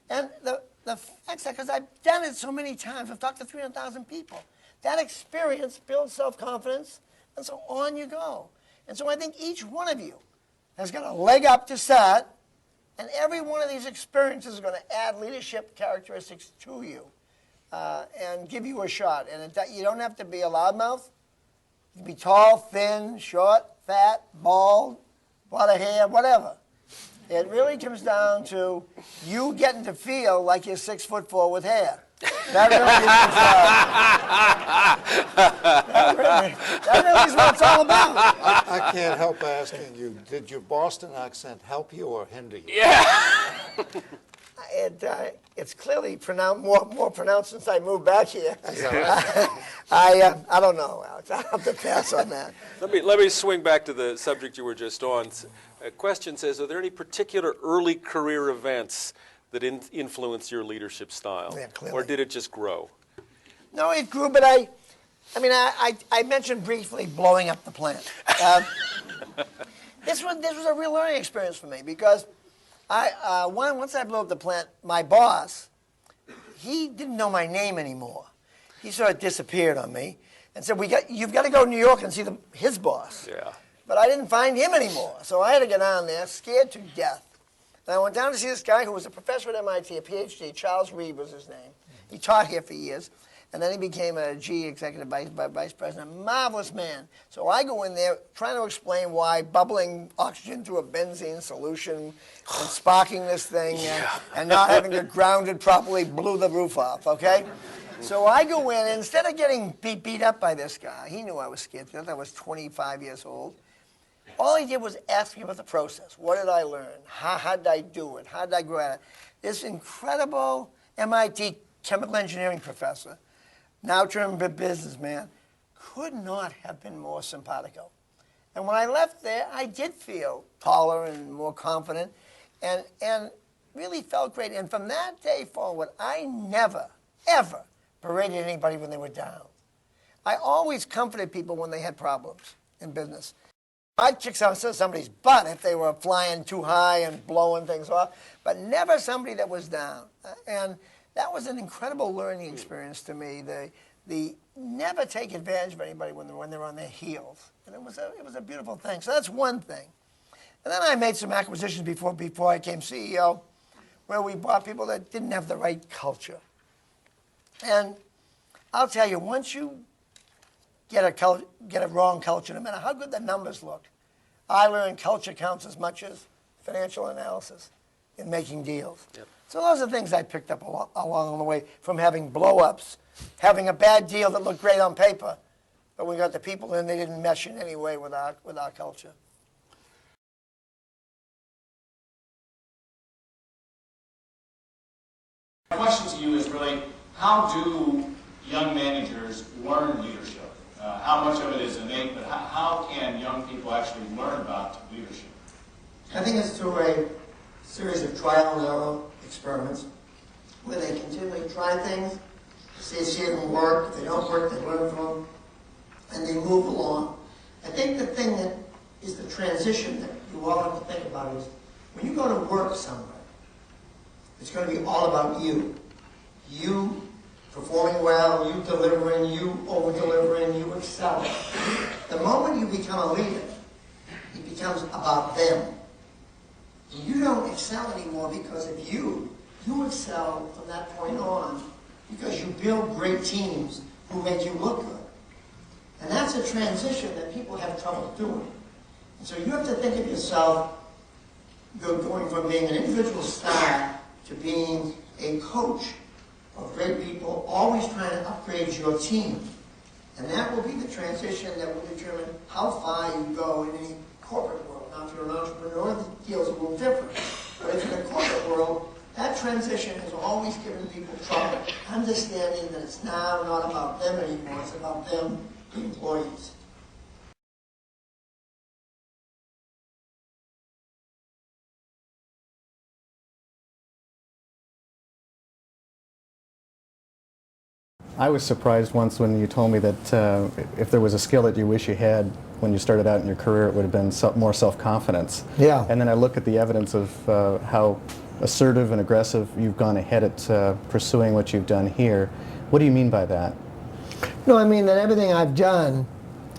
And the fact that, because I've done it so many times, I've talked to 300,000 people. That experience builds self-confidence, and so on you go. And so I think each one of you has got a leg up to start, And every one of these experiences is going to add leadership characteristics to you and give you a shot. And you don't have to be a loudmouth. You can be tall, thin, short, fat, bald, a lot of hair, whatever. It really comes down to you getting to feel like you're 6'4" with hair. That really is what it's all about. I can't help asking you, did your Boston accent help you or hinder you? Yeah. It's clearly more pronounced since I moved back here. Is that right? I don't know, Alex. I'll have to pass on that. Let me swing back to the subject you were just on. A question says, are there any particular early career events that influenced your leadership style? Yeah, clearly. Or did it just grow? No, it grew, but I mentioned briefly blowing up the plant. This was a real learning experience for me because once I blew up the plant, my boss, he didn't know my name anymore. He sort of disappeared on me and said, you've got to go to New York and see his boss. Yeah. But I didn't find him anymore, so I had to get down there, scared to death. And I went down to see this guy who was a professor at MIT, a PhD. Charles Reed was his name. He taught here for years, and then he became a GE executive vice president. A marvelous man. So I go in there trying to explain why bubbling oxygen through a benzene solution and sparking this thing and not having it grounded properly blew the roof off, okay? So I go in, and instead of getting beat up by this guy, he knew I was scared because I was 25 years old. All he did was ask me about the process. What did I learn? How did I do it? How did I grow at it? This incredible MIT chemical engineering professor, now turned businessman, could not have been more simpatico. And when I left there, I did feel taller and more confident and really felt great. And from that day forward, I never, ever berated anybody when they were down. I always comforted people when they had problems in business. I'd kick somebody's butt if they were flying too high and blowing things off, but never somebody that was down. And that was an incredible learning experience to me. The never take advantage of anybody when they're on their heels. And it was a beautiful thing. So that's one thing. And then I made some acquisitions before I became CEO, where we bought people that didn't have the right culture. And I'll tell you, once you get a wrong culture, no matter how good the numbers look, I learned culture counts as much as financial analysis in making deals. Yep. So those are things I picked up along the way from having blow-ups, having a bad deal that looked great on paper, but we got the people in, they didn't mesh in any way with our culture. My question to you is really, how do young managers learn leadership? How much of it is innate, but how can young people actually learn about leadership? I think it's through a series of trial and error experiments where they continually try things, see them work. If they don't work, they learn from them, and they move along. I think the thing that is the transition that you all have to think about is when you go to work somewhere, it's going to be all about you. You performing well, you delivering, you over-delivering, you excelling. The moment you become a leader, it becomes about them. You don't excel anymore because of you. You excel from that point on because you build great teams who make you look good. And that's a transition that people have trouble doing. And so you have to think of yourself going from being an individual star to being a coach of great people, always trying to upgrade your team. And that will be the transition that will determine how far you go in any corporate world. Now, if you're an entrepreneur, the deal's a little different. But if you're in the corporate world, that transition has always given people trouble, understanding that it's now not about them anymore, it's about them, the employees. I was surprised once when you told me that if there was a skill that you wish you had when you started out in your career, it would have been more self-confidence. Yeah. And then I look at the evidence of how assertive and aggressive you've gone ahead at pursuing what you've done here. What do you mean by that? No, I mean that everything I've done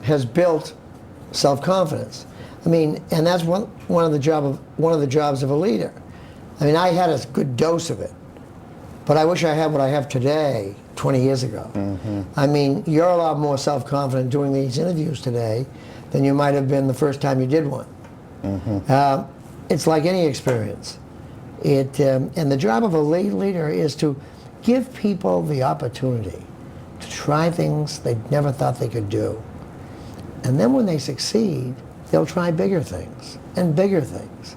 has built self-confidence. I mean, and that's one of the jobs of a leader. I mean, I had a good dose of it, but I wish I had what I have today 20 years ago. I mean, you're a lot more self-confident doing these interviews today than you might have been the first time you did one. It's like any experience. And the job of a leader is to give people the opportunity to try things they never thought they could do. And then when they succeed, they'll try bigger things and bigger things.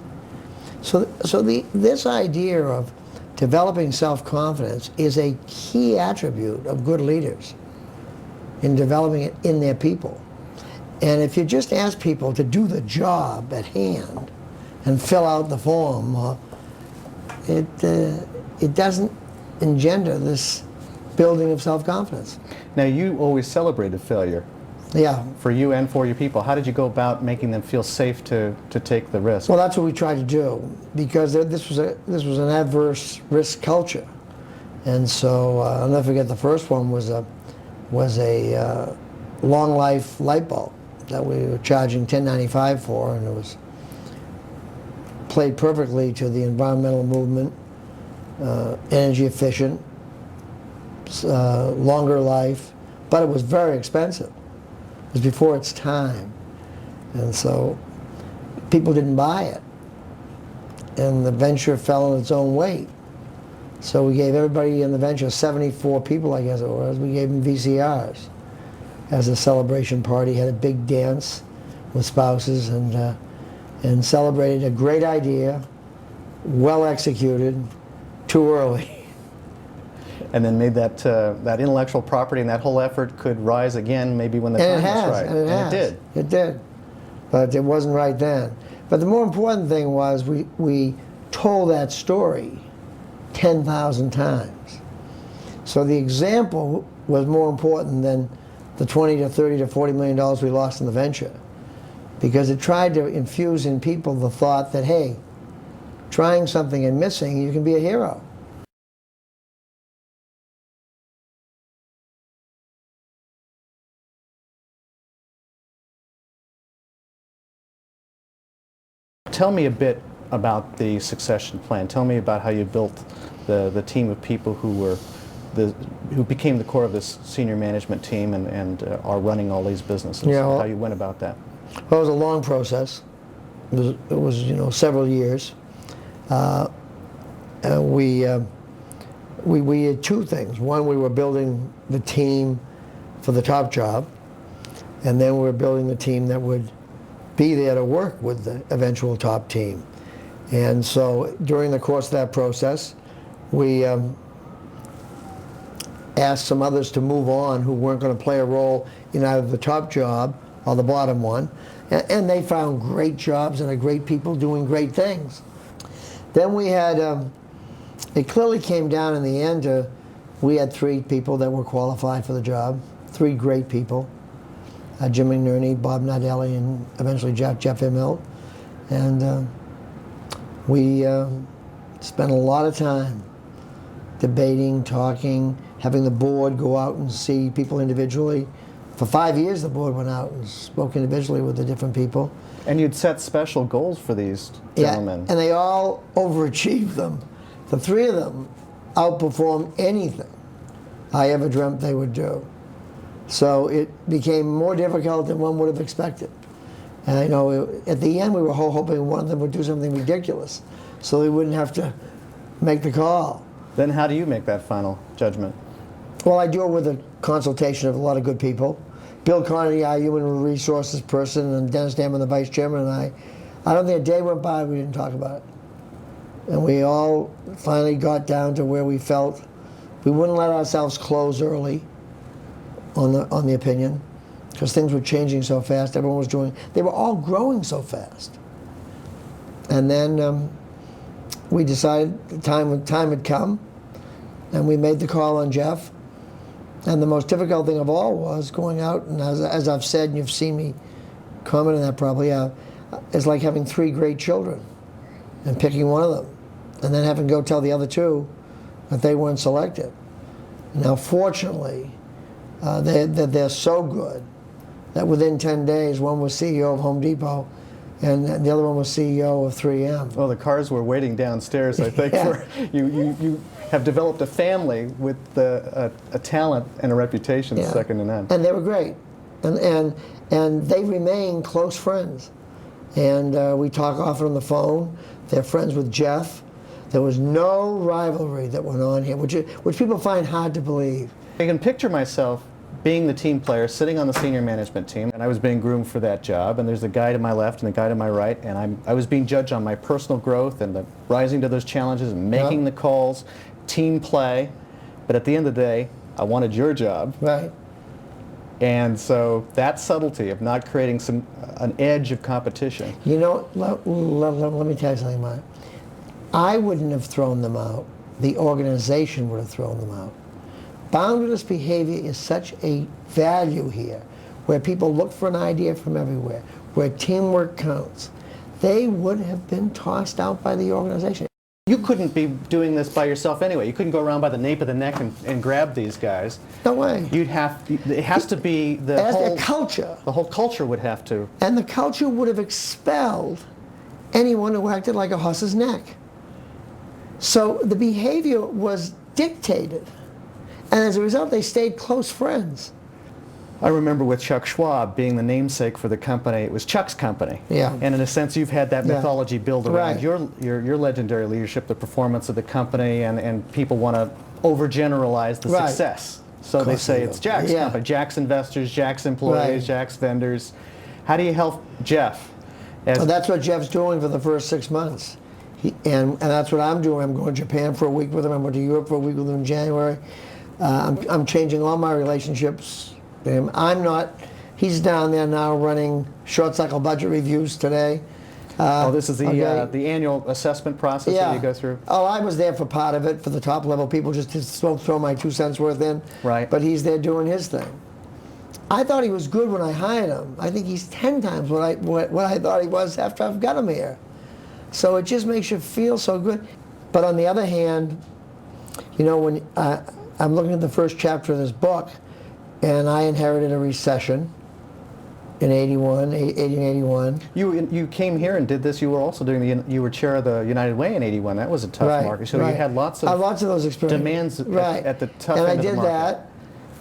So this idea of developing self-confidence is a key attribute of good leaders in developing it in their people. And if you just ask people to do the job at hand and fill out the form, it doesn't engender this building of self-confidence. Now, you always celebrated failure. Yeah. For you and for your people. How did you go about making them feel safe to take the risk? Well, that's what we tried to do, because this was an adverse risk culture. And so I'll never forget, the first one was a long life light bulb that we were charging $10.95 for, and it was played perfectly to the environmental movement, energy efficient, longer life, but it was very expensive. It was before its time, and so people didn't buy it, and the venture fell in its own weight. So we gave everybody in the venture, 74 people I guess it was, we gave them VCRs as a celebration party, had a big dance with spouses, and celebrated a great idea, well executed, too early. And then made that intellectual property and that whole effort could rise again maybe when the time was right. And it did. It did. But it wasn't right then. But the more important thing was we told that story 10,000 times. So the example was more important than the $20 to $30 to $40 million we lost in the venture, because it tried to infuse in people the thought that, hey, trying something and missing, you can be a hero. Tell me a bit about the succession plan. Tell me about how you built the team of people who became the core of this senior management team and are running all these businesses. Yeah, well, how you went about that. Well, it was a long process. It was several years. And we had two things. One, we were building the team for the top job, and then we were building the team that would be there to work with the eventual top team. And so during the course of that process, we asked some others to move on who weren't going to play a role in either the top job or the bottom one. And they found great jobs and are great people doing great things. Then we had, it clearly came down in the end to, we had three people that were qualified for the job, three great people. Jim McNerney, Bob Nardelli, and eventually Jeff Immelt. And we spent a lot of time debating, talking, having the board go out and see people individually. For 5 years, the board went out and spoke individually with the different people. And you'd set special goals for these gentlemen. Yeah, and they all overachieved them. The three of them outperformed anything I ever dreamt they would do. So it became more difficult than one would have expected. And at the end, we were hoping one of them would do something ridiculous, so they wouldn't have to make the call. Then how do you make that final judgment? Well, I do it with a consultation of a lot of good people. Bill Carney, our human resources person, and Dennis Damon, the vice chairman, and I don't think a day went by we didn't talk about it. And we all finally got down to where we felt we wouldn't let ourselves close early on the opinion, because things were changing so fast. Everyone was they were all growing so fast. And then we decided the time had come, and we made the call on Jeff. And the most difficult thing of all was going out, and as I've said, and you've seen me comment on that probably, it's like having three great children and picking one of them, and then having to go tell the other two that they weren't selected. Now, fortunately, they're so good that within 10 days, one was CEO of Home Depot, and the other one was CEO of 3M. Well, the cars were waiting downstairs, I think. For, you have developed a family with a talent and a reputation that's second to none. And they were great. And they remain close friends. And we talk often on the phone. They're friends with Jeff. There was no rivalry that went on here, which people find hard to believe. I can picture myself being the team player, sitting on the senior management team, and I was being groomed for that job, and there's the guy to my left and the guy to my right, and I was being judged on my personal growth and the rising to those challenges and making the calls, team play, but at the end of the day, I wanted your job. Right. And so that subtlety of not creating an edge of competition. You know, let me tell you something, Mike. I wouldn't have thrown them out. The organization would have thrown them out. Boundaryless behavior is such a value here, where people look for an idea from everywhere, where teamwork counts. They would have been tossed out by the organization. You couldn't be doing this by yourself anyway. You couldn't go around by the nape of the neck and grab these guys. No way. It has to be the whole culture. The whole culture would have to. And the culture would have expelled anyone who acted like a horse's neck. So the behavior was dictated. And as a result, they stayed close friends. I remember with Chuck Schwab being the namesake for the company, it was Chuck's company. Yeah. And in a sense, you've had that mythology built around Right. your legendary leadership, the performance of the company, and people want to overgeneralize the Right. success. So they say it's Jack's company, Jack's investors, Jack's employees, Right. Jack's vendors. How do you help Jeff? Well, that's what Jeff's doing for the first 6 months. And that's what I'm doing. I'm going to Japan for a week with him. I'm going to Europe for a week with him in January. I'm changing all my relationships. I'm not, he's down there now running short cycle budget reviews today. This is the annual assessment process that you go through? Oh, I was there for part of it, for the top level people, just to throw my 2 cents worth in. Right. But he's there doing his thing. I thought he was good when I hired him. I think he's 10 times what I thought he was after I've got him here. So it just makes you feel so good. But on the other hand, you know, when I'm looking at the first chapter of this book, and I inherited a recession in 80 and 81. You came here and did this. You were also doing you were chair of the United Way in 81. That was a tough market. So you had lots of those experiences. Demands at the tough and end I of the did market.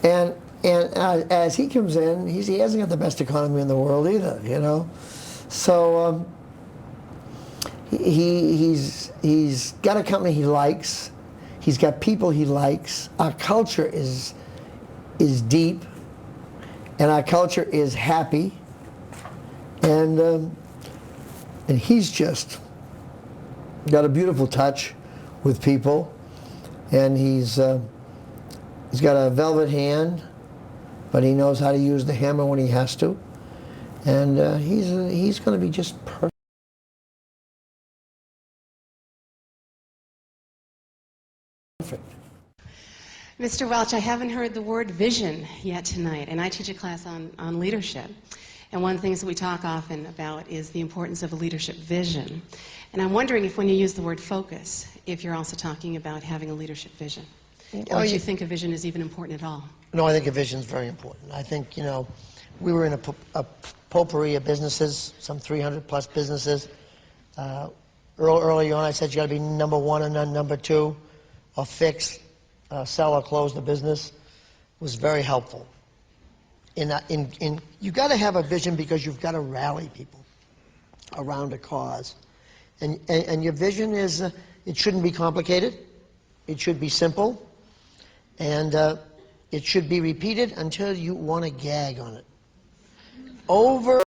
that, and as he comes in, he hasn't got the best economy in the world either. You know, so he's got a company he likes. He's got people he likes. Our culture is deep, and our culture is happy, and he's just got a beautiful touch with people, and he's got a velvet hand, but he knows how to use the hammer when he has to, and he's going to be just perfect. Mr. Welch, I haven't heard the word vision yet tonight, and I teach a class on leadership. And one of the things that we talk often about is the importance of a leadership vision. And I'm wondering if when you use the word focus, if you're also talking about having a leadership vision. Or do you think a vision is even important at all? No, I think a vision is very important. I think, you know, we were in a potpourri of businesses, some 300 plus businesses. Early on, I said you got to be number one and then number two, or fix, sell or close the business. It was very helpful. You got to have a vision because you've got to rally people around a cause, and your vision is it shouldn't be complicated. It should be simple, and it should be repeated until you want to gag on it. Over